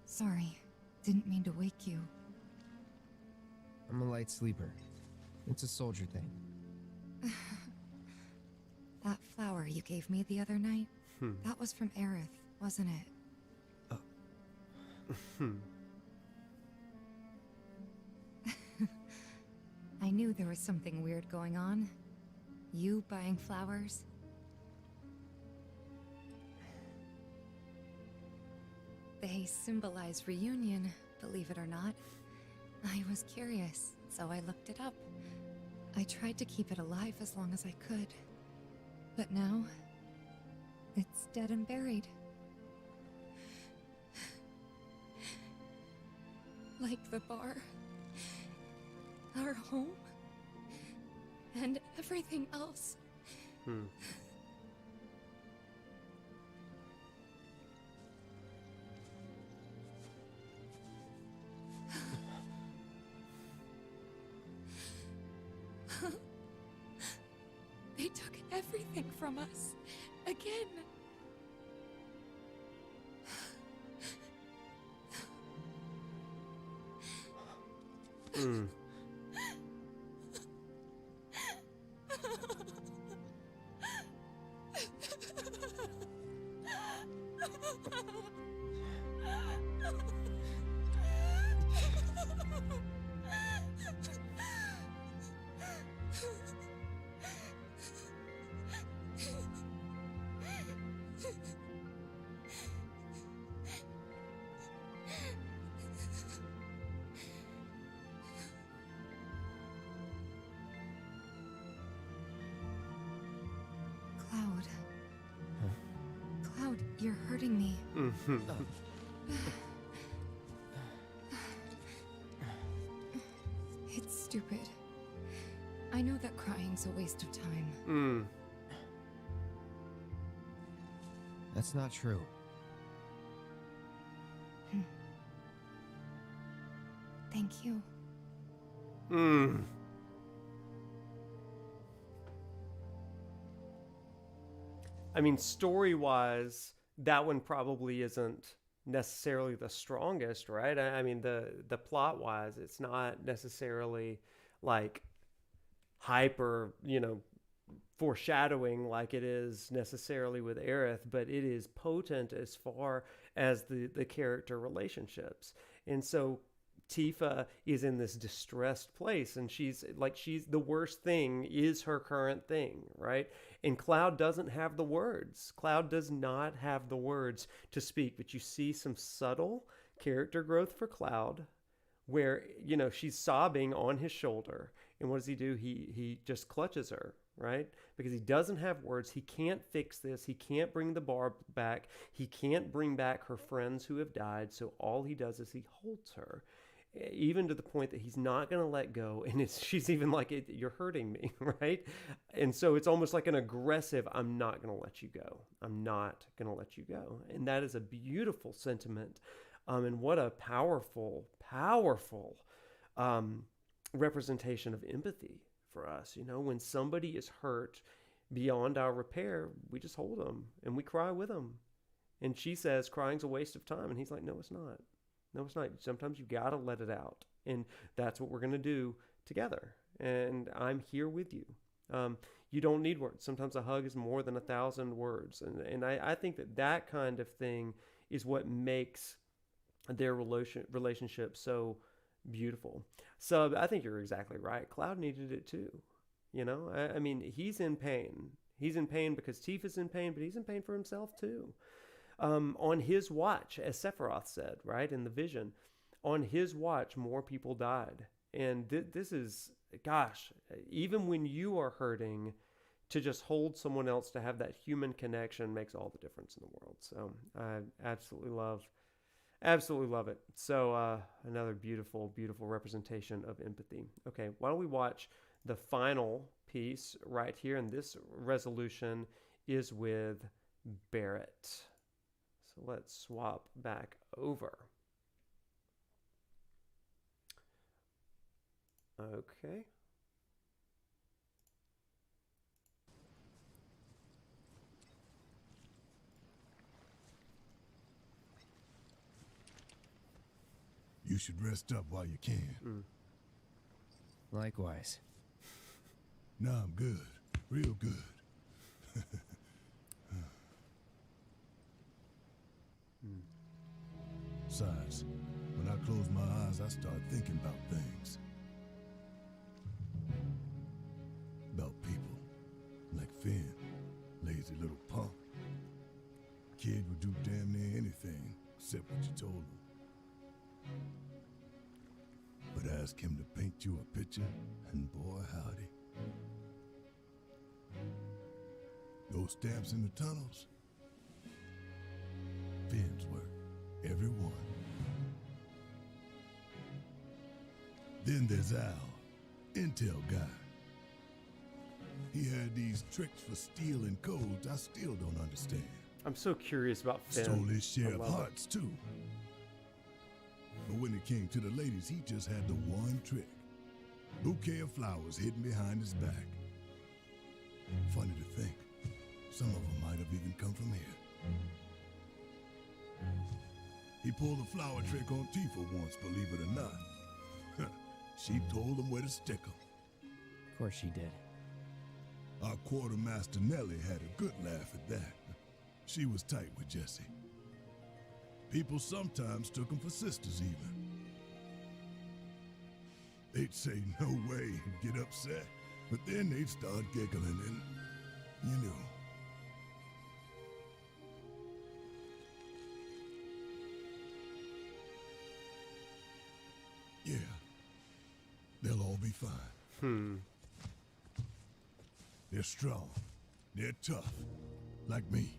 Speaker 4: Sorry. Didn't mean to wake you.
Speaker 9: I'm a light sleeper. It's a soldier thing.
Speaker 4: That flower you gave me the other night? That was from Aerith, wasn't it? I knew there was something weird going on. You buying flowers? They symbolize reunion, believe it or not. I was curious, so I looked it up. I tried to keep it alive as long as I could. But now, it's dead and buried. Like the bar, our home, and everything else. They took everything from us. Again. Cloud, you're hurting me. It's stupid. I know that crying's a waste of time.
Speaker 9: That's not true.
Speaker 4: Thank you.
Speaker 1: I mean, story-wise, that one probably isn't necessarily the strongest, right? I mean, the plot-wise, it's not necessarily like hyper, foreshadowing like it is necessarily with Aerith, but it is potent as far as the character relationships. And so Tifa is in this distressed place, and she's the worst thing is her current thing, right? And Cloud doesn't have the words. Cloud does not have the words to speak, but you see some subtle character growth for Cloud where, she's sobbing on his shoulder. And what does he do? He just clutches her, right? Because he doesn't have words. He can't fix this. He can't bring the bar back. He can't bring back her friends who have died. So all he does is he holds her, even to the point that he's not going to let go. And she's even like, you're hurting me, right? And so it's almost like an aggressive, I'm not going to let you go. I'm not going to let you go. And that is a beautiful sentiment. And what a powerful representation of empathy for us. When somebody is hurt beyond our repair, we just hold them and we cry with them. And she says crying's a waste of time. And he's like, no, it's not. No, it's not. Sometimes you got to let it out. And that's what we're going to do together. And I'm here with you. You don't need words. Sometimes a hug is more than 1,000 words. And I think that kind of thing is what makes their relationship so beautiful. So I think you're exactly right. Cloud needed it too. You know, I mean, he's in pain. He's in pain because Tifa's in pain, but he's in pain for himself too. On his watch, as Sephiroth said, right, in the vision, on his watch, more people died. And this is, gosh, even when you are hurting, to just hold someone else, to have that human connection makes all the difference in the world. So I absolutely love it. So another beautiful, beautiful representation of empathy. Okay, why don't we watch the final piece right here? And this resolution is with Barret. So let's swap back over. Okay.
Speaker 3: You should rest up while you can.
Speaker 9: Likewise.
Speaker 3: No, I'm good. Real good. Besides, when I close my eyes, I start thinking about things. About people. Like Finn. Lazy little punk. Kid would do damn near anything, except what you told him. But ask him to paint you a picture, and boy howdy. Those stamps in the tunnels? Finn's work. Every one. Then there's Al, Intel guy. He had these tricks for stealing codes I still don't understand.
Speaker 1: I'm so curious about Finn.
Speaker 3: Stole his share of hearts too. But when it came to the ladies, he just had the one trick. Bouquet of flowers hidden behind his back. Funny to think, some of them might have even come from here. He pulled a flower trick on Tifa once, believe it or not. She told him where to stick them.
Speaker 9: Of course she did.
Speaker 3: Our quartermaster Nellie had a good laugh at that. She was tight with Jesse. People sometimes took them for sisters even. They'd say no way and get upset, but then they'd start giggling and, you know. Yeah, they'll all be fine. They're strong. They're tough. Like me.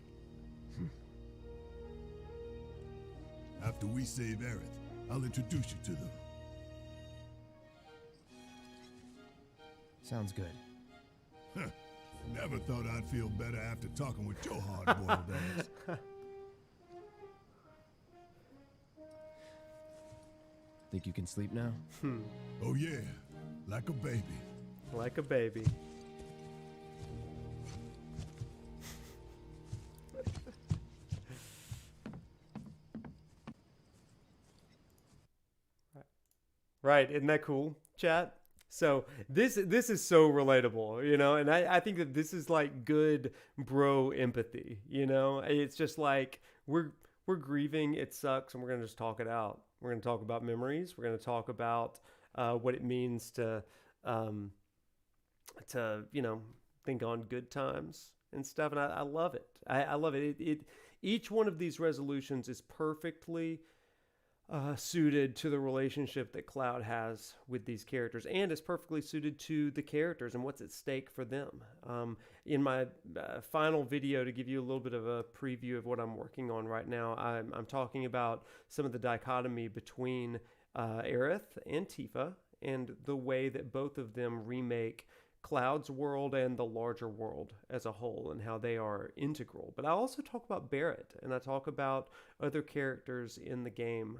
Speaker 3: After we save Aerith, I'll introduce you to them.
Speaker 9: Sounds good.
Speaker 3: Never thought I'd feel better after talking with your hard-boiled ass.
Speaker 9: Think you can sleep now?
Speaker 3: Oh yeah, like a baby.
Speaker 1: Like a baby. Right, isn't that cool, chat? So this is so relatable, you know, and I think that this is like good bro empathy, you know. It's just like we're grieving, it sucks, and we're gonna just talk it out. We're gonna talk about memories. We're gonna talk about what it means to you know, think on good times and stuff. And I love it. I love it. Each one of these resolutions is perfectly suited to the relationship that Cloud has with these characters, and is perfectly suited to the characters and what's at stake for them. In my final video, to give you a little bit of a preview of what I'm working on right now, I'm talking about some of the dichotomy between Aerith and Tifa, and the way that both of them remake Cloud's world and the larger world as a whole, and how they are integral. But I also talk about Barret, and I talk about other characters in the game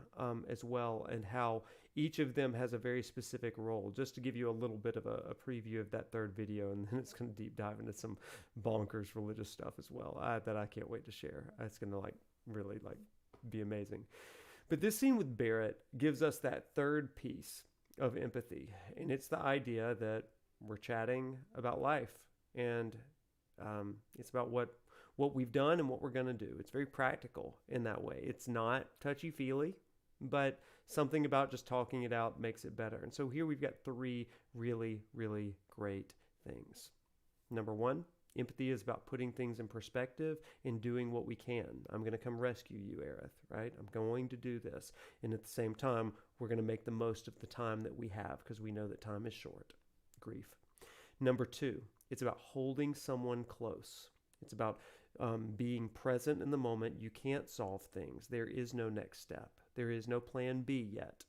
Speaker 1: as well, and how each of them has a very specific role, just to give you a little bit of a preview of that third video. And then it's going to deep dive into some bonkers religious stuff as well that I can't wait to share. It's going to like really like be amazing. But this scene with Barret gives us that third piece of empathy, and it's the idea that we're chatting about life, and it's about what we've done and what we're going to do. It's very practical in that way. It's not touchy-feely. but something about just talking it out makes it better. And so here we've got 3 really, really great things. Number 1, empathy is about putting things in perspective and doing what we can. I'm going to come rescue you, Aerith, right? I'm going to do this. And at the same time, we're going to make the most of the time that we have because we know that time is short. Grief. Number 2, it's about holding someone close. It's about being present in the moment. You can't solve things. There is no next step. There is no plan B yet.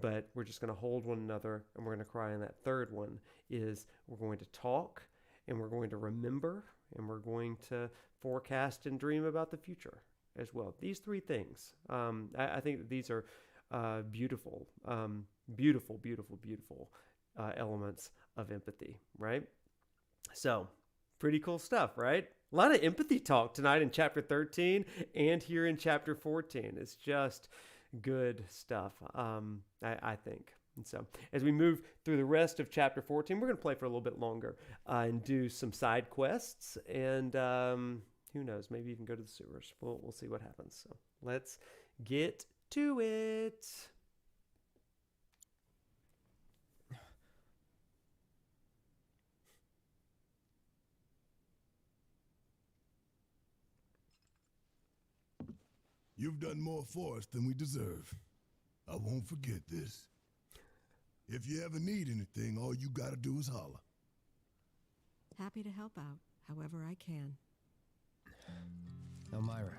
Speaker 1: But we're just going to hold one another and we're going to cry. And that third one is we're going to talk and we're going to remember and we're going to forecast and dream about the future as well. These 3 things, I think that these are beautiful, beautiful, beautiful, beautiful elements of empathy, right? So pretty cool stuff, right? A lot of empathy talk tonight in chapter 13 and here in chapter 14. It's just good stuff, I think. And so as we move through the rest of chapter 14, we're going to play for a little bit longer and do some side quests. And who knows, maybe even go to the sewers. We'll see what happens. So let's get to it.
Speaker 3: You've done more for us than we deserve. I won't forget this. If you ever need anything, all you gotta do is holler.
Speaker 7: Happy to help out, however I can.
Speaker 9: Elmyra.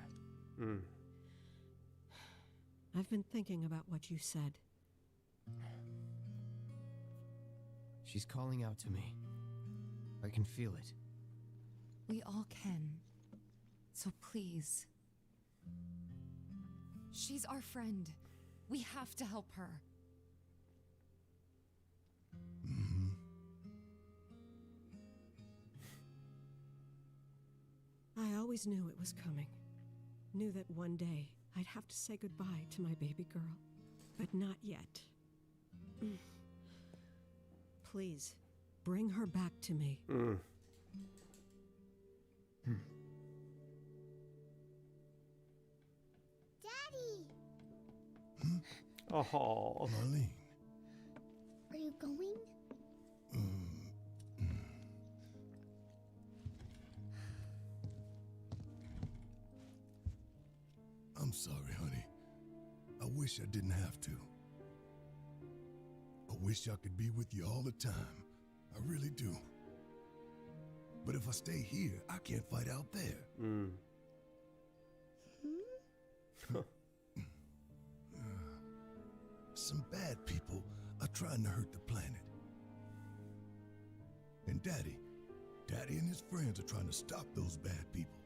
Speaker 7: I've been thinking about what you said.
Speaker 9: She's calling out to me. I can feel it.
Speaker 4: We all can. So please. She's our friend. We have to help her.
Speaker 3: Mm-hmm.
Speaker 7: I always knew it was coming. Knew that one day I'd have to say goodbye to my baby girl. But not yet. Please, bring her back to me.
Speaker 8: Daddy!
Speaker 1: Oh,
Speaker 3: Marlene.
Speaker 8: Are you going?
Speaker 3: I'm sorry, honey. I wish I didn't have to. I wish I could be with you all the time. I really do. But if I stay here, I can't fight out there. Some bad people are trying to hurt the planet. And Daddy and his friends are trying to stop those bad people.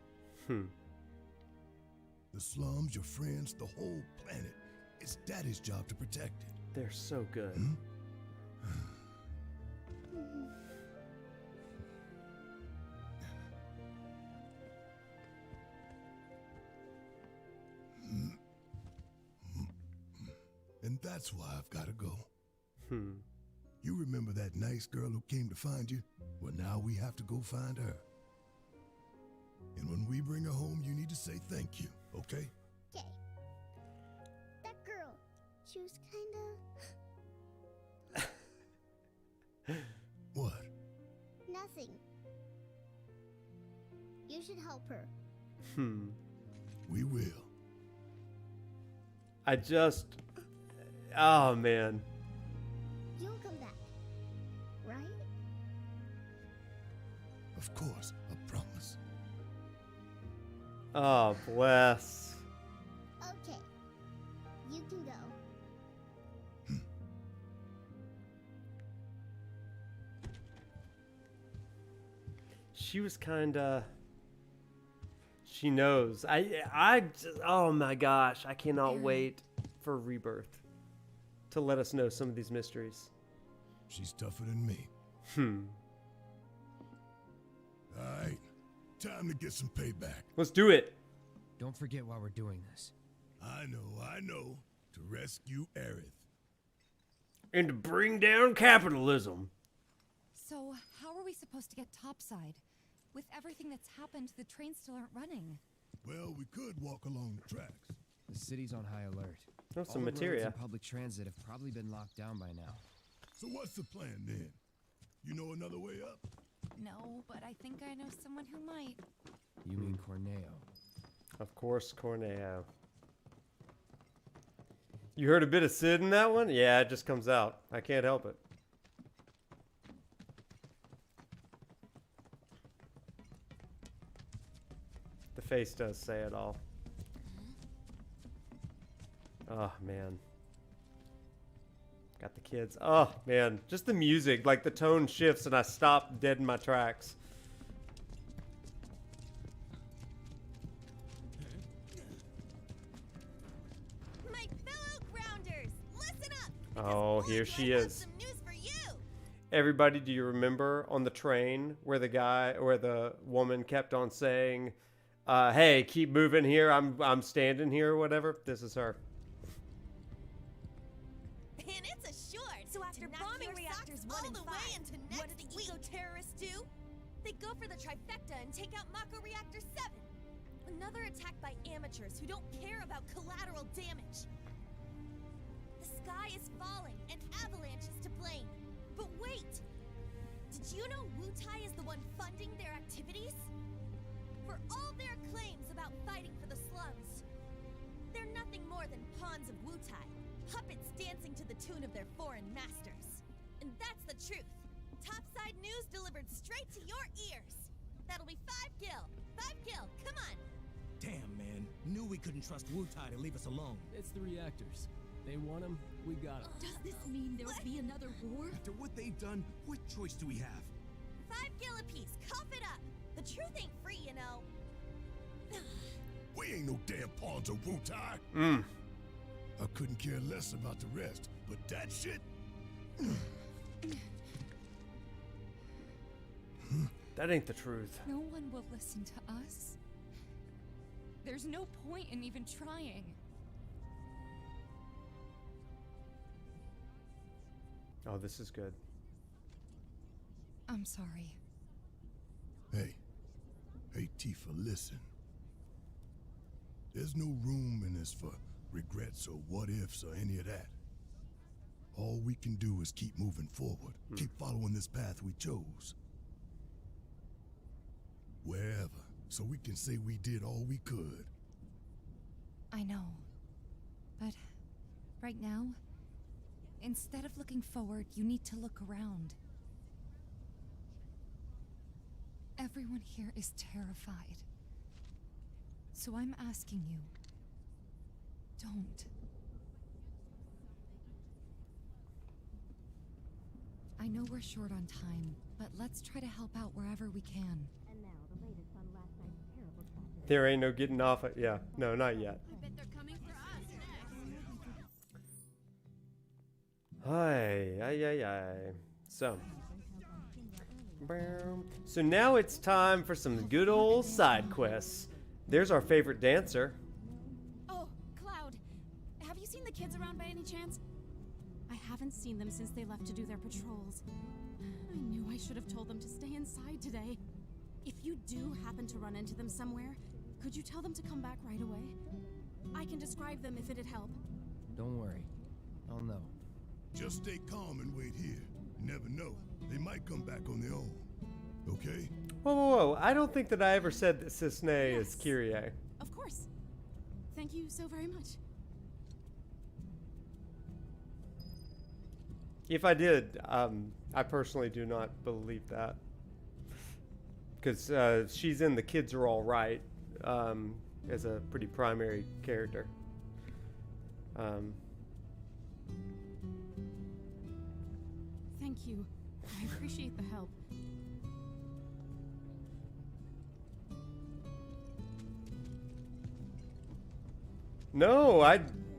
Speaker 3: The slums, your friends, the whole planet. It's Daddy's job to protect it.
Speaker 1: they're so good.
Speaker 3: And that's why I've got to go. You remember that nice girl who came to find you? Well, now we have to go find her. And when we bring her home, you need to say thank you, okay?
Speaker 8: Okay. That girl, she was kinda...
Speaker 3: What?
Speaker 8: Nothing. You should help her.
Speaker 3: We will.
Speaker 1: Oh, man.
Speaker 8: You'll come back, right?
Speaker 3: Of course, I promise.
Speaker 1: Oh, bless.
Speaker 8: Okay. You can go.
Speaker 1: She was kinda... She knows. Oh my gosh, I cannot wait for Rebirth to let us know some of these mysteries.
Speaker 3: She's tougher than me. All right, time to get some payback.
Speaker 1: Let's do it.
Speaker 9: Don't forget why we're doing this.
Speaker 3: I know. To rescue Aerith.
Speaker 1: And to bring down capitalism.
Speaker 4: So, how are we supposed to get topside? With everything that's happened, the trains still aren't running.
Speaker 3: Well, we could walk along the tracks.
Speaker 9: The city's on high alert.
Speaker 1: There's
Speaker 9: All
Speaker 1: some
Speaker 9: the roads
Speaker 1: materia.
Speaker 9: and public transit have probably been locked down by now.
Speaker 3: So what's the plan then? You know another way up?
Speaker 4: No, but I think I know someone who might.
Speaker 9: You mean Corneo?
Speaker 1: Of course, Corneo. You heard a bit of Sid in that one? Yeah, it just comes out. I can't help it. The face does say it all. Oh, man. Got the kids. Oh, man. Just the music. Like, the tone shifts and I stop dead in my tracks.
Speaker 13: My fellow grounders, listen up!
Speaker 1: Oh, here she is.
Speaker 13: Some news for you!
Speaker 1: Everybody, do you remember on the train where the woman kept on saying, hey, keep moving here. I'm standing here or whatever? This is her.
Speaker 13: And it's assured. So after bombing reactors 1 and 5, what do the eco-terrorists do? They go for the trifecta and take out Mako Reactor 7. Another attack by amateurs who don't care about collateral damage. The sky is falling and Avalanche is to blame. But wait! Did you know Wutai is the one funding their activities? For all their claims about fighting for the slums, they're nothing more than pawns of Wutai. Puppets dancing to the tune of their foreign masters. And that's the truth. Topside news delivered straight to your ears. That'll be 5 gil. 5 gil, come on.
Speaker 14: Damn, man. Knew we couldn't trust Wutai to leave us alone.
Speaker 5: It's the reactors. They want them, we got them.
Speaker 11: Does this mean there'll be another war?
Speaker 14: After what they've done, what choice do we have?
Speaker 13: 5 gil apiece, cough it up. The truth ain't free, you know.
Speaker 3: We ain't no damn pawns of Wutai. I couldn't care less about the rest, but that shit...
Speaker 1: That ain't the truth.
Speaker 4: No one will listen to us. There's no point in even trying.
Speaker 1: Oh, this is good.
Speaker 4: I'm sorry.
Speaker 3: Hey, Tifa, listen. There's no room in this for regrets or what-ifs or any of that. All we can do is keep moving forward, keep following this path we chose. Wherever, so we can say we did all we could.
Speaker 4: I know. But right now, instead of looking forward, you need to look around. Everyone here is terrified. So I'm asking you, don't. I know we're short on time, but let's try to help out wherever we can.
Speaker 13: And now the latest on last night's terrible tragedy.
Speaker 1: There ain't no getting off it. Yeah, no, not yet.
Speaker 11: I bet they're coming for us next.
Speaker 1: Ay. So now it's time for some good old side quests. There's our favorite dancer.
Speaker 15: Oh, Cloud. Have you seen the kids around by any chance? I haven't seen them since they left to do their patrols. I knew I should have told them to stay inside today. If you do happen to run into them somewhere, could you tell them to come back right away? I can describe them if it'd help.
Speaker 9: Don't worry. I'll know.
Speaker 3: Just stay calm and wait here. You never know. They might come back on their own. Okay?
Speaker 1: Whoa. I don't think that I ever said that Cisne is Kyrie.
Speaker 15: Of course. Thank you so very much.
Speaker 1: If I did, I personally do not believe that. Because she's in The Kids Are All Right as a pretty primary character.
Speaker 15: Thank you. I appreciate the help.
Speaker 1: No,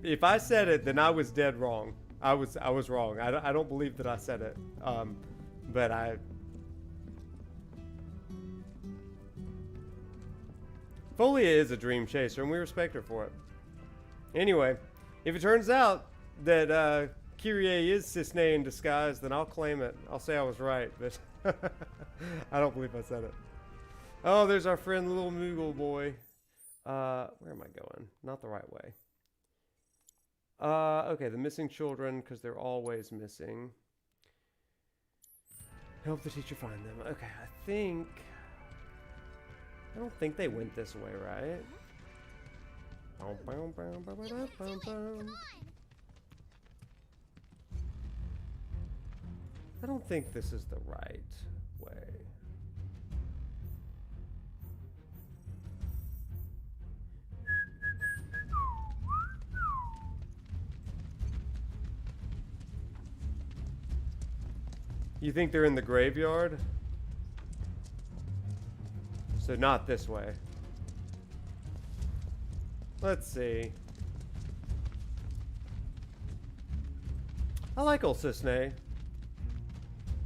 Speaker 1: if I said it, then I was dead wrong. I was wrong. I don't believe that I said it. But Folia is a dream chaser, and we respect her for it. Anyway, if it turns out that Kyrie is Cisne in disguise, then I'll claim it. I'll say I was right, but I don't believe I said it. Oh, there's our friend Little Moogle Boy. Where am I going? Not the right way. Okay, the missing children, because they're always missing. Help the teacher find them. Okay, I don't think they went this way, right? I don't think this is the right way. You think they're in the graveyard? So not this way. Let's see. I like old Cisne.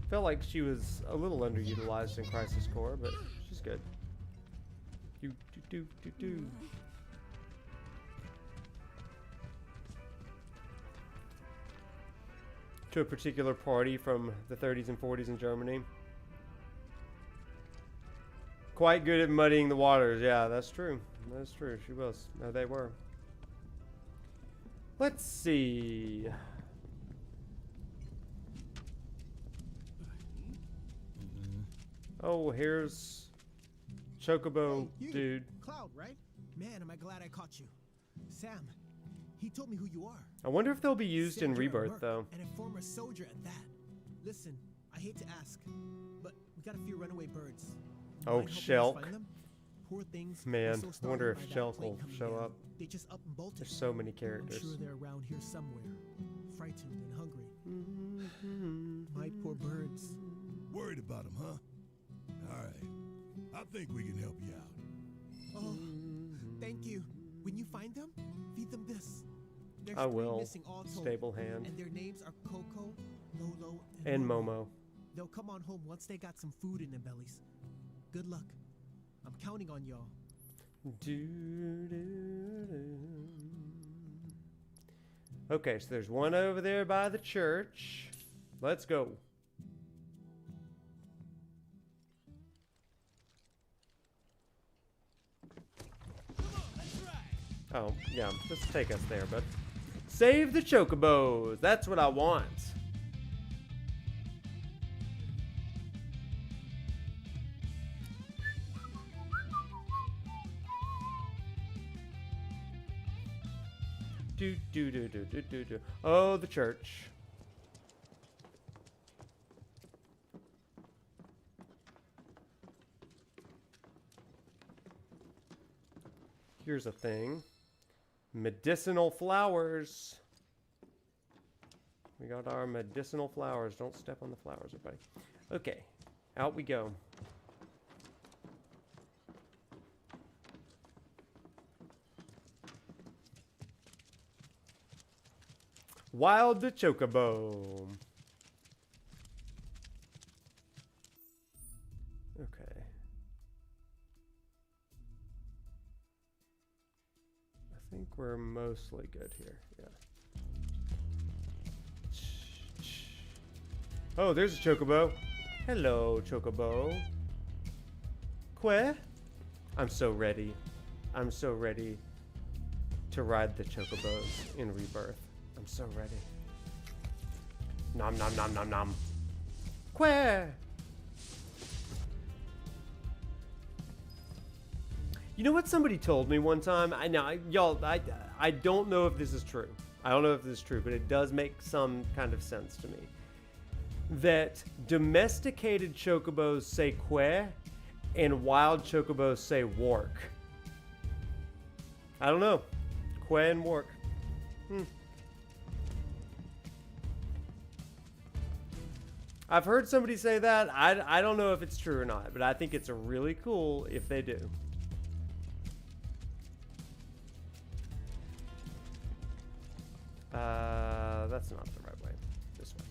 Speaker 1: Felt like she was a little underutilized in Crisis Core, but she's good. Do. To a particular party from the 30s and 40s in Germany. Quite good at muddying the waters. Yeah, that's true. That's true. She was. No, they were. Let's see. Oh, here's Chocobo,
Speaker 14: hey,
Speaker 1: dude.
Speaker 14: Cloud, right? Man, am I glad I caught you. Sam, he told me who you are.
Speaker 1: I wonder if they'll be used in
Speaker 14: Said you're at
Speaker 1: Rebirth,
Speaker 14: work,
Speaker 1: though.
Speaker 14: And a former soldier at that. Listen, I hate to ask, but we got a few runaway birds.
Speaker 1: Oh,
Speaker 14: Mind helping us
Speaker 1: Shelk.
Speaker 14: find them? Poor things.
Speaker 1: Man,
Speaker 14: were so
Speaker 1: I wonder
Speaker 14: startled
Speaker 1: if
Speaker 14: by that
Speaker 1: Shelk
Speaker 14: plane
Speaker 1: will
Speaker 14: coming
Speaker 1: show
Speaker 14: down.
Speaker 1: up.
Speaker 14: They just up and bolted.
Speaker 1: There's so many characters.
Speaker 14: I'm sure they're around here somewhere, frightened and hungry. My poor birds.
Speaker 3: Worried about them, huh? All right. I think we can help you out.
Speaker 14: Oh, thank you. When you find them, feed them this. There's
Speaker 1: I
Speaker 14: 3
Speaker 1: will.
Speaker 14: missing all told,
Speaker 1: Stable hand.
Speaker 14: and their names are Coco, Lolo,
Speaker 1: And Momo.
Speaker 14: They'll come on home once they got some food in their bellies. Good luck. I'm counting on y'all.
Speaker 1: Okay, so there's one over there by the church. Let's go. Oh, yeah, just take us there, bud. Save the chocobos. That's what I want. Do. Oh, the church. Here's a thing. Medicinal flowers. We got our medicinal flowers. Don't step on the flowers, everybody. Okay, out we go. Wild the chocobo. Okay. I think we're mostly good here. Yeah. Oh, there's a chocobo. Hello, chocobo. Que? I'm so ready. I'm so ready to ride the chocobos in Rebirth. I'm so ready. Nom nom nom nom nom. Que? You know what somebody told me one time? I don't know if this is true. I don't know if this is true, but it does make some kind of sense to me. That domesticated chocobos say que, and wild chocobos say wark. I don't know. Que and wark. I've heard somebody say that. I don't know if it's true or not, but I think it's really cool if they do. That's not the right way. This way.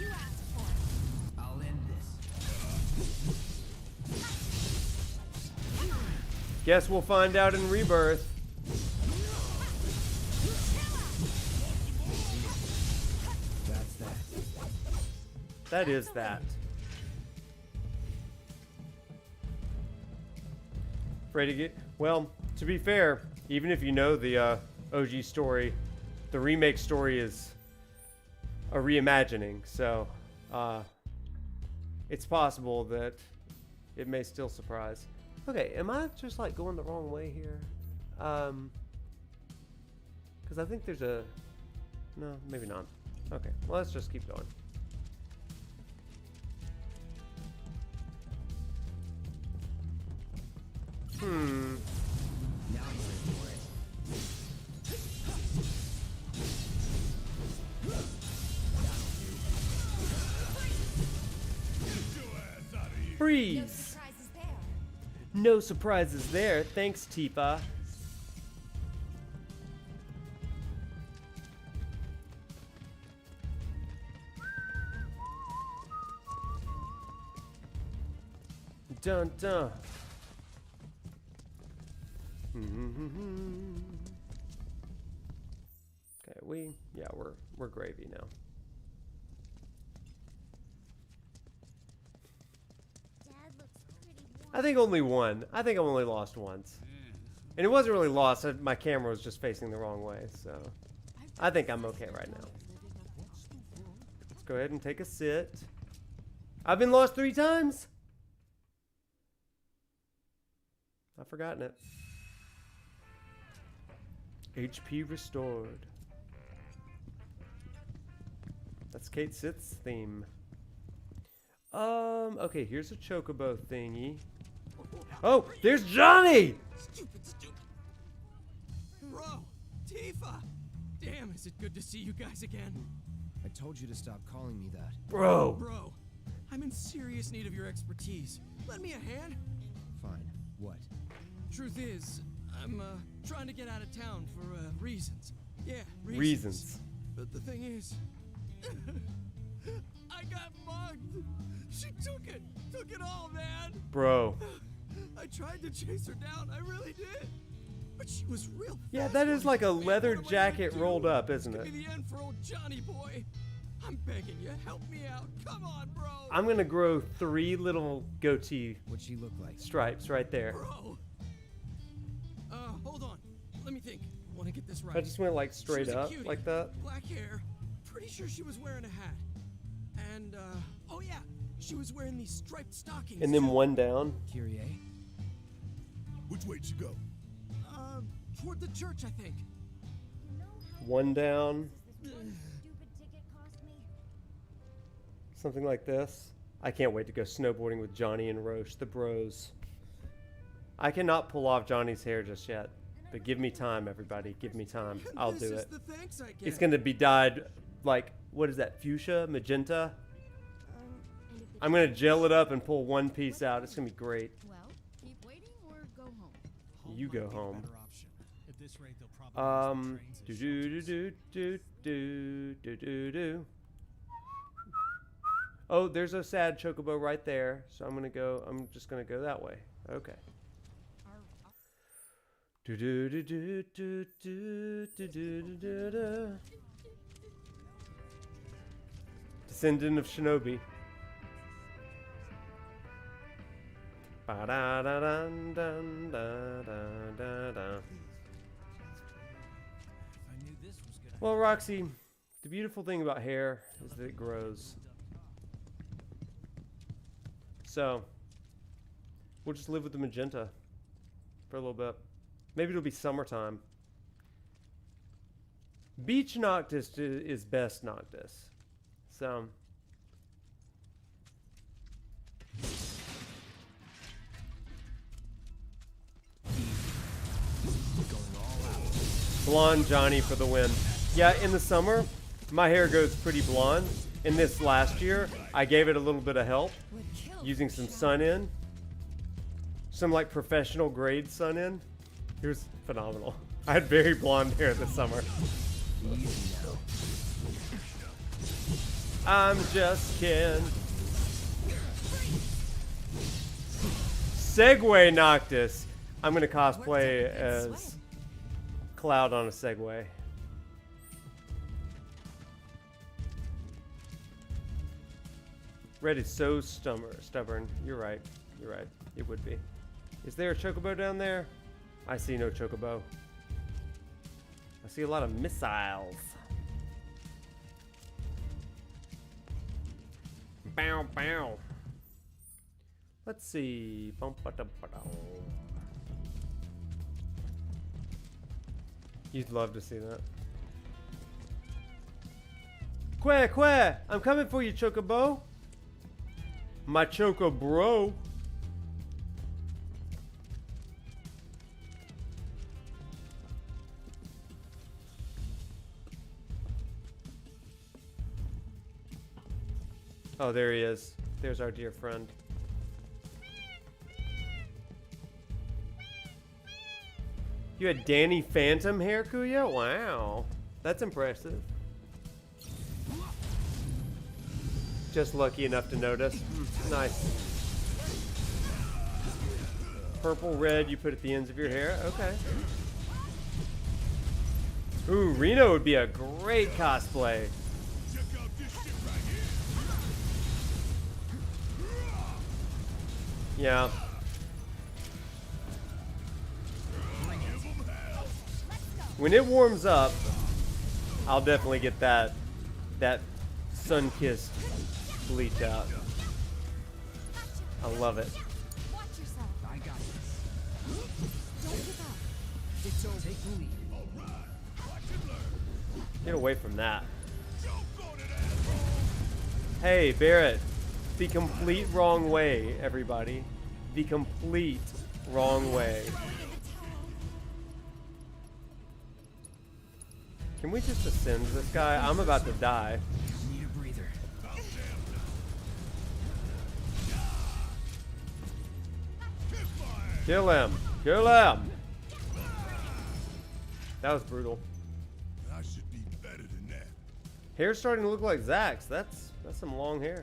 Speaker 15: You asked for it.
Speaker 9: I'll end this.
Speaker 1: Guess we'll find out in Rebirth.
Speaker 9: That's that.
Speaker 1: That is that. Afraid to get... Well, to be fair, even if you know the OG story. The remake story is a reimagining, so it's possible that it may still surprise. Okay, am I just like going the wrong way here? Because I think there's a... No, maybe not. Okay, well, let's just keep going.
Speaker 9: Now I'm ready for it.
Speaker 1: Freeze! No surprises there. Thanks, Tifa. Dun dun. Okay, we're gravy now. I think only one. I think I've only lost once. And it wasn't really lost. My camera was just facing the wrong way, so I think I'm okay right now. Let's go ahead and take a sit. I've been lost 3 times. I've forgotten it. HP restored. That's Kate Sith's theme. Okay, here's a chocobo thingy. Oh, there's Johnny!
Speaker 5: Stupid. Bro, Tifa! Damn, is it good to see you guys again.
Speaker 9: I told you to stop calling me that.
Speaker 1: Bro,
Speaker 5: I'm in serious need of your expertise. Lend me a hand.
Speaker 9: Fine. What?
Speaker 5: Truth is, I'm trying to get out of town for reasons. Yeah,
Speaker 1: reasons.
Speaker 5: But the thing is, I got mugged. She took it all, man.
Speaker 1: Bro.
Speaker 5: I tried to chase her down. I really did. But she was real.
Speaker 1: Yeah, that is like a leather jacket rolled up, isn't it?
Speaker 5: It's gonna be the end for old Johnny boy. I'm begging you, help me out. Come on, bro.
Speaker 1: I'm gonna grow 3 little goatee.
Speaker 9: What'd she look like?
Speaker 1: Stripes right there.
Speaker 5: Bro. Hold on. Let me think. I want to get this right.
Speaker 1: I just went like straight up
Speaker 5: cutie,
Speaker 1: like that.
Speaker 5: Black hair. Pretty sure she was wearing a hat. And oh yeah, she was wearing these striped stockings.
Speaker 1: And then one down.
Speaker 9: Kyrie?
Speaker 3: Which way did you go?
Speaker 5: Toward the church, I think.
Speaker 1: One down. Something like this. I can't wait to go snowboarding with Johnny and Roche, the bros. I cannot pull off Johnny's hair just yet. But give me time, everybody. Give me time. I'll do it. It's going to be dyed like, what is that, fuchsia, magenta? I'm going to gel it up and pull one piece out. It's going to be great.
Speaker 11: Well, keep waiting or go home.
Speaker 1: You go home. Do. Oh, there's a sad chocobo right there. So I'm just gonna go that way. Okay. Descendant of Shinobi. Well, Roxy, the beautiful thing about hair is that it grows. So, we'll just live with the magenta for a little bit. Maybe it'll be summertime. Beach Noctis is best Noctis. So, blonde Johnny for the win. Yeah, in the summer, my hair goes pretty blonde. In this last year, I gave it a little bit of help using some sun-in. Some like professional grade sun-in. It was phenomenal. I had very blonde hair this summer. I'm just kidding. Segway Noctis. I'm gonna cosplay as Cloud on a Segway. Red is so stubborn. You're right. You're right. It would be. Is there a chocobo down there? I see no chocobo. See a lot of missiles. Bow, bow. Let's see. You'd love to see that. Que, I'm coming for you, Chocobo. My Choco bro. Oh, there he is. There's our dear friend. You had Danny Phantom hair, Kuya? Wow. That's impressive. Just lucky enough to notice. Nice. Purple, red, you put at the ends of your hair? Okay. Ooh, Reno would be a great cosplay. Yeah. When it warms up, I'll definitely get that sun-kissed bleach out. I love it.
Speaker 9: Watch yourself. I got this. Don't give up. It's over. Take the lead.
Speaker 1: Get away from that. Hey, Barret. The complete wrong way, everybody. The complete wrong way. Can we just ascend this guy? I'm about to die.
Speaker 9: Need a breather.
Speaker 1: Kill him. Kill him. That was brutal.
Speaker 3: I should be better than that.
Speaker 1: Hair's starting to look like Zach's. That's some long hair.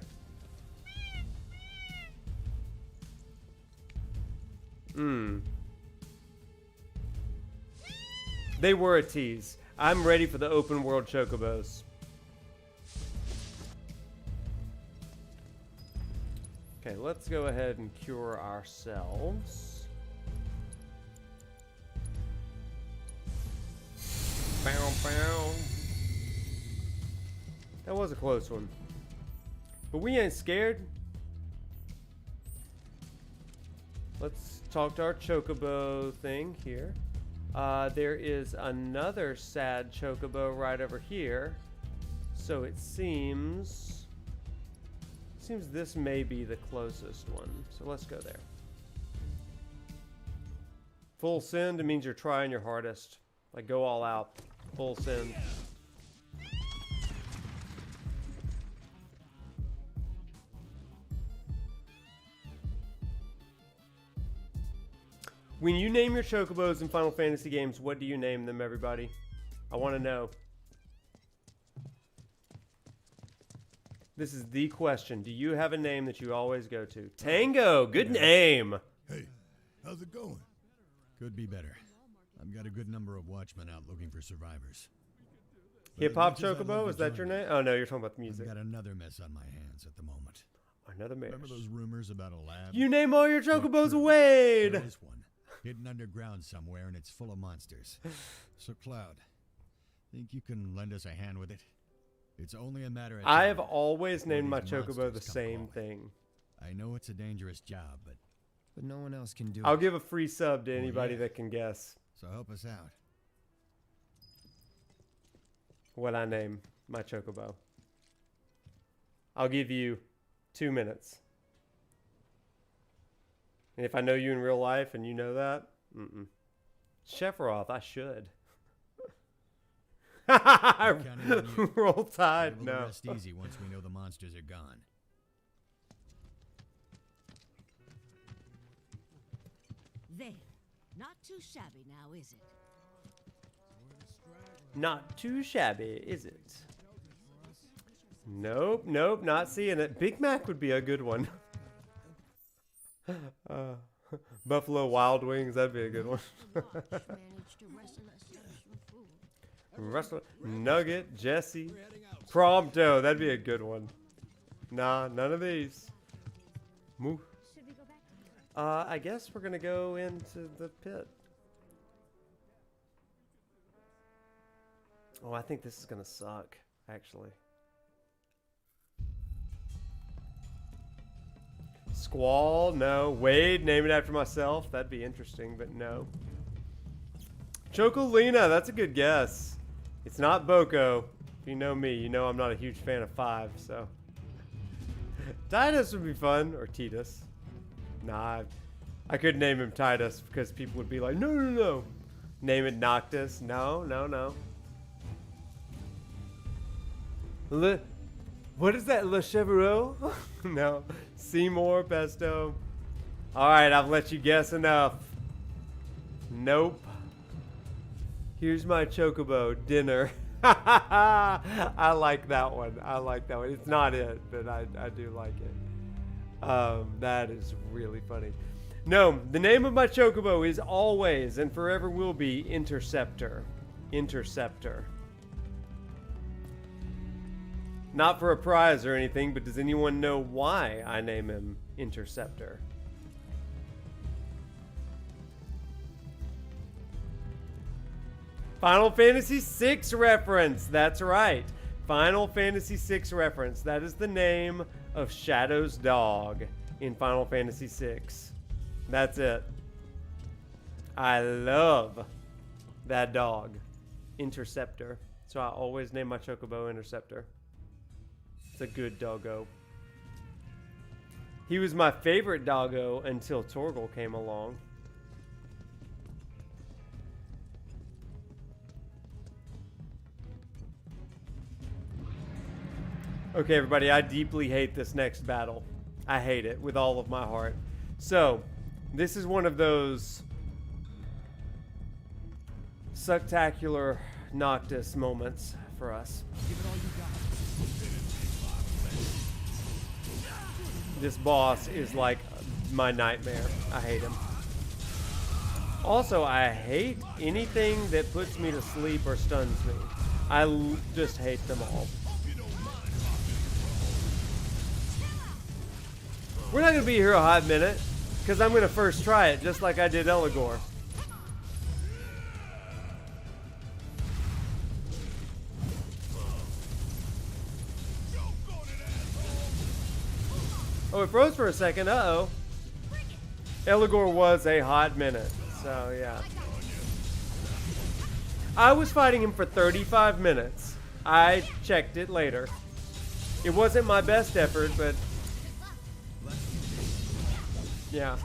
Speaker 1: They were a tease. I'm ready for the open world chocobos. Okay, let's go ahead and cure ourselves. Bow, bow. That was a close one. But we ain't scared. Let's talk to our chocobo thing here. There is another sad chocobo right over here. So it seems this may be the closest one. So let's go there. Full send, it means you're trying your hardest. Like, go all out. Full send. When you name your chocobos in Final Fantasy games, what do you name them, everybody? I want to know. This is the question. Do you have a name that you always go to? Tango, good name.
Speaker 3: Hey, how's it going?
Speaker 16: Could be better. I've got a good number of watchmen out looking for survivors.
Speaker 1: Hip Hop Chocobo, is that your name? Oh no, you're talking about the music.
Speaker 16: I've got another mess on my hands at the moment.
Speaker 1: Another mess.
Speaker 16: Remember those rumors about a lab?
Speaker 1: You name all your chocobos Wade.
Speaker 16: There is one, hidden underground somewhere, and it's full of monsters. So Cloud, think you can lend us a hand with it? It's only a matter of time.
Speaker 1: I have always named my chocobo the same thing.
Speaker 16: I know it's a dangerous job, but
Speaker 9: no one else can do it.
Speaker 1: I'll give a free sub to anybody that can guess.
Speaker 16: So help us out.
Speaker 1: What I name my chocobo. I'll give you 2 minutes. And if I know you in real life and you know that, Sephiroth, I should. Roll Tide, no.
Speaker 16: Rest easy once we know the monsters are gone.
Speaker 12: There. Not too shabby now, is it?
Speaker 1: Not too shabby, is it? Nope, nope, not seeing it. Big Mac would be a good one. Buffalo Wild Wings, that'd be a good one. Nugget, Jesse, Prompto, that'd be a good one. Nah, none of these. Move. I guess we're gonna go into the pit. Oh, I think this is gonna suck, actually. Squall, no. Wade, name it after myself. That'd be interesting, but no. Chocolina, that's a good guess. It's not Boko. If you know me, you know I'm not a huge fan of 5, so. Titus would be fun, or Titus. Nah, I could name him Titus because people would be like, no, no, no. Name it Noctis. No, no, no. What is that? Le Chevreau? No. Seymour, Pesto. Alright, I've let you guess enough. Nope. Here's my chocobo dinner. I like that one. I like that one. It's not it, but I do like it. That is really funny. No, the name of my chocobo is always and forever will be Interceptor. Interceptor. Not for a prize or anything, but does anyone know why I name him Interceptor? Final Fantasy VI reference. That's right. Final Fantasy VI reference. That is the name of Shadow's dog in Final Fantasy VI. That's it. I love that dog. Interceptor. So I always name my chocobo Interceptor. It's a good doggo. He was my favorite doggo until Torgal came along. Okay, everybody, I deeply hate this next battle. I hate it with all of my heart. So, this is one of those sucktacular Noctis moments for us. Give it all you got. This boss is like my nightmare. I hate him. Also, I hate anything that puts me to sleep or stuns me. I just hate them all. We're not going to be here a hot minute, because I'm going to first try it, just like I did Eligor. Oh, it froze for a second. Uh-oh. Eligor was a hot minute, so yeah. I was fighting him for 35 minutes. I checked it later. It wasn't my best effort, but... yeah.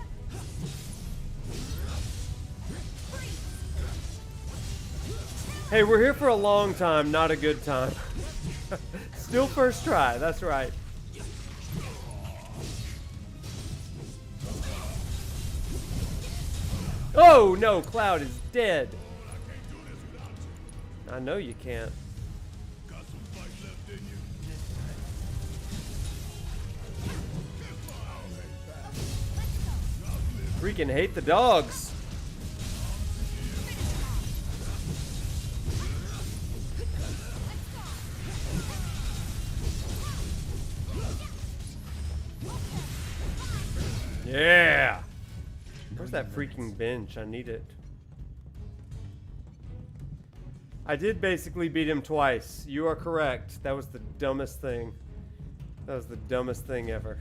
Speaker 1: Hey, we're here for a long time, not a good time. Still first try, that's right. Oh, no, Cloud is dead. I know you can't. Freaking hate the dogs. Yeah. Where's that freaking bench? I need it. I did basically beat him twice. You are correct. That was the dumbest thing. That was the dumbest thing ever.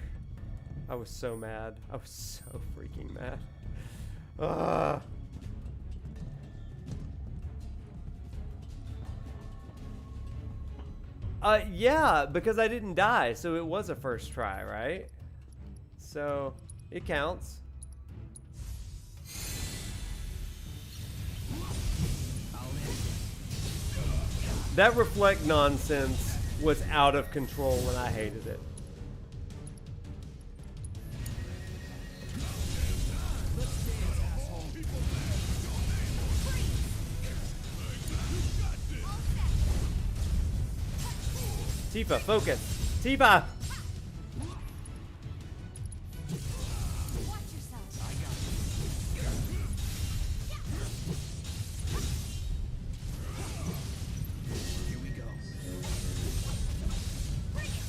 Speaker 1: I was so mad. I was so freaking mad. Yeah, because I didn't die, so it was a first try, right? So, it counts. That reflect nonsense was out of control and I hated it. Tifa, focus. Tifa!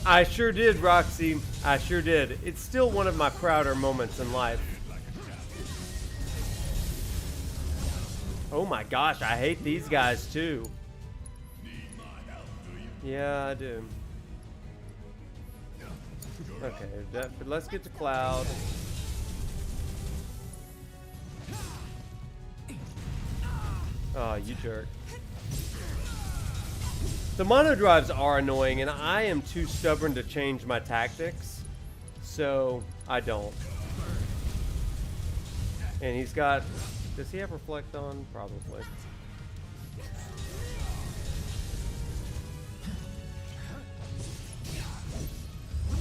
Speaker 1: I sure did, Roxy. I sure did. It's still one of my prouder moments in life. Oh my gosh, I hate these guys too. Yeah, I do. Okay, but let's get to Cloud. Oh, you jerk. The mono drives are annoying, and I am too stubborn to change my tactics, so I don't. And he's got... Does he have Reflect on? Probably.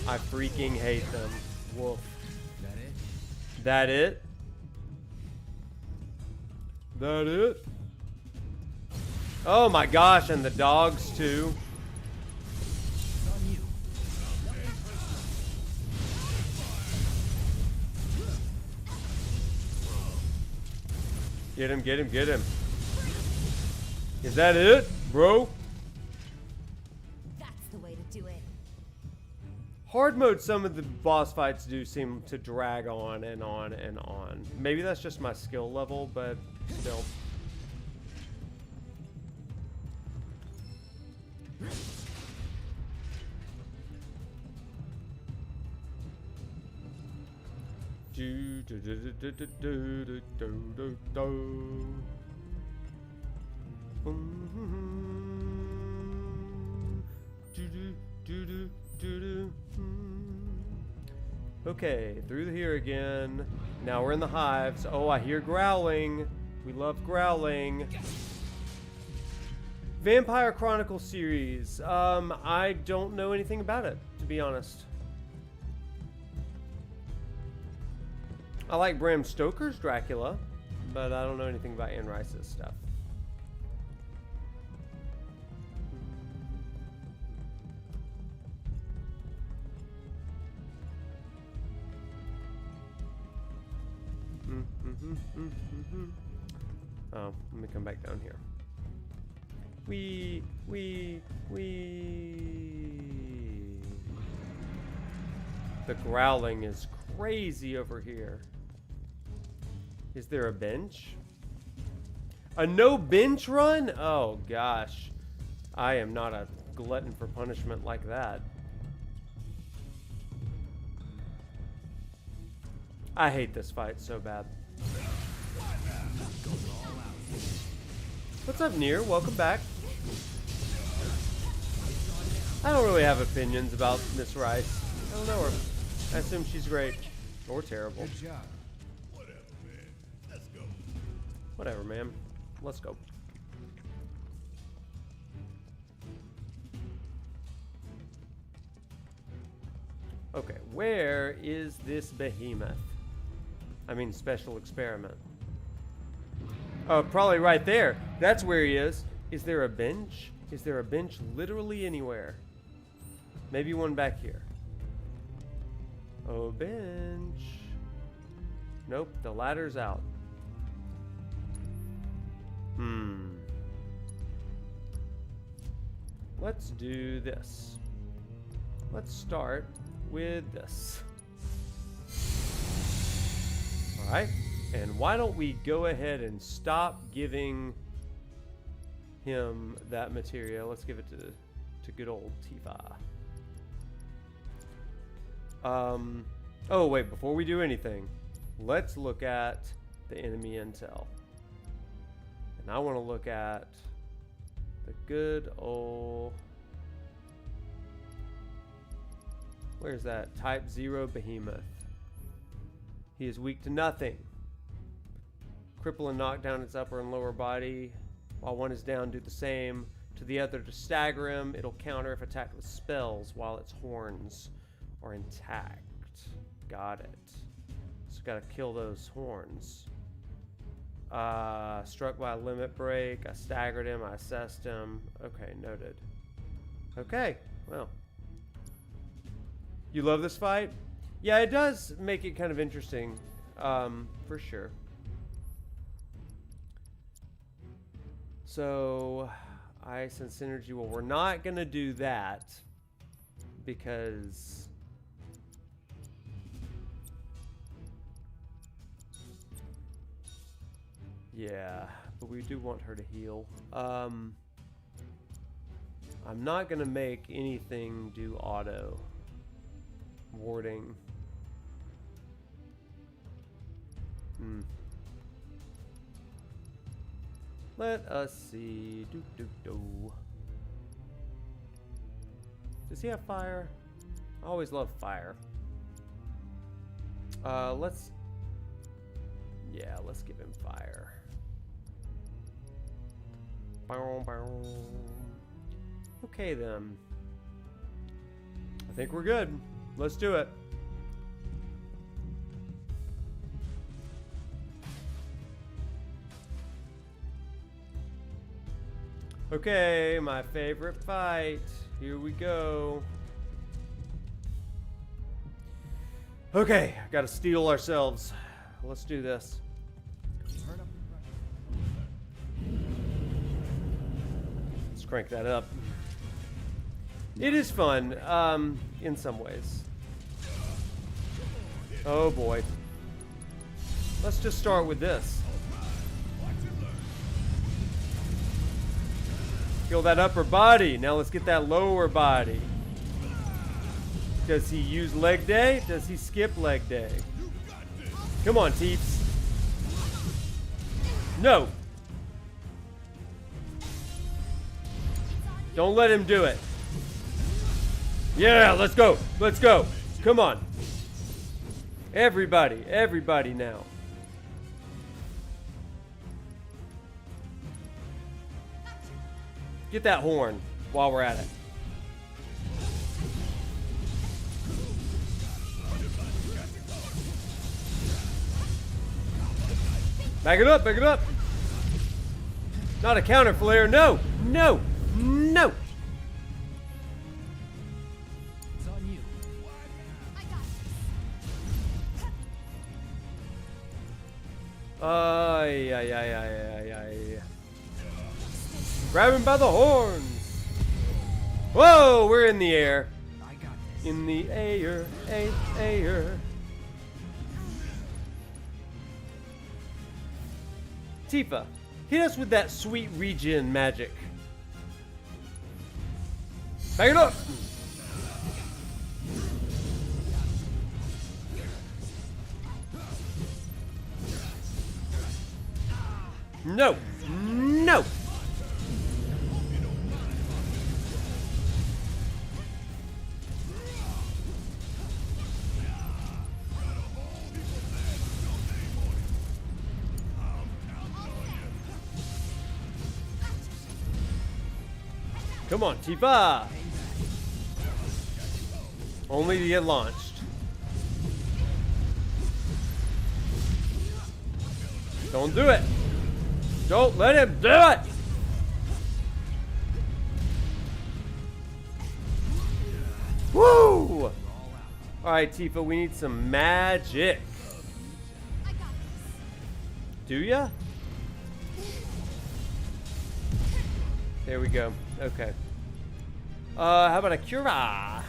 Speaker 1: I freaking hate them. Woof. That it? That it? Oh my gosh, and the dogs too. Get him, get him, get him. Is that it, bro?
Speaker 13: That's the way to do it.
Speaker 1: Hard mode, some of the boss fights do seem to drag on and on and on. Maybe that's just my skill level, but still. Do do do do do do do do do do. Do do do do do do. Okay, through here again. Now we're in the hives. Oh, I hear growling. We love growling. Vampire Chronicle series. I don't know anything about it, to be honest. I like Bram Stoker's Dracula, but I don't know anything about Anne Rice's stuff. Oh, let me come back down here. Wee. The growling is crazy over here. Is there a bench? A no bench run? Oh gosh. I am not a glutton for punishment like that. I hate this fight so bad. What's up, Nier? Welcome back. I don't really have opinions about Miss Rice. I don't know her. I assume she's great. Or terrible.
Speaker 9: Good job.
Speaker 1: Whatever, man. Let's go. Okay, where is this behemoth? I mean, special experiment. Oh, probably right there. That's where he is. Is there a bench? Is there a bench literally anywhere? Maybe one back here. Oh, bench. Nope, the ladder's out. Let's do this. Let's start with this. Alright, and why don't we go ahead and stop giving him that material. Let's give it to good old Tifa. Oh wait, before we do anything, let's look at the enemy intel. And I want to look at the good old... Where's that? Type 0 behemoth. He is weak to nothing. Cripple and knock down its upper and lower body. While one is down, do the same to the other to stagger him. It'll counter if attacked with spells while its horns are intact. Got it. So gotta kill those horns. Struck by a limit break. I staggered him. I assessed him. Okay, noted. Okay, well. You love this fight? Yeah, it does make it kind of interesting. For sure. So, ice and synergy. Well, we're not going to do that because... Yeah, but we do want her to heal. I'm not gonna make anything do auto warding. Let us see. Does he have fire? I always love fire. Let's give him fire. Okay then. I think we're good. Let's do it. Okay, my favorite fight. Here we go. Okay, gotta steel ourselves. Let's do this. Let's crank that up. It is fun, in some ways. Oh boy. Let's just start with this. Kill that upper body. Now let's get that lower body. Does he use leg day? Does he skip leg day? Come on, Teeps. No. Don't let him do it. Yeah, let's go. Let's go. Come on. Everybody. Everybody now. Get that horn while we're at it. Back it up, back it up. Not a counter flare. No, no, no.
Speaker 9: It's on you.
Speaker 1: Grab him by the horns. Whoa, we're in the air.
Speaker 9: I got this.
Speaker 1: In the air, air. Tifa, hit us with that sweet regen magic. Back it up. No, no. Come on, Tifa! Only to get launched. Don't do it! Don't let him do it! Woo! Alright, Tifa, we need some magic. Do ya? There we go. Okay. How about a Cura?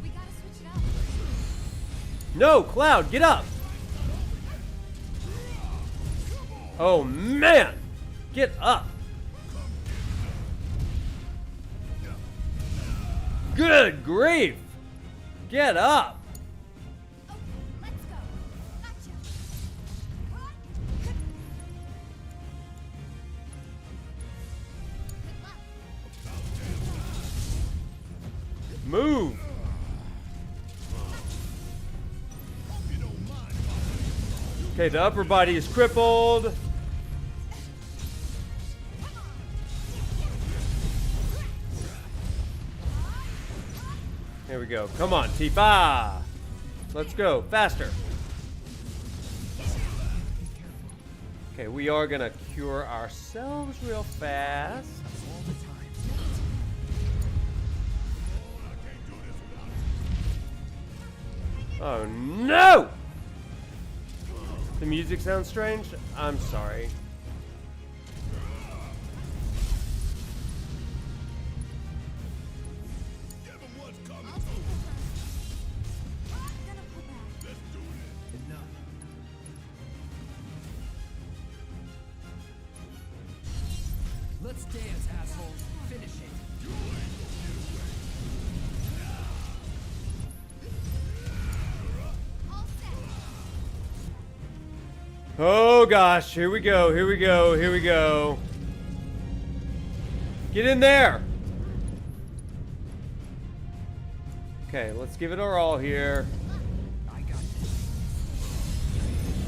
Speaker 15: We gotta switch it up.
Speaker 1: No, Cloud, get up! Oh man! Get up! Good grief! Get up! Move! Okay, the upper body is crippled. There we go. Come on, Tifa! Let's go. Faster. Okay, we are gonna cure ourselves real fast. Oh no! The music sounds strange? I'm sorry.
Speaker 9: Let's dance, asshole. Finish it.
Speaker 1: Oh gosh, here we go, here we go, here we go. Get in there! Okay, let's give it our all here.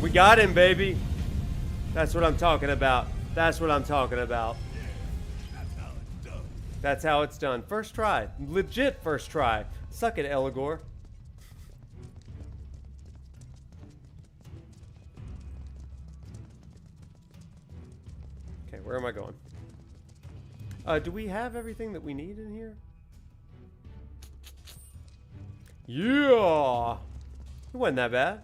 Speaker 1: We got him, baby. That's what I'm talking about. That's what I'm talking about. That's how it's done. First try. Legit first try. Suck it, Eligor. Okay, where am I going? Do we have everything that we need in here? Yeah! It wasn't that bad.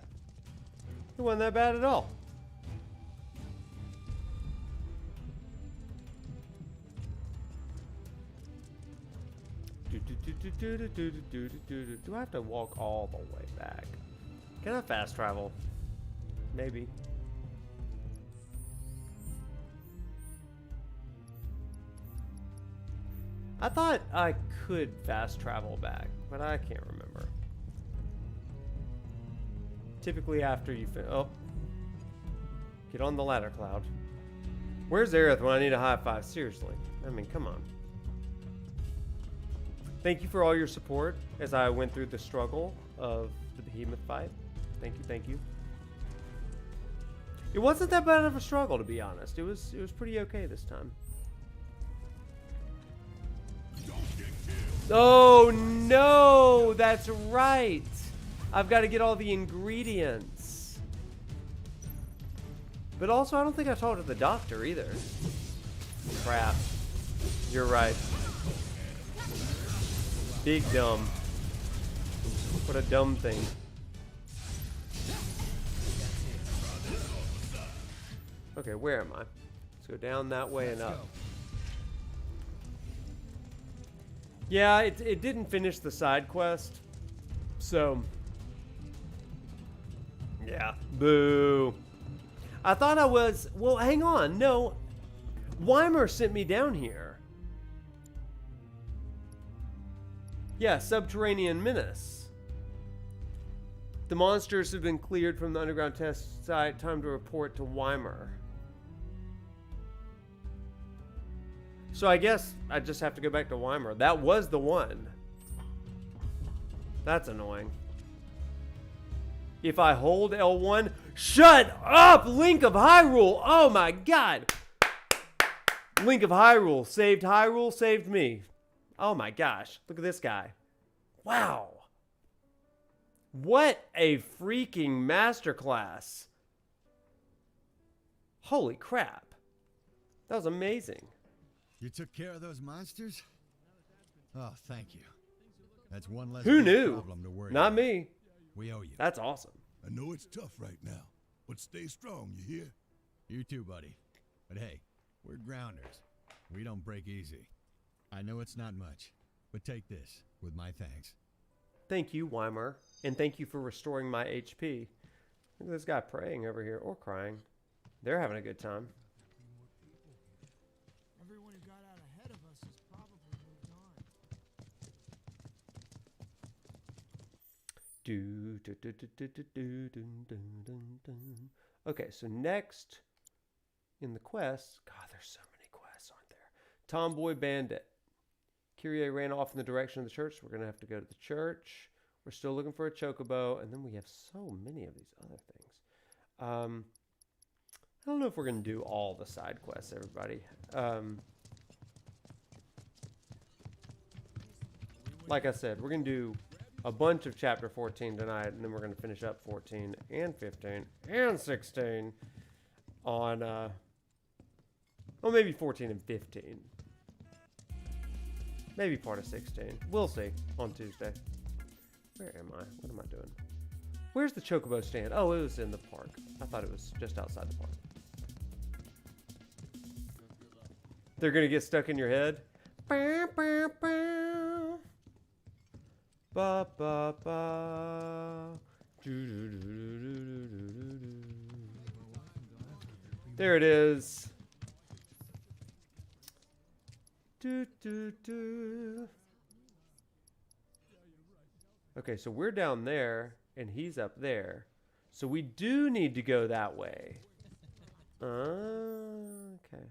Speaker 1: It wasn't that bad at all. Do I have to walk all the way back? Can I fast travel? Maybe. I thought I could fast travel back, but I can't remember. Typically after you oh. Get on the ladder, Cloud. Where's Aerith when I need a high five? Seriously. I mean, come on. Thank you for all your support as I went through the struggle of the behemoth fight. Thank you, thank you. It wasn't that bad of a struggle, to be honest. It was pretty okay this time. Oh no, that's right. I've got to get all the ingredients. But also, I don't think I talked to the doctor either. Crap. You're right. Big dumb. What a dumb thing. Okay, where am I? Let's go down that way and up. Yeah, it didn't finish the side quest. So, yeah. Boo. I thought I was... Well, hang on. No. Weimer sent me down here. Yeah, Subterranean Menace. The monsters have been cleared from the underground test site. Time to report to Weimer. So I guess I just have to go back to Weimer. That was the one. That's annoying. If I hold L1... Shut up! Link of Hyrule! Oh my god! Link of Hyrule. Saved Hyrule, saved me. Oh my gosh. Look at this guy. Wow. What a freaking masterclass. Holy crap. That was amazing.
Speaker 16: You took care of those monsters? Oh, thank you. That's one less
Speaker 1: Who knew?
Speaker 16: problem to worry
Speaker 1: Not
Speaker 16: about.
Speaker 1: me.
Speaker 16: We owe you.
Speaker 1: That's awesome.
Speaker 3: I know it's tough right now, but stay strong, you hear?
Speaker 16: You too, buddy. But hey, we're grounders. We don't break easy. I know it's not much, but take this with my thanks.
Speaker 1: Thank you, Weimer. And thank you for restoring my HP. Look at this guy praying over here, or crying. They're having a good time.
Speaker 14: Everyone who got out ahead of us is probably moved on.
Speaker 1: Okay, so next in the quest, God, there's so many quests, aren't there? Tomboy Bandit. Kyrie ran off in the direction of the church. We're going to have to go to the church. We're still looking for a chocobo. And then we have so many of these other things. I don't know if we're going to do all the side quests, everybody. Like I said, we're going to do a bunch of Chapter 14 tonight. And then we're going to finish up 14 and 15 and 16 on... well, maybe 14 and 15. Maybe part of 16. We'll see on Tuesday. Where am I? What am I doing? Where's the chocobo stand? Oh, it was in the park. I thought it was just outside the park. They're going to get stuck in your head? Ba, ba, ba. Ba, ba, ba. There it is. Okay, so we're down there, and he's up there. So we do need to go that way. Okay.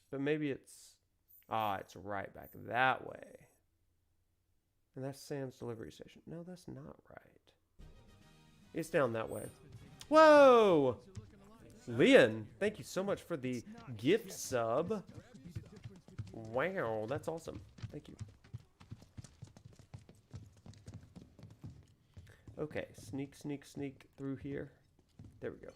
Speaker 1: But maybe it's right back that way. And that's Sam's delivery station. No, that's not right. It's down that way. Whoa! Leon, thank you so much for the gift sub. Wow, that's awesome. Thank you. Okay, sneak through here. There we go.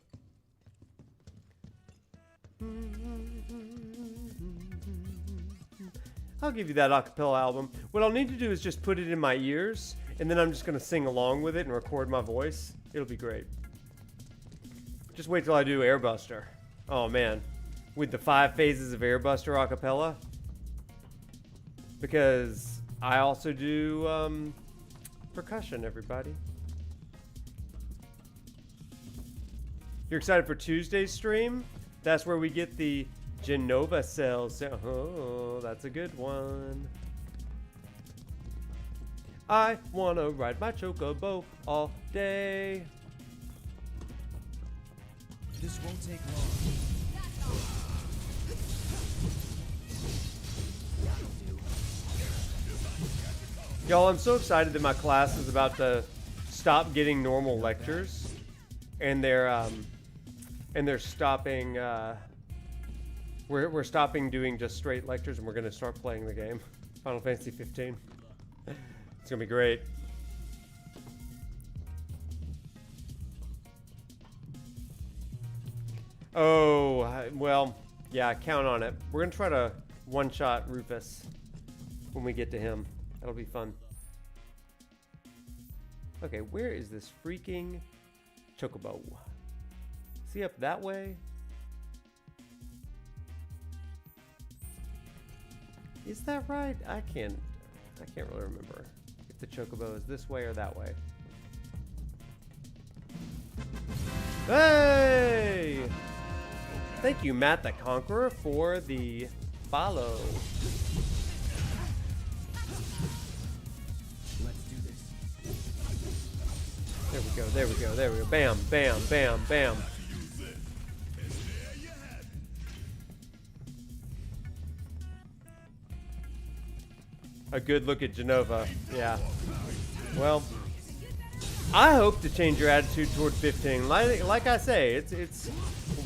Speaker 1: I'll give you that acapella album. What I'll need to do is just put it in my ears, and then I'm just going to sing along with it and record my voice. It'll be great. Just wait till I do Airbuster. Oh man, with the 5 phases of Airbuster acapella. Because I also do percussion, everybody. You're excited for Tuesday's stream? That's where we get the Genova cells. Oh, that's a good one. I wanna ride my chocobo all day.
Speaker 9: This won't take long.
Speaker 1: Y'all, I'm so excited that my class is about to stop getting normal lectures, and they're stopping. We're stopping doing just straight lectures, and we're gonna start playing the game, Final Fantasy 15. It's gonna be great. Oh, well, yeah, count on it. We're gonna try to one-shot Rufus when we get to him. That'll be fun. Okay, where is this freaking chocobo? Is he up that way? Is that right? I can't really remember if the chocobo is this way or that way. Hey! Thank you, Matt the Conqueror, for the follow.
Speaker 9: Let's do this.
Speaker 1: There we go, there we go, there we go. Bam, bam, bam, bam. A good look at Genova. Yeah. Well, I hope to change your attitude toward 15. Like I say, it's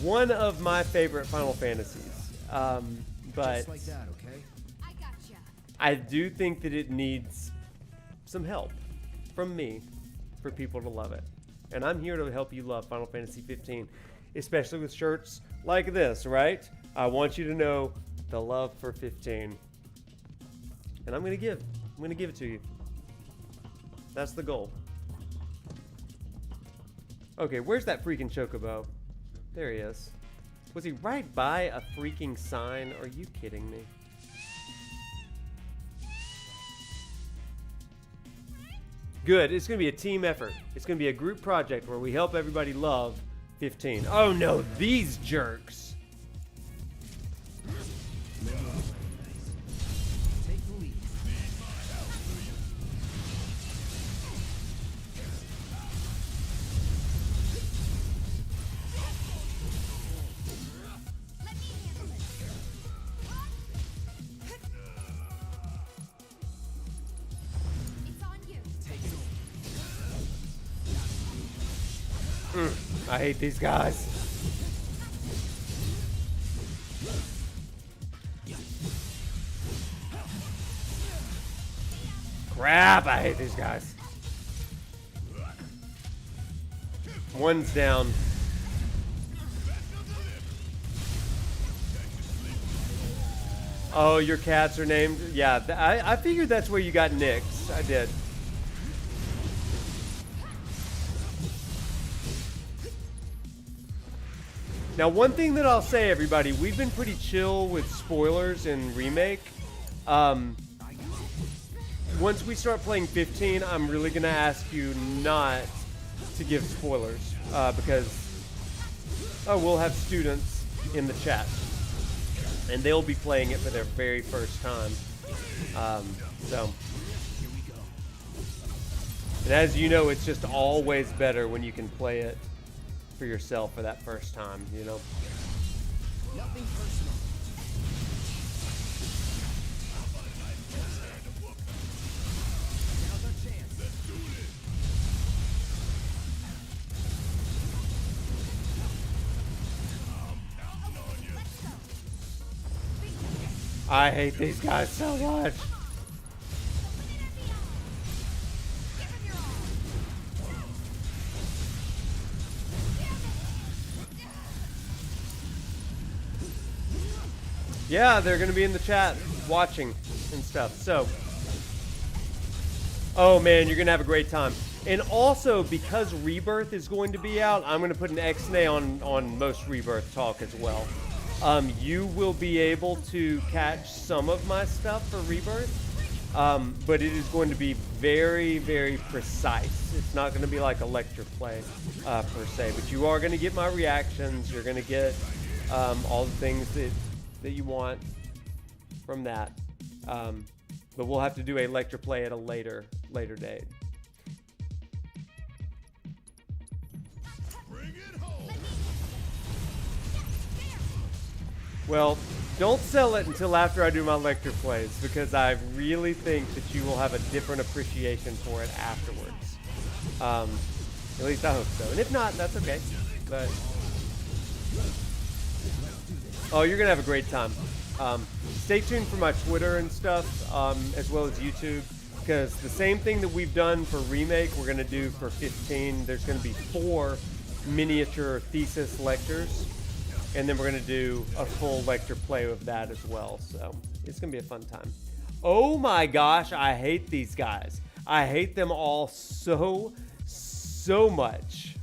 Speaker 1: one of my favorite Final Fantasies. But
Speaker 9: just like that, okay?
Speaker 15: I gotcha.
Speaker 1: I do think that it needs some help from me for people to love it. And I'm here to help you love Final Fantasy 15, especially with shirts like this, right? I want you to know the love for 15. And I'm gonna give it to you. That's the goal. Okay, where's that freaking chocobo? There he is. Was he right by a freaking sign? Are you kidding me? Good, it's gonna be a team effort. It's gonna be a group project where we help everybody love 15. Oh no, these jerks.
Speaker 9: Take the lead.
Speaker 1: I hate these guys. Crap, I hate these guys. One's down. Oh, your cats are named? Yeah, I figured that's where you got Nyx. I did. Now, one thing that I'll say, everybody, we've been pretty chill with spoilers in Remake. Once we start playing 15, I'm really going to ask you not to give spoilers, because we'll have students in the chat, and they'll be playing it for their very first time. So, And as you know, it's just always better when you can play it for yourself for that first time, you know?
Speaker 9: Nothing personal. Now's our chance. Let's do
Speaker 1: it. I hate these guys so much. Yeah, they're going to be in the chat watching and stuff. So, oh man, you're going to have a great time. And also, because Rebirth is going to be out, I'm going to put an X-nay on most Rebirth talk as well. You will be able to catch some of my stuff for Rebirth, but it is going to be very, very precise. It's not going to be like a lecture play per se, but you are going to get my reactions. You're going to get all the things that you want from that, but we'll have to do a lecture play at a later date. Well, don't sell it until after I do my lecture plays, because I really think that you will have a different appreciation for it afterwards. At least I hope so. And if not, that's okay. But oh, you're gonna have a great time. Stay tuned for my Twitter and stuff, as well as YouTube, because the same thing that we've done for Remake, we're gonna do for 15. There's gonna be 4 miniature thesis lectures, and then we're gonna do a full lecture play of that as well. So it's gonna be a fun time. Oh my gosh, I hate these guys. I hate them all so much.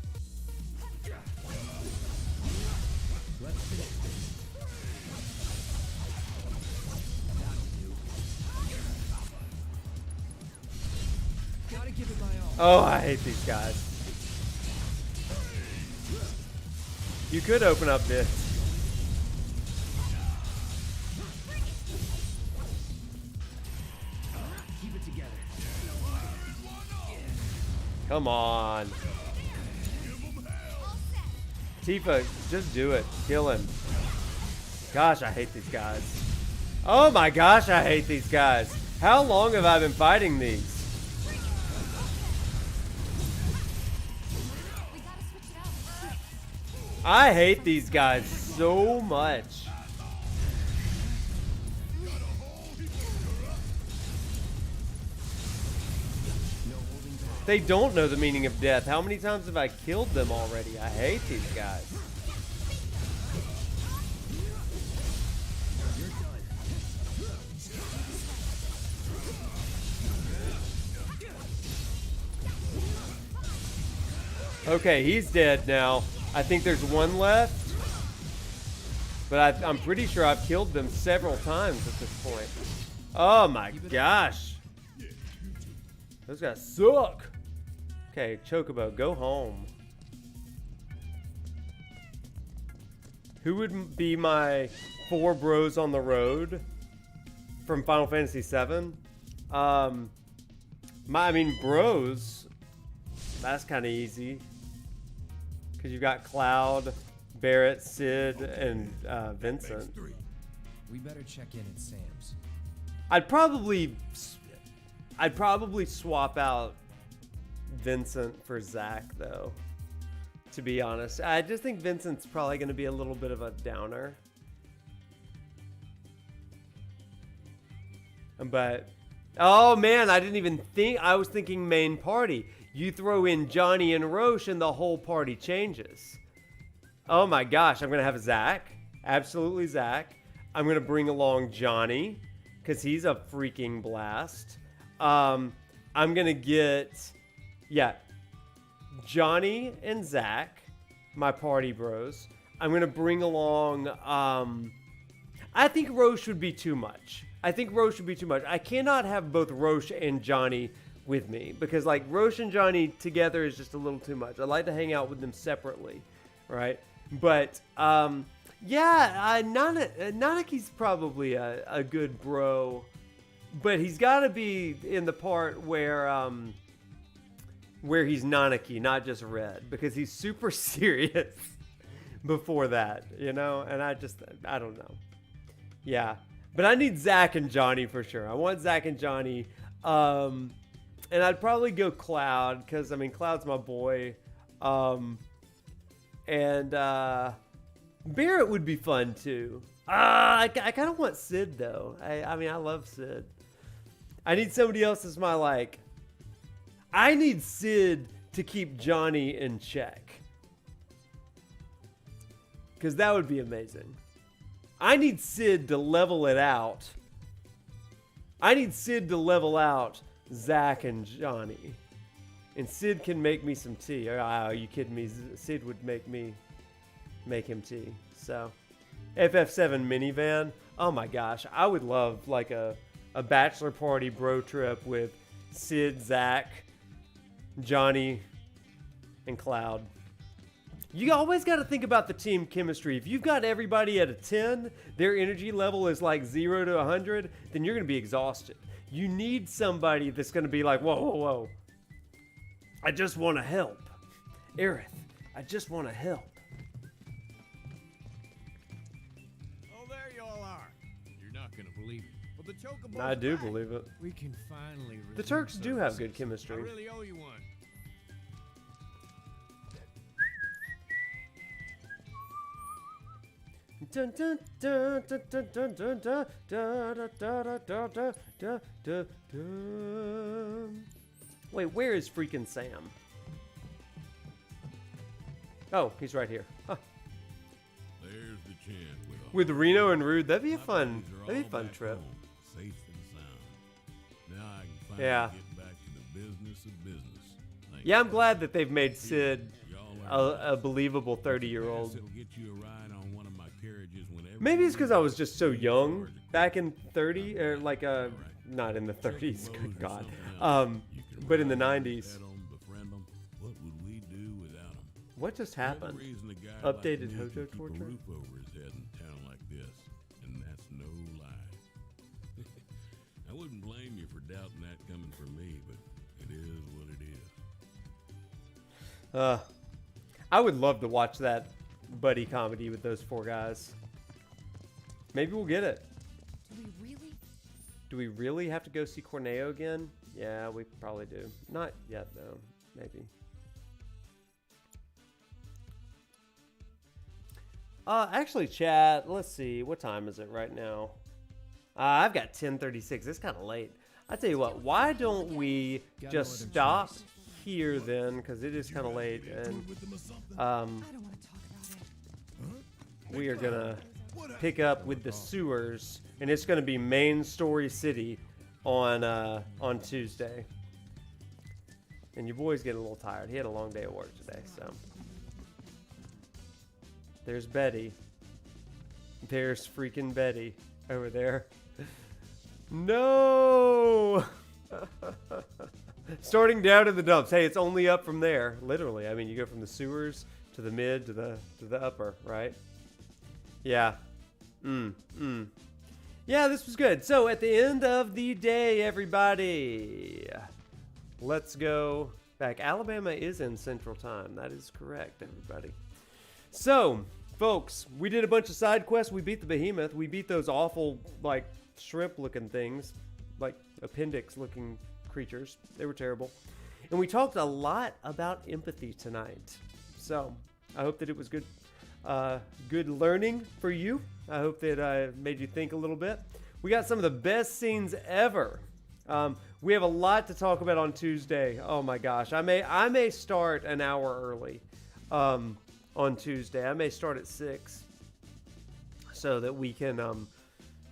Speaker 1: Oh, I hate these guys. You could open up this.
Speaker 9: Keep it together.
Speaker 1: Come on. Tifa, just do it. Kill him. Gosh, I hate these guys. Oh my gosh, I hate these guys. How long have I been fighting these? I hate these guys so much. They don't know the meaning of death. How many times have I killed them already? I hate these guys. Okay, he's dead now. I think there's one left, but I'm pretty sure I've killed them several times at this point. Oh my gosh. Those guys suck. Okay, Chocobo, go home. Who would be my 4 bros on the road from Final Fantasy VII? I mean, bros, that's kind of easy. Because you got Cloud, Barret, Sid, and Vincent.
Speaker 9: We better check in at Sam's.
Speaker 1: I'd probably swap out Vincent for Zach, though. To be honest, I just think Vincent's probably going to be a little bit of a downer. But oh man, I didn't even think. I was thinking main party. You throw in Johnny and Roche and the whole party changes. Oh my gosh, I'm going to have Zach. Absolutely Zach. I'm going to bring along Johnny because he's a freaking blast. I'm going to get, Johnny and Zach, my party bros. I'm going to bring along, I think Roche would be too much. I cannot have both Roche and Johnny with me because like Roche and Johnny together is just a little too much. I like to hang out with them separately, right? But Nanaki's probably a good bro, but he's got to be in the part where where he's Nanaki, not just Red, because he's super serious before that, you know? And I don't know. Yeah. But I need Zach and Johnny for sure. I want Zach and Johnny. And I'd probably go Cloud, because, I mean, Cloud's my boy. And Barret would be fun, too. I kind of want Sid, though. I mean, I love Sid. I need somebody else as my, like... I need Sid to keep Johnny in check. Because that would be amazing. I need Sid to level it out. I need Sid to level out Zach and Johnny. And Sid can make me some tea. Oh, are you kidding me? Sid would make him tea. So, FF7 minivan. Oh my gosh. I would love like a bachelor party bro trip with Sid, Zach, Johnny, and Cloud. You always got to think about the team chemistry. If you've got everybody at a 10, their energy level is like 0 to 100, then you're going to be exhausted. You need somebody that's going to be like, whoa, whoa, whoa. I just want to help. Aerith, I just want to help.
Speaker 16: Oh, there you all are. You're not going to believe it. But the Chocobo's
Speaker 1: I do
Speaker 16: back.
Speaker 1: believe it.
Speaker 5: We can finally.
Speaker 1: The Turks do have good chemistry.
Speaker 16: I really owe you one.
Speaker 1: Dun, dun, dun, dun, dun, dun, dun, dun, dun, dun, dun, dun, dun, dun, dun. Wait, where is freaking Sam? Oh, he's right here. Huh.
Speaker 3: There's the chance
Speaker 1: With Reno and Rude, that'd be a fun trip.
Speaker 3: Safe and sound. Now I can finally get back to the business of business.
Speaker 1: Yeah, I'm glad that they've made Sid a believable 30-year-old. Maybe it's because I was just so young back in 30, or like not in the 30s, good God, but in the 90s. What just happened? Updated Hojo torture?
Speaker 3: Roof over his head in town like this, and that's no lie. I wouldn't blame you for doubting that coming from me, but it is what it is.
Speaker 1: I would love to watch that buddy comedy with those four guys. Maybe we'll get it. Do we really have to go see Corneo again? Yeah, we probably do. Not yet, though. Maybe. Actually, chat, let's see. What time is it right now? I've got 10:36. It's kind of late. I tell you what, why don't we just stop here then? Because it is kind of late. And we are going to pick up with the sewers. And it's going to be Main Story City on Tuesday. And your boy's getting a little tired. He had a long day at work today, so... There's Betty. There's freaking Betty over there. No! Starting down in the dumps. Hey, it's only up from there. Literally. I mean, you go from the sewers to the mid to the upper, right? Yeah. Yeah, this was good. So, at the end of the day, everybody, let's go back. Alabama is in Central Time. That is correct, everybody. So, folks, we did a bunch of side quests. We beat the behemoth. We beat those awful, like, shrimp-looking things. Like, appendix-looking creatures. They were terrible. And we talked a lot about empathy tonight. So, I hope that it was good learning for you. I hope that I made you think a little bit. We got some of the best scenes ever. We have a lot to talk about on Tuesday. Oh, my gosh. I may start an hour early. On Tuesday. I may start at 6 so that we can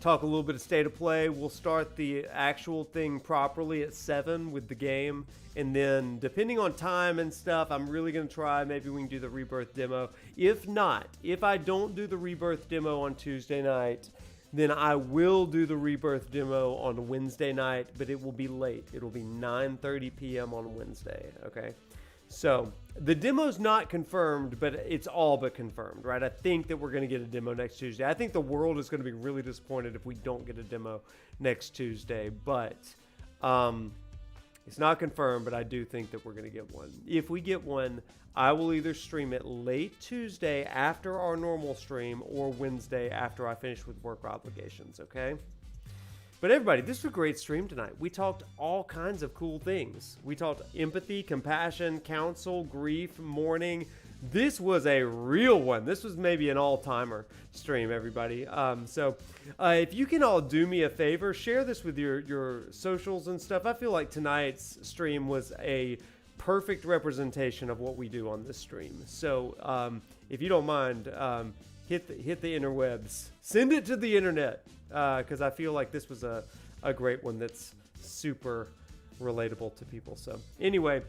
Speaker 1: talk a little bit of state of play. We'll start the actual thing properly at 7 with the game. And then depending on time and stuff, I'm really going to try. Maybe we can do the Rebirth demo. If not, if I don't do the Rebirth demo on Tuesday night, then I will do the Rebirth demo on Wednesday night, but it will be late. It will be 9:30 p.m. on Wednesday, okay? So, the demo's not confirmed, but it's all but confirmed, right? I think that we're going to get a demo next Tuesday. I think the world is going to be really disappointed if we don't get a demo next Tuesday, but It's not confirmed, but I do think that we're going to get one. If we get one, I will either stream it late Tuesday after our normal stream or Wednesday after I finish with work obligations, okay? But everybody, this was a great stream tonight. We talked all kinds of cool things. We talked empathy, compassion, counsel, grief, mourning. This was a real one. This was maybe an all-timer stream, everybody. So if you can all do me a favor, share this with your socials and stuff. I feel like tonight's stream was a perfect representation of what we do on this stream. So if you don't mind, hit the interwebs. Send it to the internet, because I feel like this was a great one that's super relatable to people. So anyway,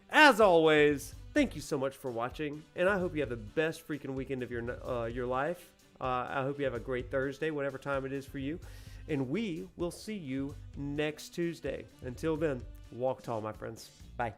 Speaker 1: as always, thank you so much for watching, and I hope you have the best freaking weekend of your life. I hope you have a great Thursday, whatever time it is for you, and we will see you next Tuesday. Until then, walk tall, my friends. Bye.